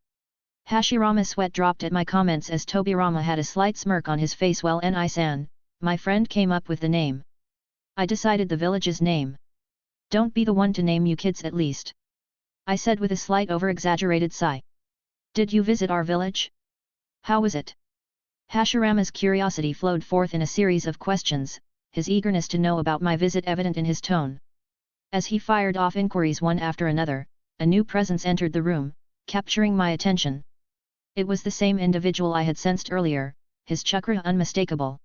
Hashirama's sweat dropped at my comments as Tobirama had a slight smirk on his face. Well, Nii-san, my friend came up with the name. I decided the village's name. Don't be the one to name you kids at least. I said with a slight over-exaggerated sigh. Did you visit our village? How was it? Hashirama's curiosity flowed forth in a series of questions, his eagerness to know about my visit evident in his tone. As he fired off inquiries one after another, a new presence entered the room, capturing my attention. It was the same individual I had sensed earlier, his chakra unmistakable.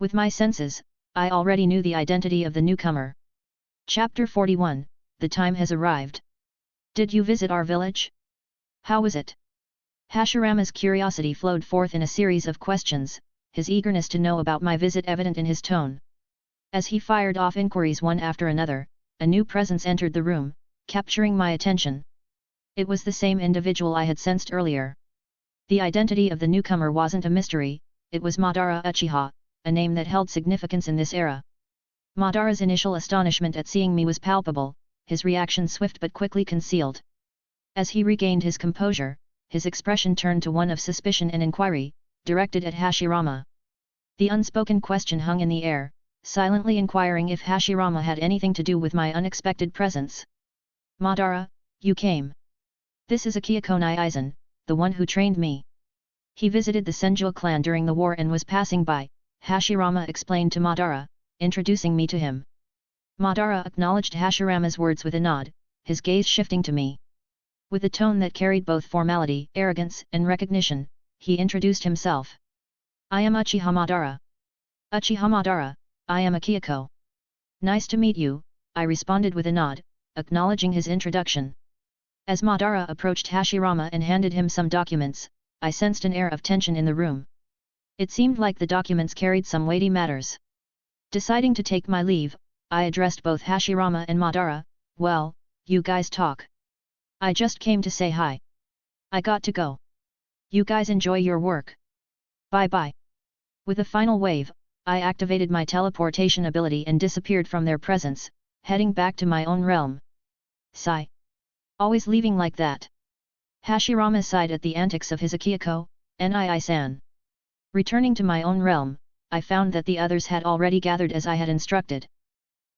With my senses, I already knew the identity of the newcomer. Chapter 41, The time has arrived. Did you visit our village? How was it? Hashirama's curiosity flowed forth in a series of questions, his eagerness to know about my visit evident in his tone. As he fired off inquiries one after another, a new presence entered the room, capturing my attention. It was the same individual I had sensed earlier. The identity of the newcomer wasn't a mystery, it was Madara Uchiha, a name that held significance in this era. Madara's initial astonishment at seeing me was palpable, his reaction swift but quickly concealed. As he regained his composure, his expression turned to one of suspicion and inquiry, directed at Hashirama. The unspoken question hung in the air, silently inquiring if Hashirama had anything to do with my unexpected presence. Madara, you came. This is Akiya Konai-Aizen, the one who trained me. He visited the Senju clan during the war and was passing by, Hashirama explained to Madara, introducing me to him. Madara acknowledged Hashirama's words with a nod, his gaze shifting to me. With a tone that carried both formality, arrogance, and recognition, he introduced himself. I am Uchiha Madara. Uchiha Madara, I am Akiyako. Nice to meet you, I responded with a nod, acknowledging his introduction. As Madara approached Hashirama and handed him some documents, I sensed an air of tension in the room. It seemed like the documents carried some weighty matters. Deciding to take my leave, I addressed both Hashirama and Madara, well, you guys talk. I just came to say hi. I got to go. You guys enjoy your work. Bye-bye. With a final wave, I activated my teleportation ability and disappeared from their presence, heading back to my own realm. Sigh. Always leaving like that. Hashirama sighed at the antics of his Akiyako, Nii-san. Returning to my own realm, I found that the others had already gathered as I had instructed.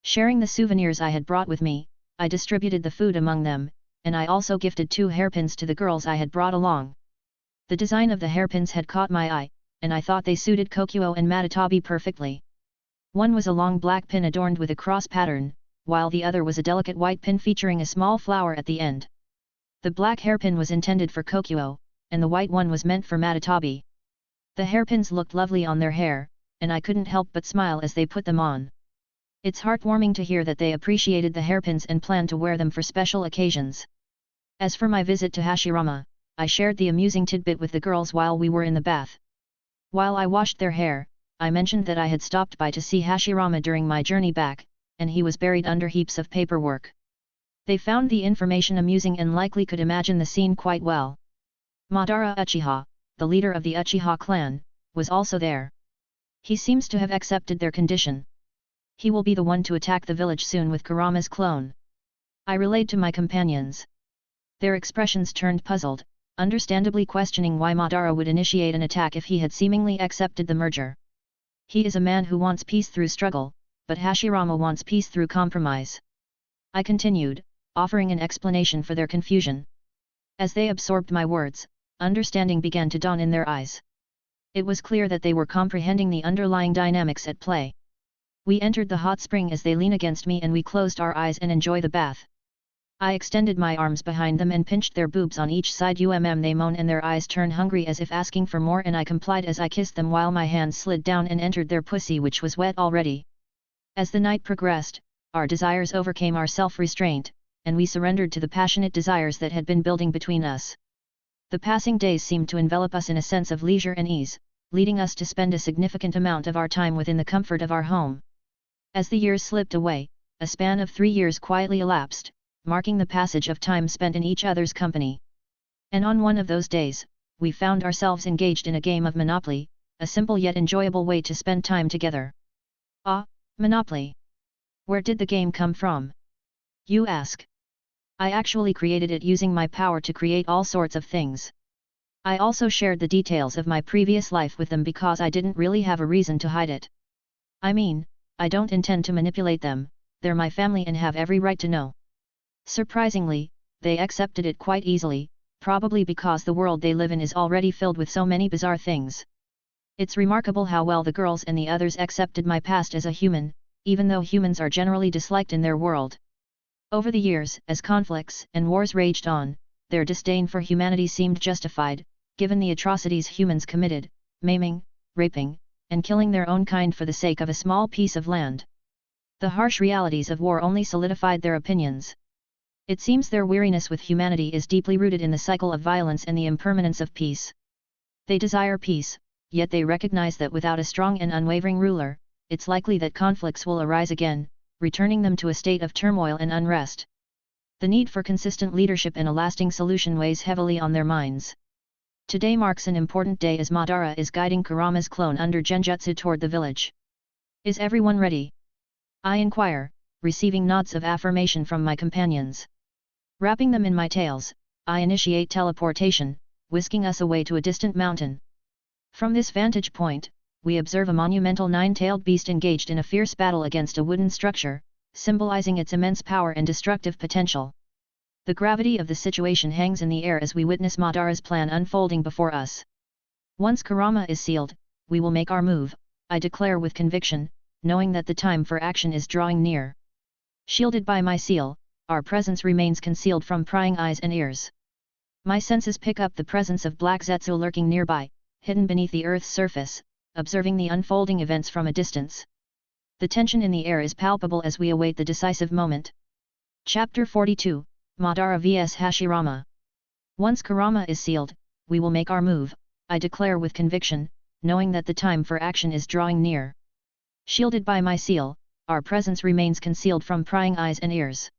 Sharing the souvenirs I had brought with me, I distributed the food among them, and I also gifted 2 hairpins to the girls I had brought along. The design of the hairpins had caught my eye, and I thought they suited Kokuo and Matatabi perfectly. One was a long black pin adorned with a cross pattern, while the other was a delicate white pin featuring a small flower at the end. The black hairpin was intended for Kokuo, and the white one was meant for Matatabi. The hairpins looked lovely on their hair, and I couldn't help but smile as they put them on. It's heartwarming to hear that they appreciated the hairpins and planned to wear them for special occasions. As for my visit to Hashirama, I shared the amusing tidbit with the girls while we were in the bath. While I washed their hair, I mentioned that I had stopped by to see Hashirama during my journey back, and he was buried under heaps of paperwork. They found the information amusing and likely could imagine the scene quite well. Madara Uchiha, the leader of the Uchiha clan, was also there. He seems to have accepted their condition. He will be the one to attack the village soon with Kurama's clone. I relayed to my companions. Their expressions turned puzzled, understandably questioning why Madara would initiate an attack if he had seemingly accepted the merger. He is a man who wants peace through struggle, but Hashirama wants peace through compromise. I continued, offering an explanation for their confusion. As they absorbed my words, understanding began to dawn in their eyes. It was clear that they were comprehending the underlying dynamics at play. We entered the hot spring as they lean against me and we closed our eyes and enjoy the bath. I extended my arms behind them and pinched their boobs on each side. They moan and their eyes turn hungry as if asking for more, and I complied as I kissed them while my hands slid down and entered their pussy, which was wet already. As the night progressed, our desires overcame our self-restraint, and we surrendered to the passionate desires that had been building between us. The passing days seemed to envelop us in a sense of leisure and ease, leading us to spend a significant amount of our time within the comfort of our home. As the years slipped away, a span of 3 years quietly elapsed, marking the passage of time spent in each other's company. And on one of those days, we found ourselves engaged in a game of Monopoly, a simple yet enjoyable way to spend time together. Ah, Monopoly! Where did the game come from? You ask. I actually created it using my power to create all sorts of things. I also shared the details of my previous life with them because I didn't really have a reason to hide it. I mean, I don't intend to manipulate them, they're my family and have every right to know. Surprisingly, they accepted it quite easily, probably because the world they live in is already filled with so many bizarre things. It's remarkable how well the girls and the others accepted my past as a human, even though humans are generally disliked in their world. Over the years, as conflicts and wars raged on, their disdain for humanity seemed justified, given the atrocities humans committed, maiming, raping, and killing their own kind for the sake of a small piece of land. The harsh realities of war only solidified their opinions. It seems their weariness with humanity is deeply rooted in the cycle of violence and the impermanence of peace. They desire peace, yet they recognize that without a strong and unwavering ruler, it's likely that conflicts will arise again, returning them to a state of turmoil and unrest. The need for consistent leadership and a lasting solution weighs heavily on their minds. Today marks an important day as Madara is guiding Kurama's clone under genjutsu toward the village. Is everyone ready? I inquire, receiving nods of affirmation from my companions. Wrapping them in my tails, I initiate teleportation, whisking us away to a distant mountain. From this vantage point, we observe a monumental nine-tailed beast engaged in a fierce battle against a wooden structure, symbolizing its immense power and destructive potential. The gravity of the situation hangs in the air as we witness Madara's plan unfolding before us. Once Kurama is sealed, we will make our move, I declare with conviction, knowing that the time for action is drawing near. Shielded by my seal, our presence remains concealed from prying eyes and ears. My senses pick up the presence of black Zetsu lurking nearby, hidden beneath the earth's surface, observing the unfolding events from a distance. The tension in the air is palpable as we await the decisive moment. Chapter 42, Madara vs Hashirama. Once Kurama is sealed, we will make our move, I declare with conviction, knowing that the time for action is drawing near. Shielded by my seal, our presence remains concealed from prying eyes and ears.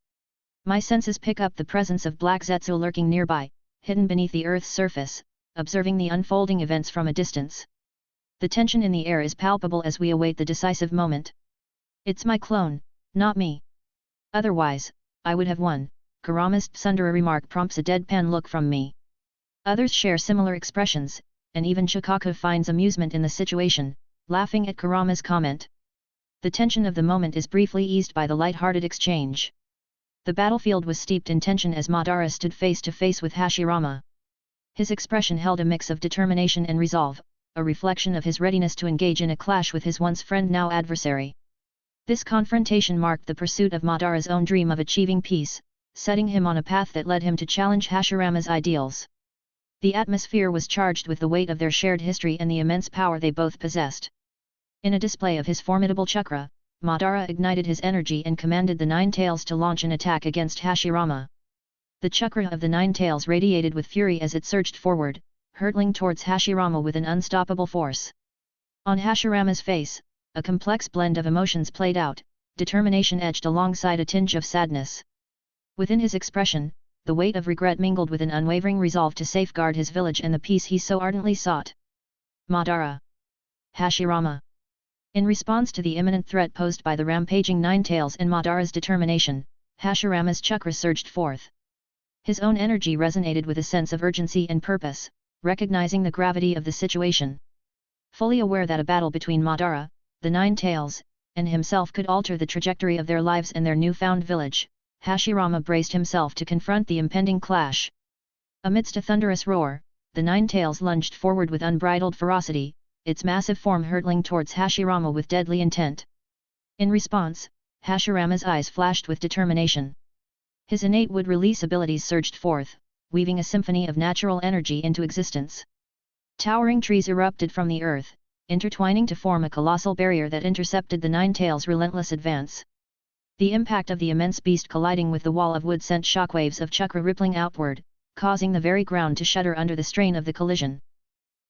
My senses pick up the presence of black Zetsu lurking nearby, hidden beneath the earth's surface, observing the unfolding events from a distance. The tension in the air is palpable as we await the decisive moment. It's my clone, not me. Otherwise, I would have won, Kurama's tsundere remark prompts a deadpan look from me. Others share similar expressions, and even Shikaku finds amusement in the situation, laughing at Kurama's comment. The tension of the moment is briefly eased by the light-hearted exchange. The battlefield was steeped in tension as Madara stood face to face with Hashirama. His expression held a mix of determination and resolve, a reflection of his readiness to engage in a clash with his once friend now adversary. This confrontation marked the pursuit of Madara's own dream of achieving peace, setting him on a path that led him to challenge Hashirama's ideals. The atmosphere was charged with the weight of their shared history and the immense power they both possessed. In a display of his formidable chakra, Madara ignited his energy and commanded the Nine Tails to launch an attack against Hashirama. The chakra of the Nine Tails radiated with fury as it surged forward, hurtling towards Hashirama with an unstoppable force. On Hashirama's face, a complex blend of emotions played out, determination edged alongside a tinge of sadness. Within his expression, the weight of regret mingled with an unwavering resolve to safeguard his village and the peace he so ardently sought. Madara. Hashirama. In response to the imminent threat posed by the rampaging Nine Tails and Madara's determination, Hashirama's chakra surged forth. His own energy resonated with a sense of urgency and purpose, recognizing the gravity of the situation. Fully aware that a battle between Madara, the Nine Tails, and himself could alter the trajectory of their lives and their newfound village, Hashirama braced himself to confront the impending clash. Amidst a thunderous roar, the Nine Tails lunged forward with unbridled ferocity, its massive form hurtling towards Hashirama with deadly intent. In response, Hashirama's eyes flashed with determination. His innate wood-release abilities surged forth, weaving a symphony of natural energy into existence. Towering trees erupted from the earth, intertwining to form a colossal barrier that intercepted the Nine Tails' relentless advance. The impact of the immense beast colliding with the wall of wood sent shockwaves of chakra rippling outward, causing the very ground to shudder under the strain of the collision.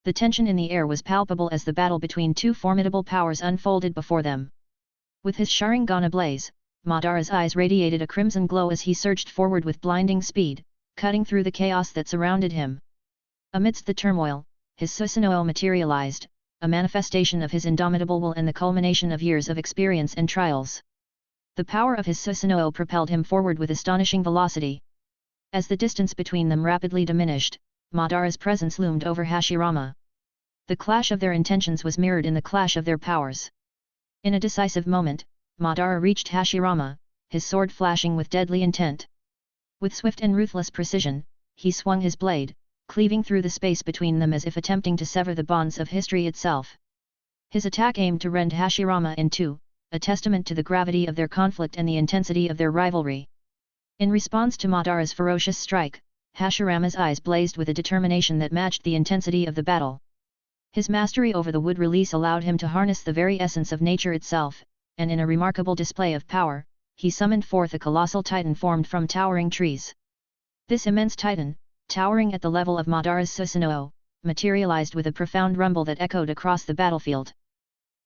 The tension in the air was palpable as the battle between two formidable powers unfolded before them. With his Sharingan ablaze, Madara's eyes radiated a crimson glow as he surged forward with blinding speed, cutting through the chaos that surrounded him. Amidst the turmoil, his Susanoo materialized, a manifestation of his indomitable will and the culmination of years of experience and trials. The power of his Susanoo propelled him forward with astonishing velocity. As the distance between them rapidly diminished, Madara's presence loomed over Hashirama. The clash of their intentions was mirrored in the clash of their powers. In a decisive moment, Madara reached Hashirama, his sword flashing with deadly intent. With swift and ruthless precision, he swung his blade, cleaving through the space between them as if attempting to sever the bonds of history itself. His attack aimed to rend Hashirama in two, a testament to the gravity of their conflict and the intensity of their rivalry. In response to Madara's ferocious strike, Hashirama's eyes blazed with a determination that matched the intensity of the battle. His mastery over the wood release allowed him to harness the very essence of nature itself, and in a remarkable display of power, he summoned forth a colossal titan formed from towering trees. This immense titan, towering at the level of Madara's Susanoo, materialized with a profound rumble that echoed across the battlefield.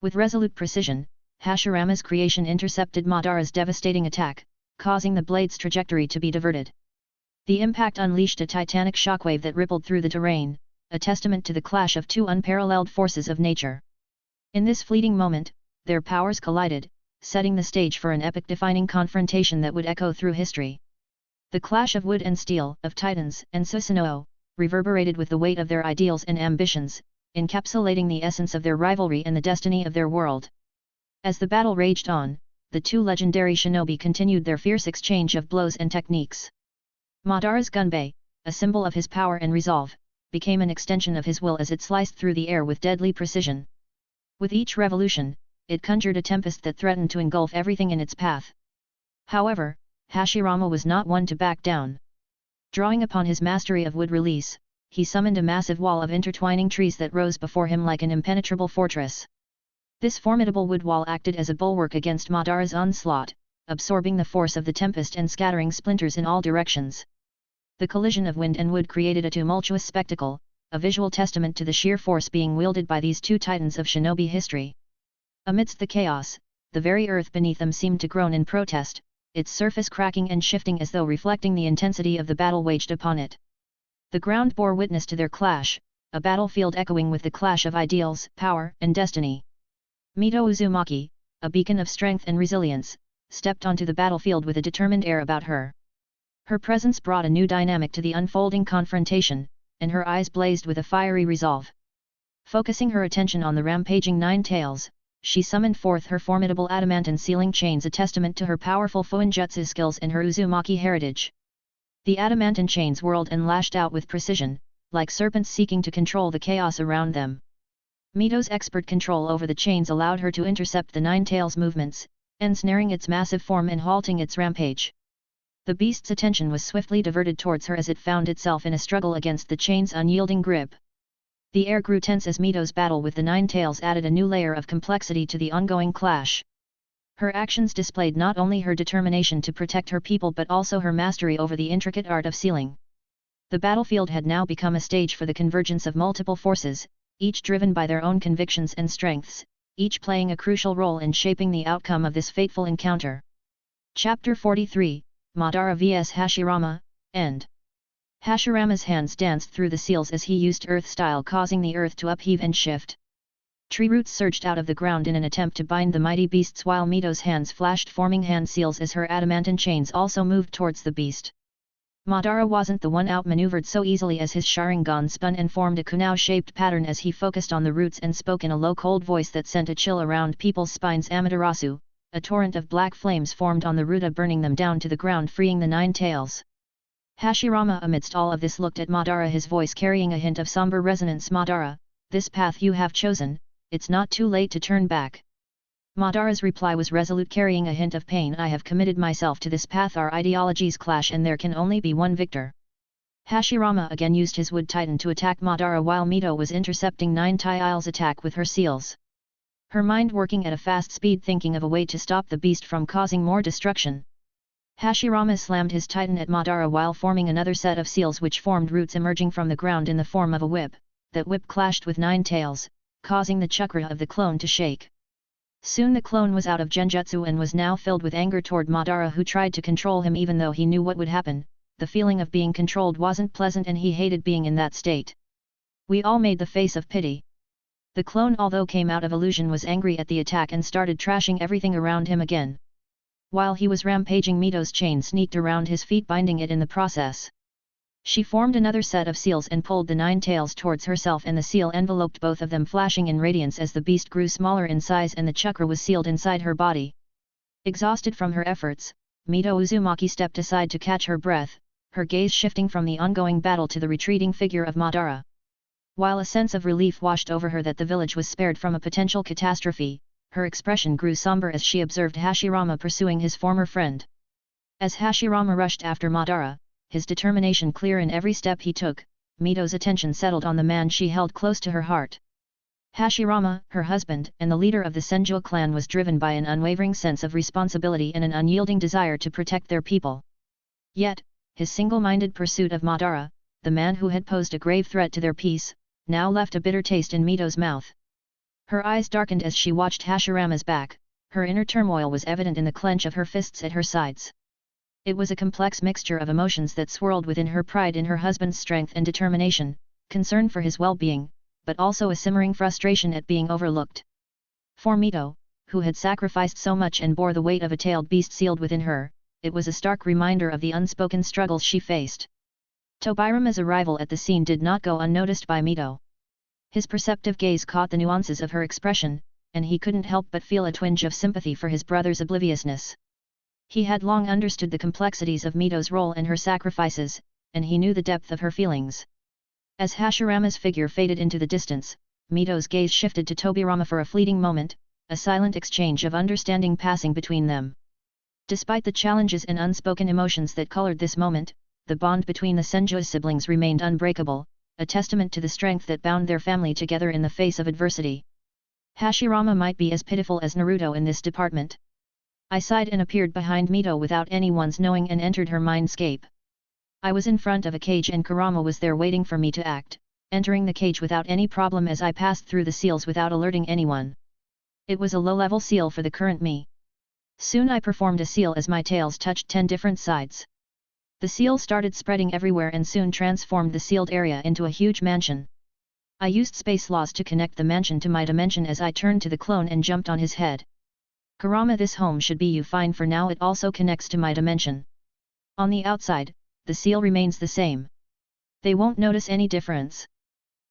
With resolute precision, Hashirama's creation intercepted Madara's devastating attack, causing the blade's trajectory to be diverted. The impact unleashed a titanic shockwave that rippled through the terrain, a testament to the clash of two unparalleled forces of nature. In this fleeting moment, their powers collided, setting the stage for an epic-defining confrontation that would echo through history. The clash of wood and steel, of titans and Susanoo, reverberated with the weight of their ideals and ambitions, encapsulating the essence of their rivalry and the destiny of their world. As the battle raged on, the two legendary shinobi continued their fierce exchange of blows and techniques. Madara's gunbei, a symbol of his power and resolve, became an extension of his will as it sliced through the air with deadly precision. With each revolution, it conjured a tempest that threatened to engulf everything in its path. However, Hashirama was not one to back down. Drawing upon his mastery of wood release, he summoned a massive wall of intertwining trees that rose before him like an impenetrable fortress. This formidable wood wall acted as a bulwark against Madara's onslaught, absorbing the force of the tempest and scattering splinters in all directions. The collision of wind and wood created a tumultuous spectacle, a visual testament to the sheer force being wielded by these two titans of shinobi history. Amidst the chaos, the very earth beneath them seemed to groan in protest, its surface cracking and shifting as though reflecting the intensity of the battle waged upon it. The ground bore witness to their clash, a battlefield echoing with the clash of ideals, power, and destiny. Mito Uzumaki, a beacon of strength and resilience, stepped onto the battlefield with a determined air about her. Her presence brought a new dynamic to the unfolding confrontation, and her eyes blazed with a fiery resolve. Focusing her attention on the rampaging Nine Tails, she summoned forth her formidable adamantine sealing chains, a testament to her powerful fuinjutsu skills and her Uzumaki heritage. The adamantine chains whirled and lashed out with precision, like serpents seeking to control the chaos around them. Mito's expert control over the chains allowed her to intercept the Nine Tails' movements, ensnaring its massive form and halting its rampage. The beast's attention was swiftly diverted towards her as it found itself in a struggle against the chain's unyielding grip. The air grew tense as Mito's battle with the Nine Tails added a new layer of complexity to the ongoing clash. Her actions displayed not only her determination to protect her people but also her mastery over the intricate art of sealing. The battlefield had now become a stage for the convergence of multiple forces, each driven by their own convictions and strengths, each playing a crucial role in shaping the outcome of this fateful encounter. Chapter 43, Madara vs Hashirama, End. Hashirama's hands danced through the seals as he used earth style, causing the earth to upheave and shift. Tree roots surged out of the ground in an attempt to bind the mighty beasts, while Mito's hands flashed, forming hand seals as her adamantine chains also moved towards the beast. Madara wasn't the one outmaneuvered so easily, as his Sharingan spun and formed a kunao-shaped pattern as he focused on the roots and spoke in a low cold voice that sent a chill around people's spines. Amaterasu, a torrent of black flames formed on the Ruta, burning them down to the ground, freeing the Nine Tails. Hashirama amidst all of this looked at Madara, his voice carrying a hint of somber resonance. Madara, this path you have chosen, it's not too late to turn back. Madara's reply was resolute, carrying a hint of pain. I have committed myself to this path. Our ideologies clash and there can only be one victor. Hashirama again used his wood titan to attack Madara while Mito was intercepting Nine Tails' attack with her seals. Her mind working at a fast speed, thinking of a way to stop the beast from causing more destruction. Hashirama slammed his titan at Madara while forming another set of seals which formed roots emerging from the ground in the form of a whip. That whip clashed with Nine Tails, causing the chakra of the clone to shake. Soon the clone was out of genjutsu and was now filled with anger toward Madara, who tried to control him even though he knew what would happen. The feeling of being controlled wasn't pleasant and he hated being in that state. We all made the face of pity. The clone, although came out of illusion, was angry at the attack and started trashing everything around him again. While he was rampaging, Mito's chain sneaked around his feet, binding it in the process. She formed another set of seals and pulled the Nine Tails towards herself, and the seal enveloped both of them, flashing in radiance as the beast grew smaller in size and the chakra was sealed inside her body. Exhausted from her efforts, Mito Uzumaki stepped aside to catch her breath, her gaze shifting from the ongoing battle to the retreating figure of Madara. While a sense of relief washed over her that the village was spared from a potential catastrophe, her expression grew somber as she observed Hashirama pursuing his former friend. As Hashirama rushed after Madara, his determination clear in every step he took, Mito's attention settled on the man she held close to her heart. Hashirama, her husband and the leader of the Senju clan, was driven by an unwavering sense of responsibility and an unyielding desire to protect their people. Yet, his single-minded pursuit of Madara, the man who had posed a grave threat to their peace, now left a bitter taste in Mito's mouth. Her eyes darkened as she watched Hashirama's back. Her inner turmoil was evident in the clench of her fists at her sides. It was a complex mixture of emotions that swirled within her: pride in her husband's strength and determination, concern for his well-being, but also a simmering frustration at being overlooked. For Mito, who had sacrificed so much and bore the weight of a tailed beast sealed within her, it was a stark reminder of the unspoken struggles she faced. Tobirama's arrival at the scene did not go unnoticed by Mito. His perceptive gaze caught the nuances of her expression, and he couldn't help but feel a twinge of sympathy for his brother's obliviousness. He had long understood the complexities of Mito's role and her sacrifices, and he knew the depth of her feelings. As Hashirama's figure faded into the distance, Mito's gaze shifted to Tobirama for a fleeting moment, a silent exchange of understanding passing between them. Despite the challenges and unspoken emotions that colored this moment, the bond between the Senju siblings remained unbreakable, a testament to the strength that bound their family together in the face of adversity. Hashirama might be as pitiful as Naruto in this department. I sighed and appeared behind Mito without anyone's knowing and entered her mindscape. I was in front of a cage and Kurama was there waiting for me to act, entering the cage without any problem as I passed through the seals without alerting anyone. It was a low-level seal for the current me. Soon I performed a seal as my tails touched 10 different sides. The seal started spreading everywhere and soon transformed the sealed area into a huge mansion. I used space laws to connect the mansion to my dimension as I turned to the clone and jumped on his head. Kurama, this home should be you fine for now, it also connects to my dimension. On the outside, the seal remains the same. They won't notice any difference.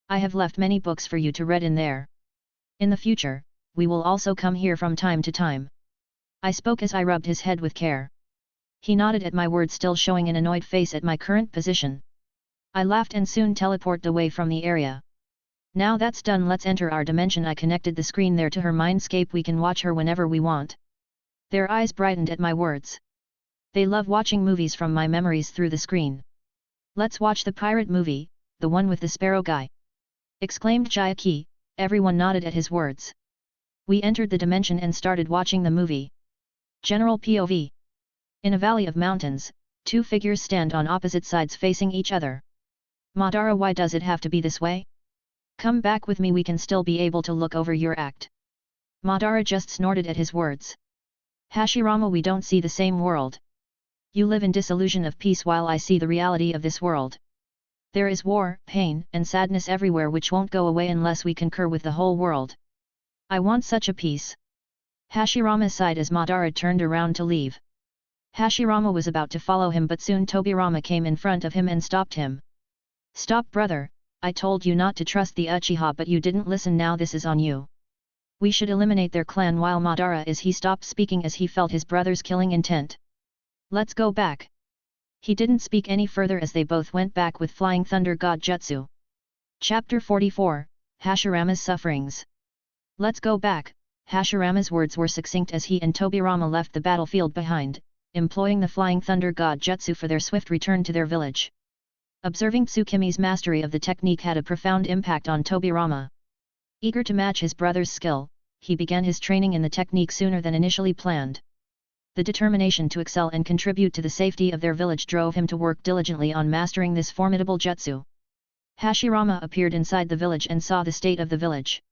I have left many books for you to read in there. In the future, we will also come here from time to time. I spoke as I rubbed his head with care. He nodded at my words, still showing an annoyed face at my current position. I laughed and soon teleported away from the area. Now that's done, let's enter our dimension. I connected the screen there to her mindscape, we can watch her whenever we want. Their eyes brightened at my words. They love watching movies from my memories through the screen. Let's watch the pirate movie, the one with the sparrow guy, exclaimed Jayaki. Everyone nodded at his words. We entered the dimension and started watching the movie. General POV. In a valley of mountains, two figures stand on opposite sides facing each other. Madara, why does it have to be this way? Come back with me, we can still be able to look over your act. Madara just snorted at his words. Hashirama, we don't see the same world. You live in disillusion of peace while I see the reality of this world. There is war, pain, and sadness everywhere which won't go away unless we concur with the whole world. I want such a peace. Hashirama sighed as Madara turned around to leave. Hashirama was about to follow him, but soon Tobirama came in front of him and stopped him. Stop, brother, I told you not to trust the Uchiha but you didn't listen, now this is on you. We should eliminate their clan while Madara is. He stopped speaking as he felt his brother's killing intent. Let's go back. He didn't speak any further as they both went back with Flying Thunder God Jutsu. Chapter 44, Hashirama's Sufferings. Let's go back. Hashirama's words were succinct as he and Tobirama left the battlefield behind, employing the Flying Thunder God Jutsu for their swift return to their village. Observing Tsukimi's mastery of the technique had a profound impact on Tobirama. Eager to match his brother's skill, he began his training in the technique sooner than initially planned. The determination to excel and contribute to the safety of their village drove him to work diligently on mastering this formidable jutsu. Hashirama appeared inside the village and saw the state of the village.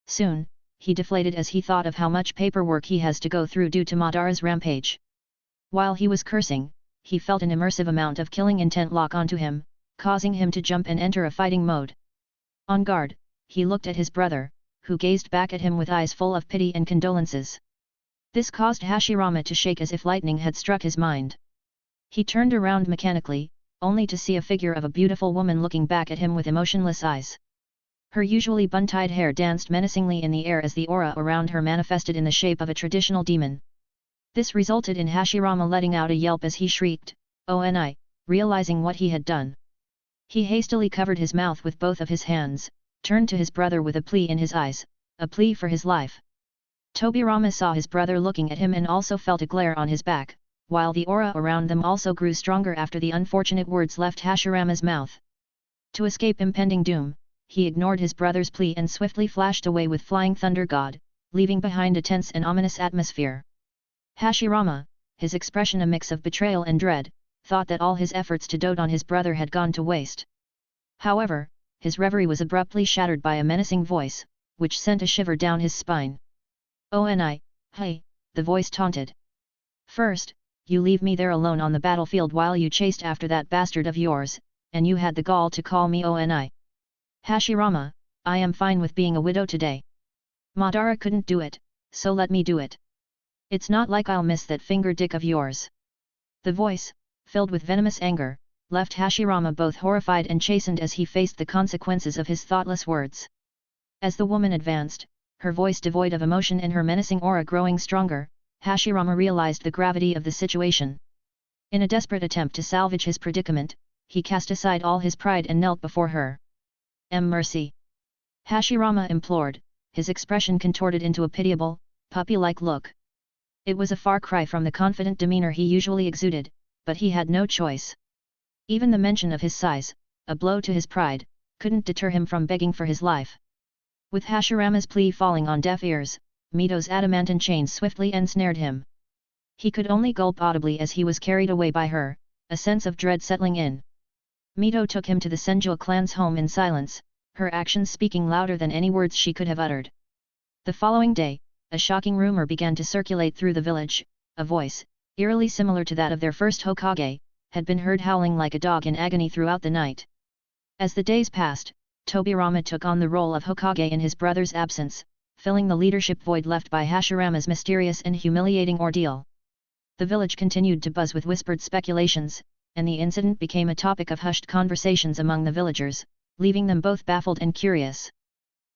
Soon, he deflated as he thought of how much paperwork he has to go through due to Madara's rampage. While he was cursing, he felt an immersive amount of killing intent lock onto him, causing him to jump and enter a fighting mode. On guard, he looked at his brother, who gazed back at him with eyes full of pity and condolences. This caused Hashirama to shake as if lightning had struck his mind. He turned around mechanically, only to see a figure of a beautiful woman looking back at him with emotionless eyes. Her usually bun-tied hair danced menacingly in the air as the aura around her manifested in the shape of a traditional demon. This resulted in Hashirama letting out a yelp as he shrieked, "Oh!" realizing what he had done. He hastily covered his mouth with both of his hands, turned to his brother with a plea in his eyes, a plea for his life. Tobirama saw his brother looking at him and also felt a glare on his back, while the aura around them also grew stronger after the unfortunate words left Hashirama's mouth. To escape impending doom, he ignored his brother's plea and swiftly flashed away with Flying Thunder God, leaving behind a tense and ominous atmosphere. Hashirama, his expression a mix of betrayal and dread, thought that all his efforts to dote on his brother had gone to waste. However, his reverie was abruptly shattered by a menacing voice, which sent a shiver down his spine. "Oh, hey," the voice taunted. "First, you leave me there alone on the battlefield while you chased after that bastard of yours, and you had the gall to call me ONI. Hashirama, I am fine with being a widow today. Madara couldn't do it, so let me do it. It's not like I'll miss that finger dick of yours." The voice, filled with venomous anger, left Hashirama both horrified and chastened as he faced the consequences of his thoughtless words. As the woman advanced, her voice devoid of emotion and her menacing aura growing stronger, Hashirama realized the gravity of the situation. In a desperate attempt to salvage his predicament, he cast aside all his pride and knelt before her. Mercy! Hashirama implored, his expression contorted into a pitiable, puppy-like look. It was a far cry from the confident demeanor he usually exuded, but he had no choice. Even the mention of his size, a blow to his pride, couldn't deter him from begging for his life. With Hashirama's plea falling on deaf ears, Mito's adamantine chains swiftly ensnared him. He could only gulp audibly as he was carried away by her, a sense of dread settling in. Mito took him to the Senju clan's home in silence, her actions speaking louder than any words she could have uttered. The following day, a shocking rumor began to circulate through the village. A voice, eerily similar to that of their first Hokage, had been heard howling like a dog in agony throughout the night. As the days passed, Tobirama took on the role of Hokage in his brother's absence, filling the leadership void left by Hashirama's mysterious and humiliating ordeal. The village continued to buzz with whispered speculations, and the incident became a topic of hushed conversations among the villagers, leaving them both baffled and curious.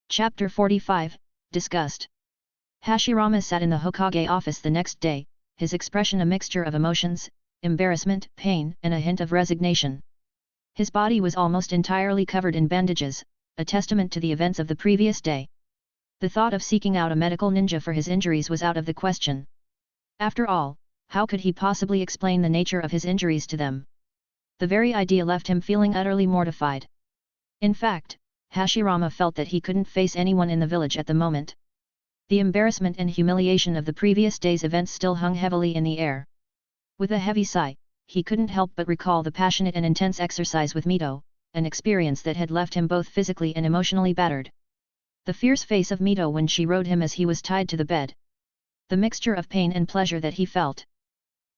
Chapter 45, Disgust. Hashirama sat in the Hokage office the next day, his expression a mixture of emotions, embarrassment, pain, and a hint of resignation. His body was almost entirely covered in bandages, a testament to the events of the previous day. The thought of seeking out a medical ninja for his injuries was out of the question. After all, how could he possibly explain the nature of his injuries to them? The very idea left him feeling utterly mortified. In fact, Hashirama felt that he couldn't face anyone in the village at the moment. The embarrassment and humiliation of the previous day's events still hung heavily in the air. With a heavy sigh, he couldn't help but recall the passionate and intense exercise with Mito, an experience that had left him both physically and emotionally battered. The fierce face of Mito when she rode him as he was tied to the bed. The mixture of pain and pleasure that he felt.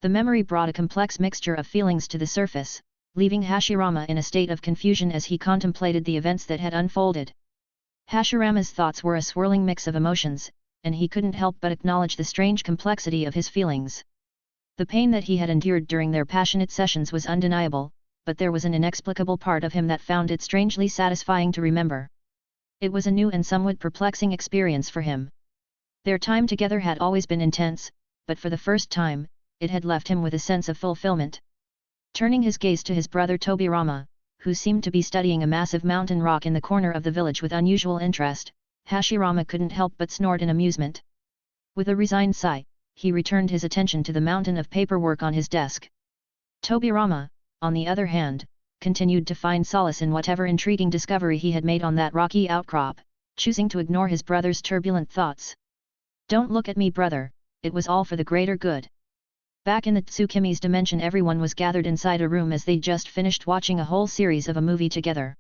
The memory brought a complex mixture of feelings to the surface, leaving Hashirama in a state of confusion as he contemplated the events that had unfolded. Hashirama's thoughts were a swirling mix of emotions, and he couldn't help but acknowledge the strange complexity of his feelings. The pain that he had endured during their passionate sessions was undeniable, but there was an inexplicable part of him that found it strangely satisfying to remember. It was a new and somewhat perplexing experience for him. Their time together had always been intense, but for the first time, it had left him with a sense of fulfillment. Turning his gaze to his brother Tobirama, who seemed to be studying a massive mountain rock in the corner of the village with unusual interest, Hashirama couldn't help but snort in amusement. With a resigned sigh, he returned his attention to the mountain of paperwork on his desk. Tobirama, on the other hand, continued to find solace in whatever intriguing discovery he had made on that rocky outcrop, choosing to ignore his brother's turbulent thoughts. "Don't look at me, brother, it was all for the greater good." Back in the Tsukimi's dimension, everyone was gathered inside a room as they just finished watching a whole series of a movie together.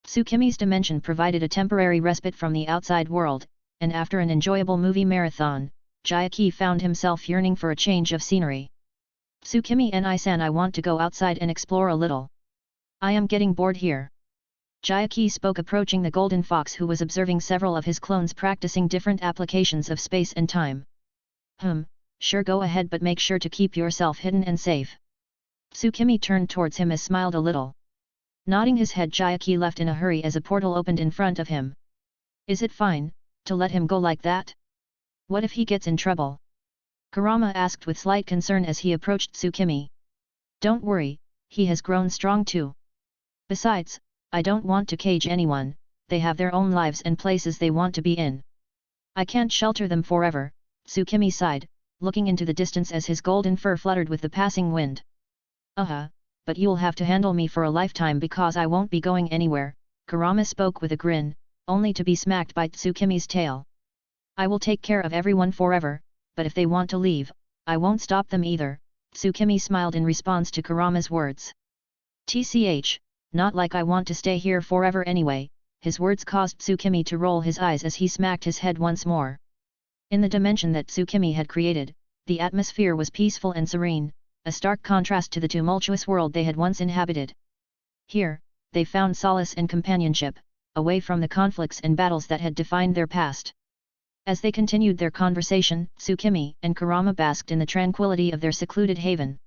Tsukimi's dimension provided a temporary respite from the outside world, and after an enjoyable movie marathon, Jayaki found himself yearning for a change of scenery. "Tsukimi and I-san, I want to go outside and explore a little. I am getting bored here." Jayaki spoke, approaching the golden fox who was observing several of his clones practicing different applications of space and time. Sure, go ahead, but make sure to keep yourself hidden and safe." Tsukimi turned towards him and smiled a little. Nodding his head, Jayaki left in a hurry as a portal opened in front of him. "Is it fine to let him go like that? What if he gets in trouble?" Kurama asked with slight concern as he approached Tsukimi. "Don't worry, he has grown strong too. Besides, I don't want to cage anyone, they have their own lives and places they want to be in. I can't shelter them forever." Tsukimi sighed, looking into the distance as his golden fur fluttered with the passing wind. But you'll have to handle me for a lifetime because I won't be going anywhere," Kurama spoke with a grin, only to be smacked by Tsukimi's tail. "I will take care of everyone forever, but if they want to leave, I won't stop them either," Tsukimi smiled in response to Kurama's words. "Tch, not like I want to stay here forever anyway," his words caused Tsukimi to roll his eyes as he smacked his head once more. In the dimension that Tsukimi had created, the atmosphere was peaceful and serene, a stark contrast to the tumultuous world they had once inhabited. Here, they found solace and companionship, away from the conflicts and battles that had defined their past. As they continued their conversation, Tsukimi and Kurama basked in the tranquility of their secluded haven.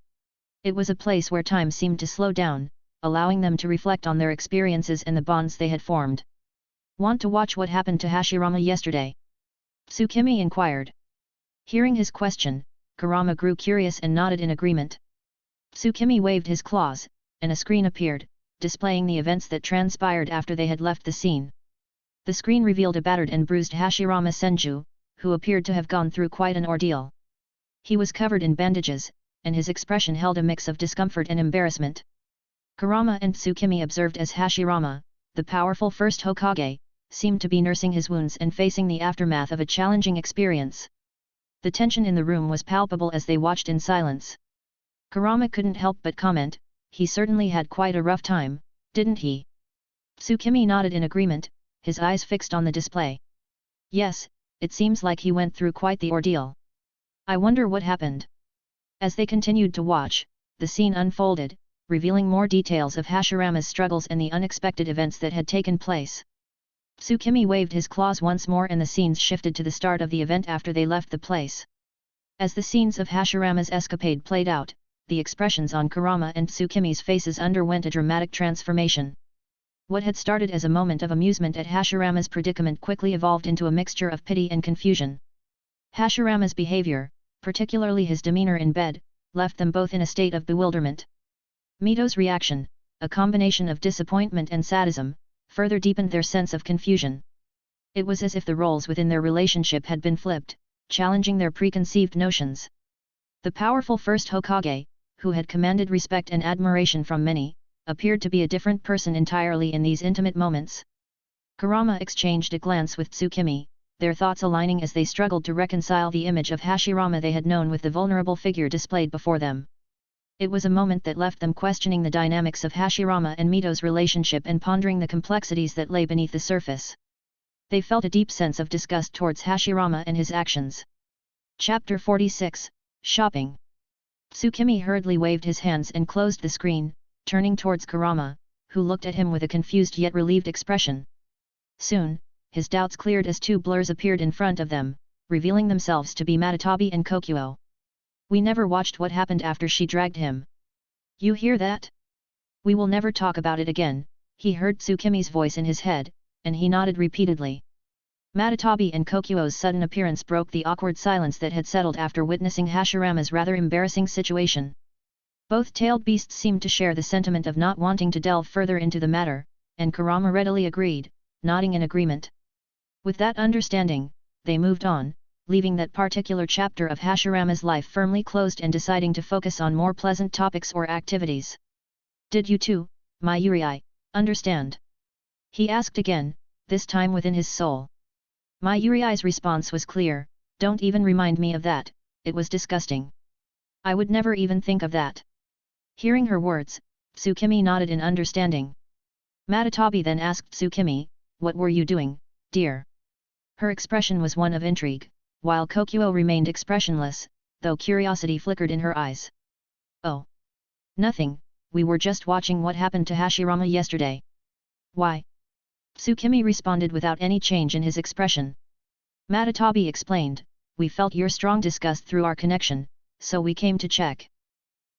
It was a place where time seemed to slow down, allowing them to reflect on their experiences and the bonds they had formed. "Want to watch what happened to Hashirama yesterday?" Tsukimi inquired. Hearing his question, Kurama grew curious and nodded in agreement. Tsukimi waved his claws, and a screen appeared, displaying the events that transpired after they had left the scene. The screen revealed a battered and bruised Hashirama Senju, who appeared to have gone through quite an ordeal. He was covered in bandages, and his expression held a mix of discomfort and embarrassment. Kurama and Tsukimi observed as Hashirama, the powerful first Hokage, seemed to be nursing his wounds and facing the aftermath of a challenging experience. The tension in the room was palpable as they watched in silence. Kurama couldn't help but comment, "He certainly had quite a rough time, didn't he?" Tsukimi nodded in agreement, his eyes fixed on the display. "Yes, it seems like he went through quite the ordeal. I wonder what happened." As they continued to watch, the scene unfolded, revealing more details of Hashirama's struggles and the unexpected events that had taken place. Tsukimi waved his claws once more and the scenes shifted to the start of the event after they left the place. As the scenes of Hashirama's escapade played out, the expressions on Kurama and Tsukimi's faces underwent a dramatic transformation. What had started as a moment of amusement at Hashirama's predicament quickly evolved into a mixture of pity and confusion. Hashirama's behavior, particularly his demeanor in bed, left them both in a state of bewilderment. Mito's reaction, a combination of disappointment and sadism, further deepened their sense of confusion. It was as if the roles within their relationship had been flipped, challenging their preconceived notions. The powerful first Hokage, who had commanded respect and admiration from many, appeared to be a different person entirely in these intimate moments. Kurama exchanged a glance with Tsukimi, their thoughts aligning as they struggled to reconcile the image of Hashirama they had known with the vulnerable figure displayed before them. It was a moment that left them questioning the dynamics of Hashirama and Mito's relationship and pondering the complexities that lay beneath the surface. They felt a deep sense of disgust towards Hashirama and his actions. Chapter 46, Shopping. Tsukimi hurriedly waved his hands and closed the screen, turning towards Kurama, who looked at him with a confused yet relieved expression. Soon, his doubts cleared as two blurs appeared in front of them, revealing themselves to be Madara and Koko. "We never watched what happened after she dragged him. You hear that? We will never talk about it again," he heard Tsukimi's voice in his head, and he nodded repeatedly. Madara and Koko's sudden appearance broke the awkward silence that had settled after witnessing Hashirama's rather embarrassing situation. Both tailed beasts seemed to share the sentiment of not wanting to delve further into the matter, and Kurama readily agreed, nodding in agreement. With that understanding, they moved on, leaving that particular chapter of Hashirama's life firmly closed and deciding to focus on more pleasant topics or activities. "Did you too, my Yuri, understand?" he asked again, this time within his soul. My Yuri's response was clear, "Don't even remind me of that, it was disgusting. I would never even think of that." Hearing her words, Tsukimi nodded in understanding. Madara then asked Tsukimi, "What were you doing, dear?" Her expression was one of intrigue, while Koko remained expressionless, though curiosity flickered in her eyes. "Oh. Nothing, we were just watching what happened to Hashirama yesterday." "Why?" Tsukimi responded without any change in his expression. Madara explained, "We felt your strong disgust through our connection, so we came to check."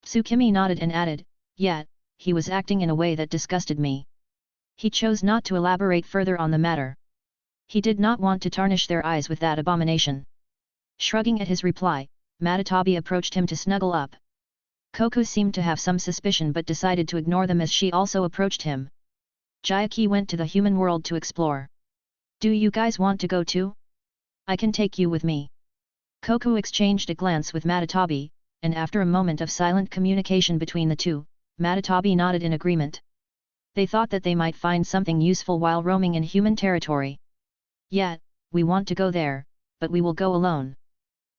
Tsukimi nodded and added, "Yet, he was acting in a way that disgusted me." He chose not to elaborate further on the matter. He did not want to tarnish their eyes with that abomination. Shrugging at his reply, Madara approached him to snuggle up. Koko seemed to have some suspicion but decided to ignore them as she also approached him. Jayaki went to the human world to explore. "Do you guys want to go too? I can take you with me." Koko exchanged a glance with Madara, and after a moment of silent communication between the two, Madara nodded in agreement. They thought that they might find something useful while roaming in human territory. "Yet, we want to go there, but we will go alone."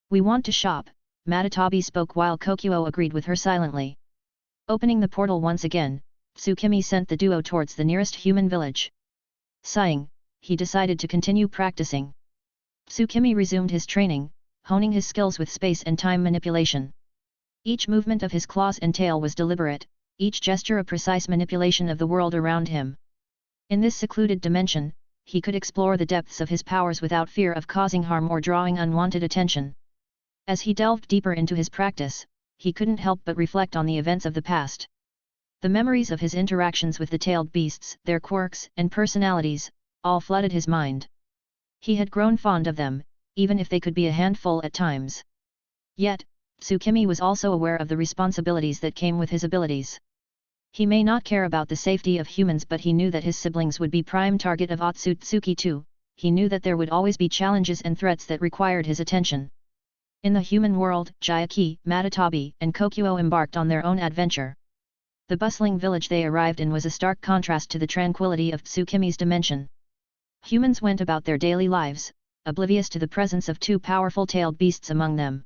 "We want to shop," Madara spoke while Koko agreed with her silently. Opening the portal once again, Tsukimi sent the duo towards the nearest human village. Sighing, he decided to continue practicing. Tsukimi resumed his training, honing his skills with space and time manipulation. Each movement of his claws and tail was deliberate, each gesture a precise manipulation of the world around him. In this secluded dimension, he could explore the depths of his powers without fear of causing harm or drawing unwanted attention. As he delved deeper into his practice, he couldn't help but reflect on the events of the past. The memories of his interactions with the tailed beasts, their quirks and personalities, all flooded his mind. He had grown fond of them, even if they could be a handful at times. Yet, Tsukimi was also aware of the responsibilities that came with his abilities. He may not care about the safety of humans, but he knew that his siblings would be prime target of Otsutsuki too. He knew that there would always be challenges and threats that required his attention. In the human world, Jayaki, Matatabi, and Kokuo embarked on their own adventure. The bustling village they arrived in was a stark contrast to the tranquility of Tsukimi's dimension. Humans went about their daily lives, oblivious to the presence of two powerful tailed beasts among them.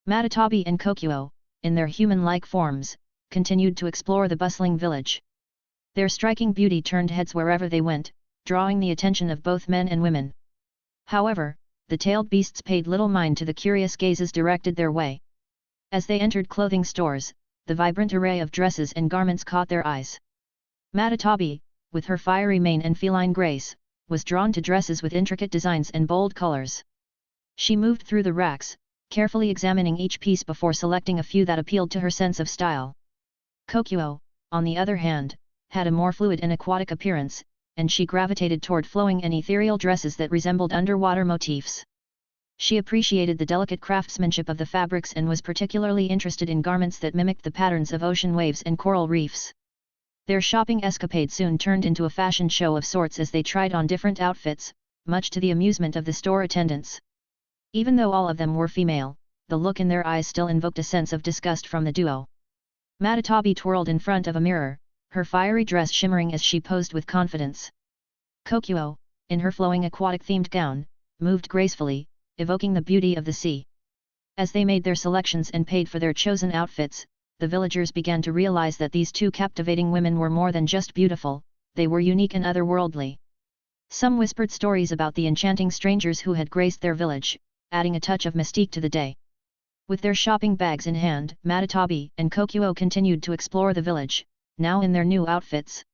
Matatabi and Kokuo, in their human-like forms, continued to explore the bustling village. Their striking beauty turned heads wherever they went, drawing the attention of both men and women. However, the tailed beasts paid little mind to the curious gazes directed their way. As they entered clothing stores, the vibrant array of dresses and garments caught their eyes. Matatabi, with her fiery mane and feline grace, was drawn to dresses with intricate designs and bold colors. She moved through the racks, carefully examining each piece before selecting a few that appealed to her sense of style. Kokuo, on the other hand, had a more fluid and aquatic appearance, and she gravitated toward flowing and ethereal dresses that resembled underwater motifs. She appreciated the delicate craftsmanship of the fabrics and was particularly interested in garments that mimicked the patterns of ocean waves and coral reefs. Their shopping escapade soon turned into a fashion show of sorts as they tried on different outfits, much to the amusement of the store attendants. Even though all of them were female, the look in their eyes still invoked a sense of disgust from the duo. Matatabi twirled in front of a mirror, her fiery dress shimmering as she posed with confidence. Kokuo, in her flowing aquatic-themed gown, moved gracefully, evoking the beauty of the sea. As they made their selections and paid for their chosen outfits, the villagers began to realize that these two captivating women were more than just beautiful, they were unique and otherworldly. Some whispered stories about the enchanting strangers who had graced their village, adding a touch of mystique to the day. With their shopping bags in hand, Matatabi and Kokuo continued to explore the village, now in their new outfits.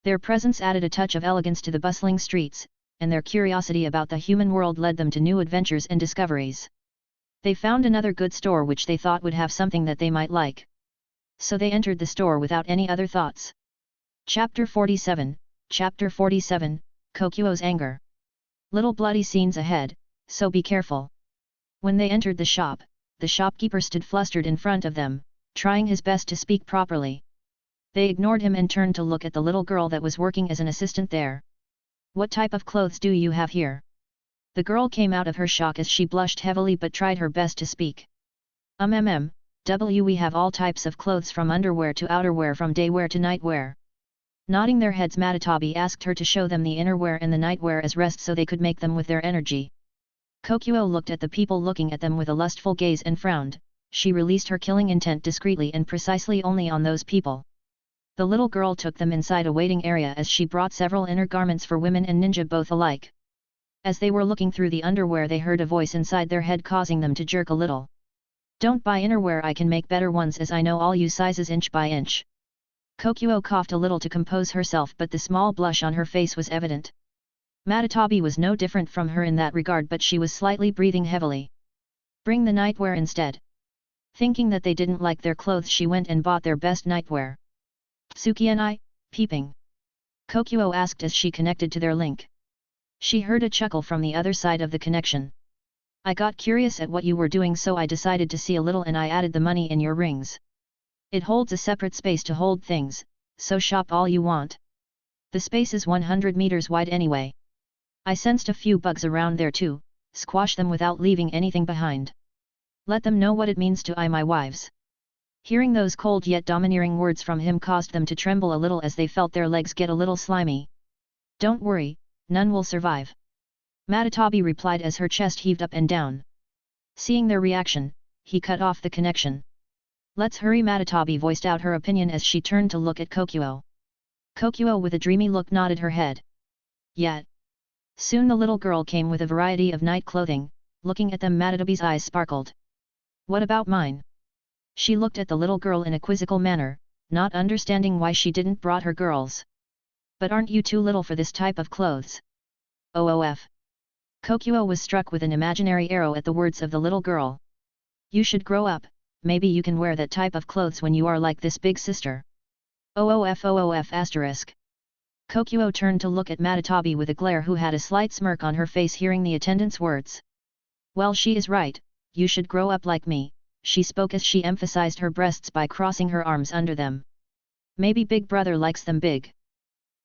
Their presence added a touch of elegance to the bustling streets, and their curiosity about the human world led them to new adventures and discoveries. They found another good store which they thought would have something that they might like. So they entered the store without any other thoughts. Chapter 47, Kokuo's Anger. Little bloody scenes ahead, so be careful. When they entered the shop, the shopkeeper stood flustered in front of them, trying his best to speak properly. They ignored him and turned to look at the little girl that was working as an assistant there. "What type of clothes do you have here?" The girl came out of her shock as she blushed heavily but tried her best to speak. We have all types of clothes from underwear to outerwear, from daywear to nightwear." Nodding their heads, Matatabi asked her to show them the innerwear and the nightwear as rest so they could make them with their energy. Kokuo looked at the people looking at them with a lustful gaze and frowned. She released her killing intent discreetly and precisely only on those people. The little girl took them inside a waiting area as she brought several inner garments for women and ninja both alike. As they were looking through the underwear, they heard a voice inside their head causing them to jerk a little. "Don't buy innerwear, I can make better ones as I know all you sizes inch by inch." Kokuo coughed a little to compose herself, but the small blush on her face was evident. Matatabi was no different from her in that regard, but she was slightly breathing heavily. "Bring the nightwear instead." Thinking that they didn't like their clothes, she went and bought their best nightwear. "Tsuki peeping?" Kokuo asked as she connected to their link. She heard a chuckle from the other side of the connection. "I got curious at what you were doing, so I decided to see a little and I added the money in your rings. It holds a separate space to hold things, so shop all you want. The space is 100 meters wide anyway. I sensed a few bugs around there too, squash them without leaving anything behind. Let them know what it means to my wives." Hearing those cold yet domineering words from him caused them to tremble a little as they felt their legs get a little slimy. "Don't worry, none will survive," Matatabi replied as her chest heaved up and down. Seeing their reaction, he cut off the connection. "Let's hurry," Matatabi voiced out her opinion as she turned to look at Kokuo. Kokuo with a dreamy look nodded her head. Yet. Soon the little girl came with a variety of night clothing. Looking at them, Matatabi's eyes sparkled. "What about mine?" She looked at the little girl in a quizzical manner, not understanding why she didn't brought her girls. "But aren't you too little for this type of clothes?" "OOF." Kokuo was struck with an imaginary arrow at the words of the little girl. "You should grow up, maybe you can wear that type of clothes when you are like this big sister. OOF asterisk. Kokuo turned to look at Matatabi with a glare, who had a slight smirk on her face hearing the attendant's words. Well, she is right, you should grow up like me, she spoke as she emphasized her breasts by crossing her arms under them. Maybe big brother likes them big.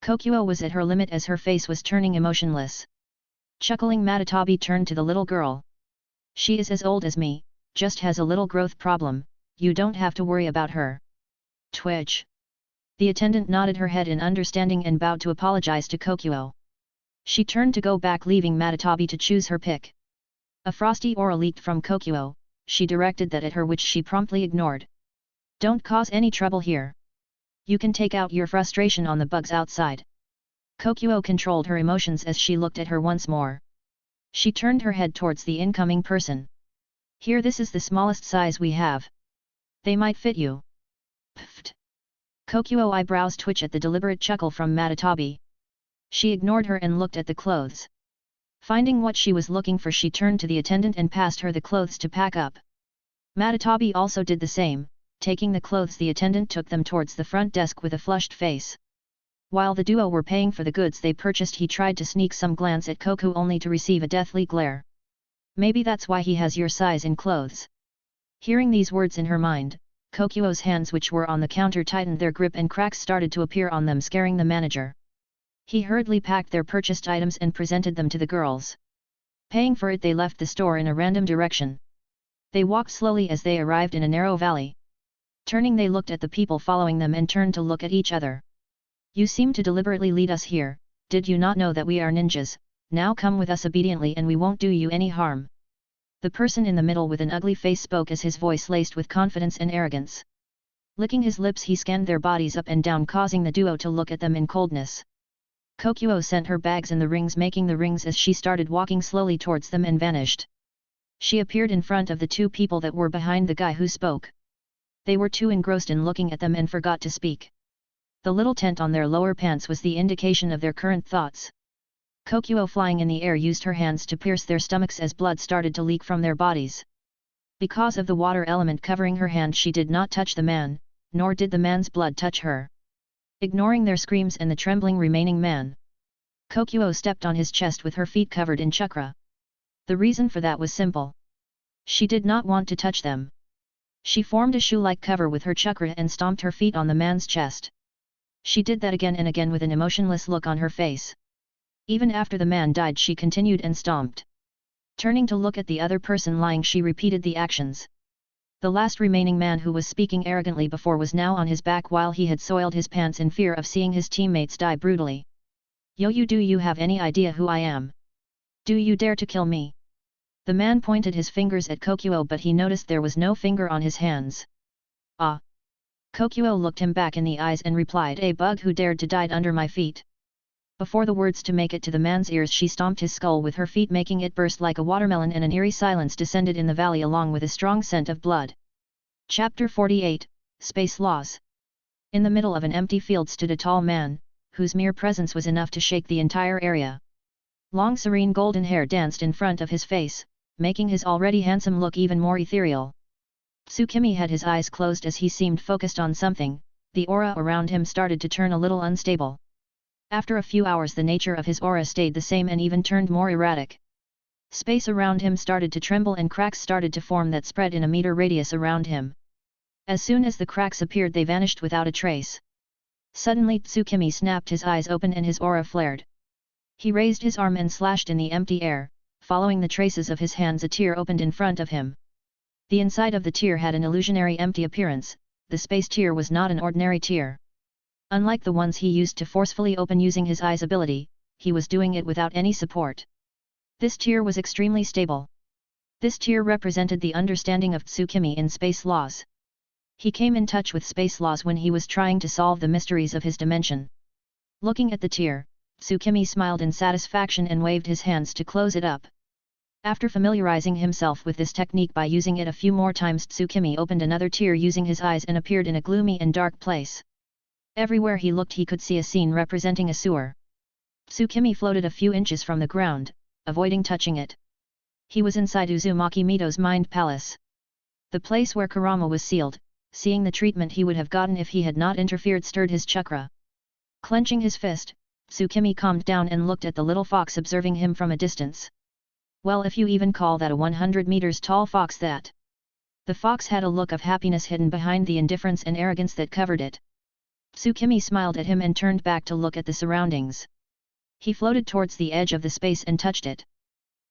Kokuo was at her limit as her face was turning emotionless. Chuckling, Matatabi turned to the little girl. She is as old as me, just has a little growth problem, you don't have to worry about her. Twitch. The attendant nodded her head in understanding and bowed to apologize to Kokuo. She turned to go back, leaving Matatabi to choose her pick. A frosty aura leaked from Kokuo, she directed that at her, which she promptly ignored. Don't cause any trouble here. You can take out your frustration on the bugs outside. Kokuo controlled her emotions as she looked at her once more. She turned her head towards the incoming person. Here, this is the smallest size we have. They might fit you. Pfft. Kokuo eyebrows twitch at the deliberate chuckle from Matatabi. She ignored her and looked at the clothes. Finding what she was looking for, she turned to the attendant and passed her the clothes to pack up. Matatabi also did the same. Taking the clothes, the attendant took them towards the front desk with a flushed face. While the duo were paying for the goods they purchased, he tried to sneak some glance at Koku, only to receive a deathly glare. Maybe that's why he has your size in clothes. Hearing these words in her mind, Kokuo's hands, which were on the counter, tightened their grip and cracks started to appear on them, scaring the manager. He hurriedly packed their purchased items and presented them to the girls. Paying for it, they left the store in a random direction. They walked slowly as they arrived in a narrow valley. Turning, they looked at the people following them and turned to look at each other. You seem to deliberately lead us here, did you not know that we are ninjas? Now come with us obediently and we won't do you any harm. The person in the middle with an ugly face spoke as his voice laced with confidence and arrogance. Licking his lips, he scanned their bodies up and down, causing the duo to look at them in coldness. Kokuo sent her bags in the rings, making the rings as she started walking slowly towards them, and vanished. She appeared in front of the two people that were behind the guy who spoke. They were too engrossed in looking at them and forgot to speak. The little tent on their lower pants was the indication of their current thoughts. Kokuo, flying in the air, used her hands to pierce their stomachs as blood started to leak from their bodies. Because of the water element covering her hand, she did not touch the man, nor did the man's blood touch her. Ignoring their screams and the trembling remaining man, Kokuo stepped on his chest with her feet covered in chakra. The reason for that was simple. She did not want to touch them. She formed a shoe-like cover with her chakra and stomped her feet on the man's chest. She did that again and again with an emotionless look on her face. Even after the man died, she continued and stomped. Turning to look at the other person lying, she repeated the actions. The last remaining man who was speaking arrogantly before was now on his back while he had soiled his pants in fear of seeing his teammates die brutally. Yo, do you have any idea who I am? Do you dare to kill me? The man pointed his fingers at Kokuo, but he noticed there was no finger on his hands. Ah! Kokuo looked him back in the eyes and replied, a bug who dared to die under my feet. Before the words to make it to the man's ears, she stomped his skull with her feet, making it burst like a watermelon, and an eerie silence descended in the valley along with a strong scent of blood. Chapter 48, Space Laws. In the middle of an empty field stood a tall man, whose mere presence was enough to shake the entire area. Long serene golden hair danced in front of his face, making his already handsome look even more ethereal. Tsukimi had his eyes closed as he seemed focused on something. The aura around him started to turn a little unstable. After a few hours, the nature of his aura stayed the same and even turned more erratic. Space around him started to tremble and cracks started to form that spread in a meter radius around him. As soon as the cracks appeared, they vanished without a trace. Suddenly Tsukimi snapped his eyes open and his aura flared. He raised his arm and slashed in the empty air. Following the traces of his hands, a tear opened in front of him. The inside of the tear had an illusionary empty appearance. The space tear was not an ordinary tear. Unlike the ones he used to forcefully open using his eyes ability, he was doing it without any support. This tear was extremely stable. This tear represented the understanding of Tsukimi in space laws. He came in touch with space laws when he was trying to solve the mysteries of his dimension. Looking at the tear, Tsukimi smiled in satisfaction and waved his hands to close it up. After familiarizing himself with this technique by using it a few more times, Tsukimi opened another tear using his eyes and appeared in a gloomy and dark place. Everywhere he looked, he could see a scene representing a sewer. Tsukimi floated a few inches from the ground, avoiding touching it. He was inside Uzumaki Mito's mind palace. The place where Kurama was sealed, seeing the treatment he would have gotten if he had not interfered, stirred his chakra. Clenching his fist, Tsukimi calmed down and looked at the little fox observing him from a distance. Well, if you even call that a 100 meters tall fox that. The fox had a look of happiness hidden behind the indifference and arrogance that covered it. Tsukimi smiled at him and turned back to look at the surroundings. He floated towards the edge of the space and touched it.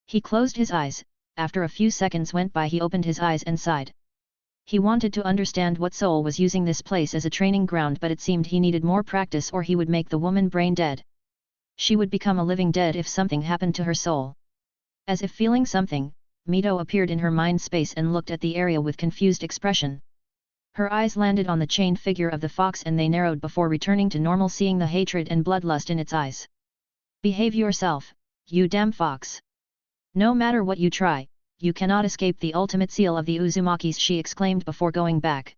He closed his eyes. After a few seconds went by, he opened his eyes and sighed. He wanted to understand what soul was using this place as a training ground, but it seemed he needed more practice or he would make the woman brain dead. She would become a living dead if something happened to her soul. As if feeling something, Mito appeared in her mind space and looked at the area with confused expression. Her eyes landed on the chained figure of the fox and they narrowed before returning to normal, seeing the hatred and bloodlust in its eyes. Behave yourself, you damn fox. No matter what you try, you cannot escape the ultimate seal of the Uzumakis, she exclaimed before going back.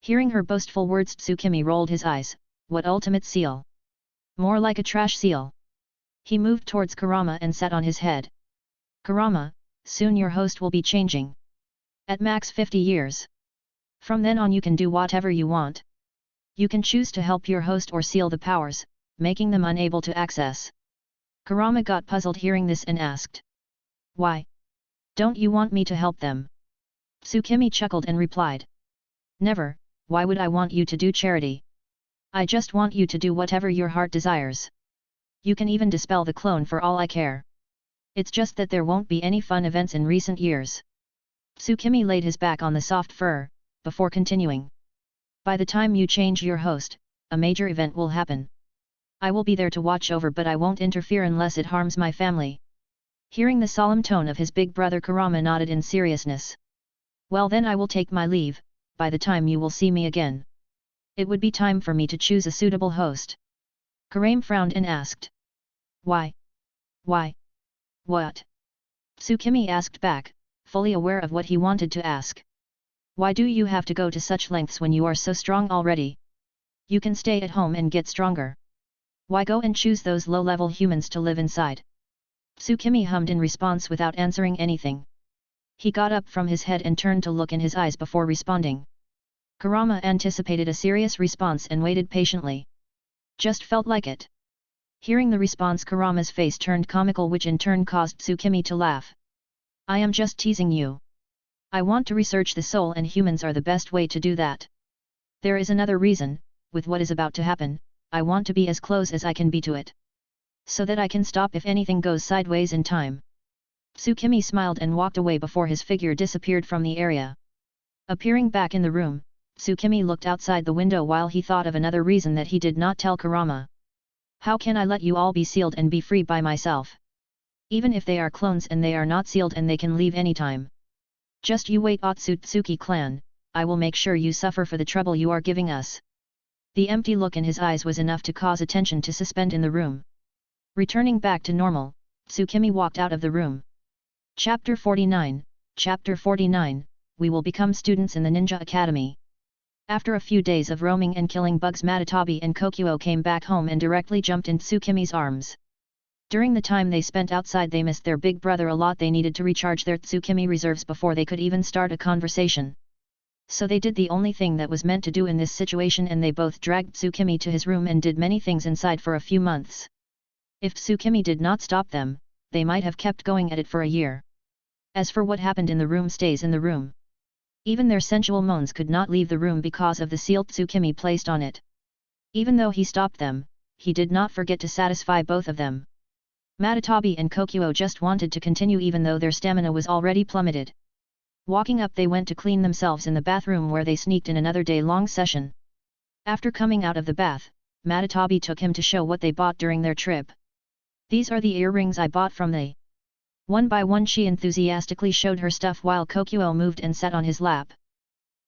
Hearing her boastful words, Tsukimi rolled his eyes. What ultimate seal? More like a trash seal. He moved towards Kurama and sat on his head. Kurama, soon your host will be changing. At max 50 years. From then on you can do whatever you want. You can choose to help your host or seal the powers, making them unable to access. Kurama got puzzled hearing this and asked. Why? Don't you want me to help them? Tsukimi chuckled and replied. Never, why would I want you to do charity? I just want you to do whatever your heart desires. You can even dispel the clone for all I care. It's just that there won't be any fun events in recent years. Tsukimi laid his back on the soft fur, before continuing. By the time you change your host, a major event will happen. I will be there to watch over, but I won't interfere unless it harms my family. Hearing the solemn tone of his big brother, Kurama nodded in seriousness. Well then, I will take my leave. By the time you will see me again, it would be time for me to choose a suitable host. Kurama frowned and asked. Why? Why? What? Tsukimi asked back, fully aware of what he wanted to ask. Why do you have to go to such lengths when you are so strong already? You can stay at home and get stronger. Why go and choose those low-level humans to live inside? Tsukimi hummed in response without answering anything. He got up from his head and turned to look in his eyes before responding. Kurama anticipated a serious response and waited patiently. Just felt like it. Hearing the response, Kurama's face turned comical, which in turn caused Tsukimi to laugh. I am just teasing you. I want to research the soul, and humans are the best way to do that. There is another reason. With what is about to happen, I want to be as close as I can be to it, so that I can stop if anything goes sideways in time. Tsukimi smiled and walked away before his figure disappeared from the area. Appearing back in the room, Tsukimi looked outside the window while he thought of another reason that he did not tell Kurama. How can I let you all be sealed and be free by myself? Even if they are clones and they are not sealed and they can leave anytime. Just you wait, Otsutsuki clan, I will make sure you suffer for the trouble you are giving us. The empty look in his eyes was enough to cause attention to suspend in the room. Returning back to normal, Tsukimi walked out of the room. Chapter 49, Chapter 49, We will become students in the Ninja Academy. After a few days of roaming and killing bugs, Matatabi and Kokuo came back home and directly jumped in Tsukimi's arms. During the time they spent outside, they missed their big brother a lot. They needed to recharge their Tsukimi reserves before they could even start a conversation. So they did the only thing that was meant to do in this situation, and they both dragged Tsukimi to his room and did many things inside for a few months. If Tsukimi did not stop them, they might have kept going at it for a year. As for what happened in the room stays in the room. Even their sensual moans could not leave the room because of the seal Tsukimi placed on it. Even though he stopped them, he did not forget to satisfy both of them. Matatabi and Kokuo just wanted to continue even though their stamina was already plummeted. Walking up, they went to clean themselves in the bathroom where they sneaked in another day-long session. After coming out of the bath, Matatabi took him to show what they bought during their trip. These are the earrings I bought from the. One by one she enthusiastically showed her stuff while Kokuo moved and sat on his lap.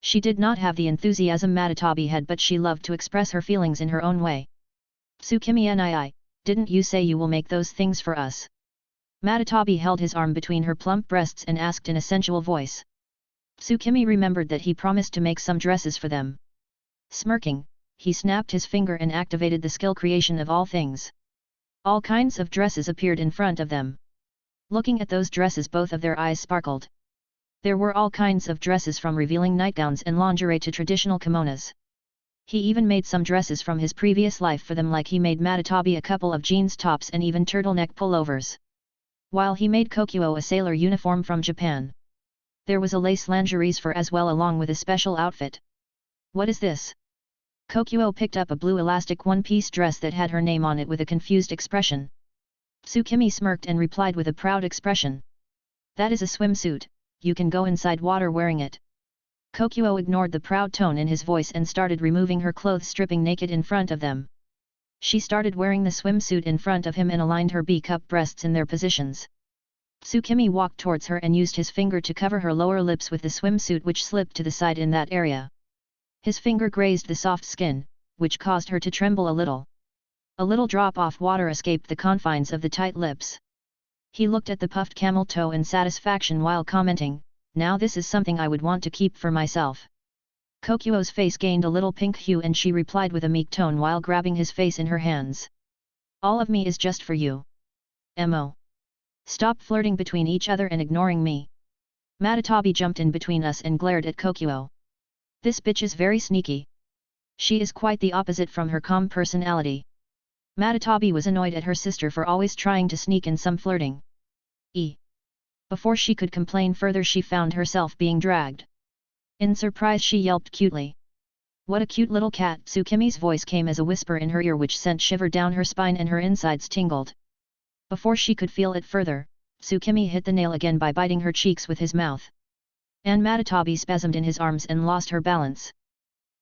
She did not have the enthusiasm Matatabi had, but she loved to express her feelings in her own way. Tsukimi, didn't you say you will make those things for us? Matatabi held his arm between her plump breasts and asked in a sensual voice. Tsukimi remembered that he promised to make some dresses for them. Smirking, he snapped his finger and activated the skill creation of all things. All kinds of dresses appeared in front of them. Looking at those dresses, both of their eyes sparkled. There were all kinds of dresses from revealing nightgowns and lingerie to traditional kimonos. He even made some dresses from his previous life for them, like he made Madatabi a couple of jeans tops and even turtleneck pullovers. While he made Kokuo a sailor uniform from Japan. There was a lace lingeries for as well, along with a special outfit. What is this? Kokuo picked up a blue elastic one-piece dress that had her name on it with a confused expression. Tsukimi smirked and replied with a proud expression. That is a swimsuit, you can go inside water wearing it. Kokuo ignored the proud tone in his voice and started removing her clothes, stripping naked in front of them. She started wearing the swimsuit in front of him and aligned her B-cup breasts in their positions. Tsukimi walked towards her and used his finger to cover her lower lips with the swimsuit, which slipped to the side in that area. His finger grazed the soft skin, which caused her to tremble a little. A little drop of water escaped the confines of the tight lips. He looked at the puffed camel toe in satisfaction while commenting, now this is something I would want to keep for myself. Kokuo's face gained a little pink hue and she replied with a meek tone while grabbing his face in her hands. All of me is just for you. Mo. Stop flirting between each other and ignoring me. Madatabi jumped in between us and glared at Kokuo. This bitch is very sneaky. She is quite the opposite from her calm personality. Madatabi was annoyed at her sister for always trying to sneak in some flirting. Before she could complain further, she found herself being dragged. In surprise, she yelped cutely. What a cute little cat! Tsukimi's voice came as a whisper in her ear, which sent shiver down her spine and her insides tingled. Before she could feel it further, Tsukimi hit the nail again by biting her cheeks with his mouth. And Madatabi spasmed in his arms and lost her balance.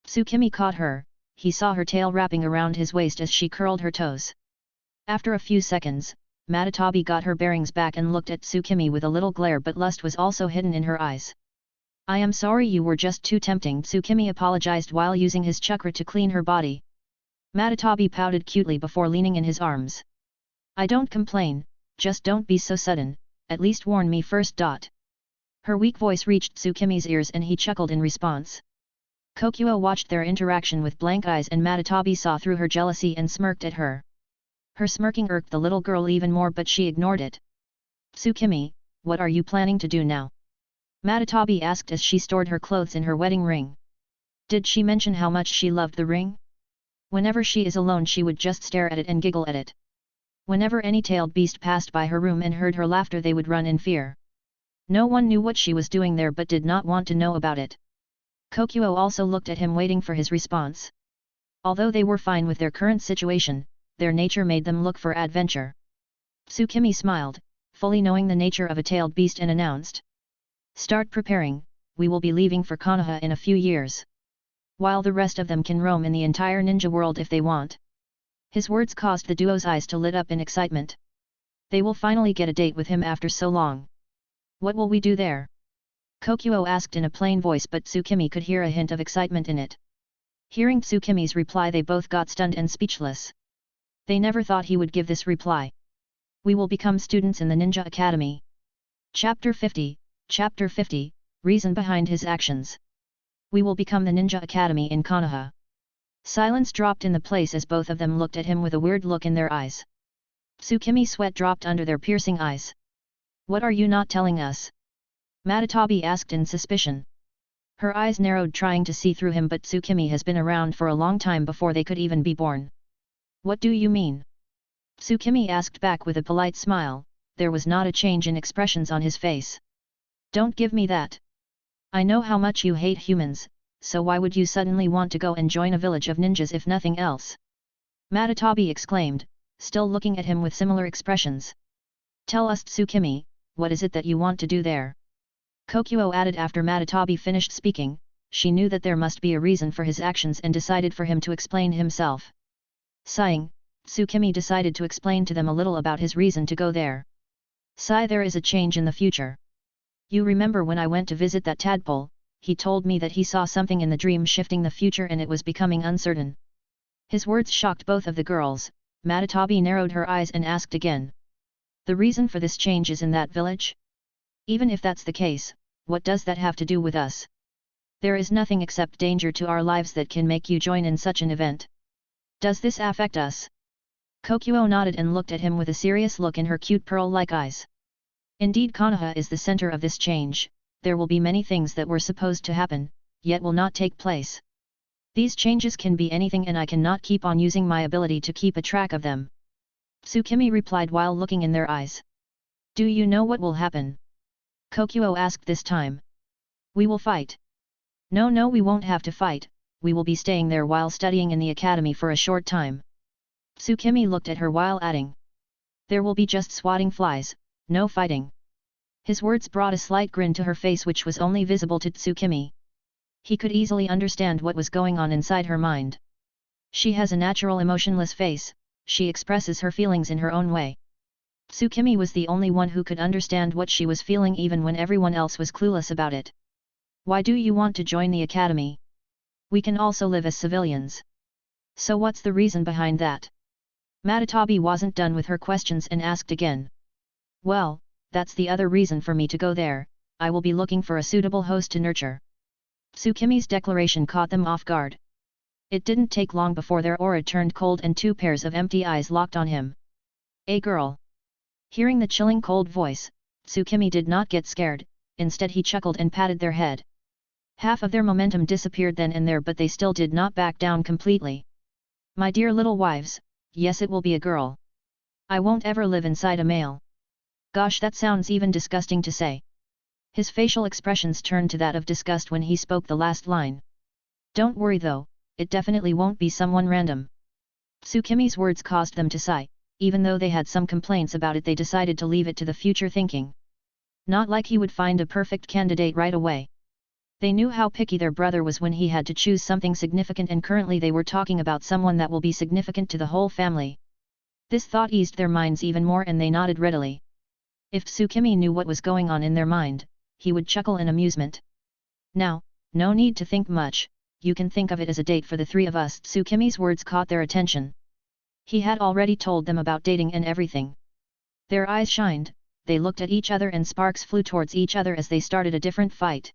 Tsukimi caught her. He saw her tail wrapping around his waist as she curled her toes. After a few seconds, Madatabi got her bearings back and looked at Tsukimi with a little glare, but lust was also hidden in her eyes. I am sorry, you were just too tempting. Tsukimi apologized while using his chakra to clean her body. Madatabi pouted cutely before leaning in his arms. I don't complain, just don't be so sudden, at least warn me first. Her weak voice reached Tsukimi's ears and he chuckled in response. Kokuo watched their interaction with blank eyes and Madatabi saw through her jealousy and smirked at her. Her smirking irked the little girl even more, but she ignored it. Tsukimi, what are you planning to do now? Madatabi asked as she stored her clothes in her wedding ring. Did she mention how much she loved the ring? Whenever she is alone she would just stare at it and giggle at it. Whenever any tailed beast passed by her room and heard her laughter they would run in fear. No one knew what she was doing there but did not want to know about it. Kokuo also looked at him waiting for his response. Although they were fine with their current situation, their nature made them look for adventure. Tsukimi smiled, fully knowing the nature of a tailed beast, and announced. Start preparing, we will be leaving for Konoha in a few years. While the rest of them can roam in the entire ninja world if they want. His words caused the duo's eyes to lit up in excitement. They will finally get a date with him after so long. What will we do there? Kokuo asked in a plain voice, but Tsukimi could hear a hint of excitement in it. Hearing Tsukimi's reply they both got stunned and speechless. They never thought he would give this reply. We will become students in the Ninja Academy. Chapter 50, Reason behind his actions. We will become the Ninja Academy in Konoha. Silence dropped in the place as both of them looked at him with a weird look in their eyes. Tsukimi's sweat dropped under their piercing eyes. What are you not telling us? Madatabi asked in suspicion. Her eyes narrowed trying to see through him, but Tsukimi has been around for a long time before they could even be born. What do you mean? Tsukimi asked back with a polite smile. There was not a change in expressions on his face. Don't give me that. I know how much you hate humans, so why would you suddenly want to go and join a village of ninjas if nothing else? Madatabi exclaimed, still looking at him with similar expressions. Tell us, Tsukimi, what is it that you want to do there? Kokuo added after Madatabi finished speaking. She knew that there must be a reason for his actions and decided for him to explain himself. Sighing, Tsukimi decided to explain to them a little about his reason to go there. Sigh, there is a change in the future. You remember when I went to visit that tadpole, he told me that he saw something in the dream shifting the future and it was becoming uncertain. His words shocked both of the girls. Madatabi narrowed her eyes and asked again. The reason for this change is in that village? Even if that's the case, what does that have to do with us? There is nothing except danger to our lives that can make you join in such an event. Does this affect us? Kokuo nodded and looked at him with a serious look in her cute pearl-like eyes. Indeed, Konoha is the center of this change, there will be many things that were supposed to happen, yet will not take place. These changes can be anything and I cannot keep on using my ability to keep a track of them. Tsukimi replied while looking in their eyes. Do you know what will happen? Kokuo asked this time. We will fight. No, we won't have to fight, we will be staying there while studying in the academy for a short time. Tsukimi looked at her while adding. There will be just swatting flies, no fighting. His words brought a slight grin to her face which was only visible to Tsukimi. He could easily understand what was going on inside her mind. She has a natural emotionless face, she expresses her feelings in her own way. Tsukimi was the only one who could understand what she was feeling even when everyone else was clueless about it. Why do you want to join the academy? We can also live as civilians. So what's the reason behind that? Matatabi wasn't done with her questions and asked again. Well, that's the other reason for me to go there, I will be looking for a suitable host to nurture. Tsukimi's declaration caught them off guard. It didn't take long before their aura turned cold and two pairs of empty eyes locked on him. A girl. Hearing the chilling cold voice, Tsukimi did not get scared, instead he chuckled and patted their head. Half of their momentum disappeared then and there but they still did not back down completely. My dear little wives, yes it will be a girl. I won't ever live inside a male. Gosh that sounds even disgusting to say. His facial expressions turned to that of disgust when he spoke the last line. Don't worry though, it definitely won't be someone random. Tsukimi's words caused them to sigh, even though they had some complaints about it they decided to leave it to the future thinking. Not like he would find a perfect candidate right away. They knew how picky their brother was when he had to choose something significant and currently they were talking about someone that will be significant to the whole family. This thought eased their minds even more and they nodded readily. If Tsukimi knew what was going on in their mind, he would chuckle in amusement. Now, no need to think much, you can think of it as a date for the three of us. Tsukimi's words caught their attention. He had already told them about dating and everything. Their eyes shined, they looked at each other and sparks flew towards each other as they started a different fight.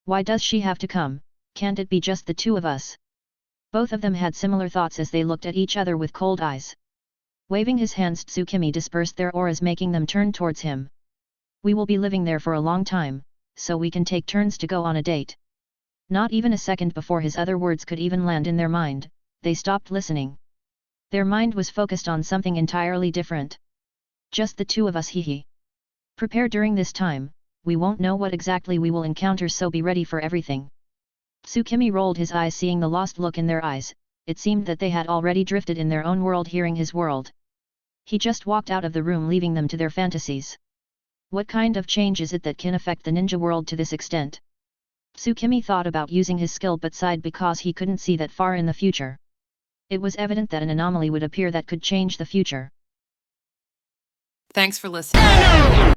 Why does she have to come, can't it be just the two of us? Both of them had similar thoughts as they looked at each other with cold eyes. Waving his hands Tsukimi dispersed their auras making them turn towards him. We will be living there for a long time, so we can take turns to go on a date. Not even a second before his other words could even land in their mind, they stopped listening. Their mind was focused on something entirely different. Just the two of us hee. Prepare during this time, we won't know what exactly we will encounter so be ready for everything. Tsukimi rolled his eyes seeing the lost look in their eyes, it seemed that they had already drifted in their own world hearing his world. He just walked out of the room leaving them to their fantasies. What kind of change is it that can affect the ninja world to this extent? Tsukimi thought about using his skill but sighed because he couldn't see that far in the future. It was evident that an anomaly would appear that could change the future. Thanks for listening.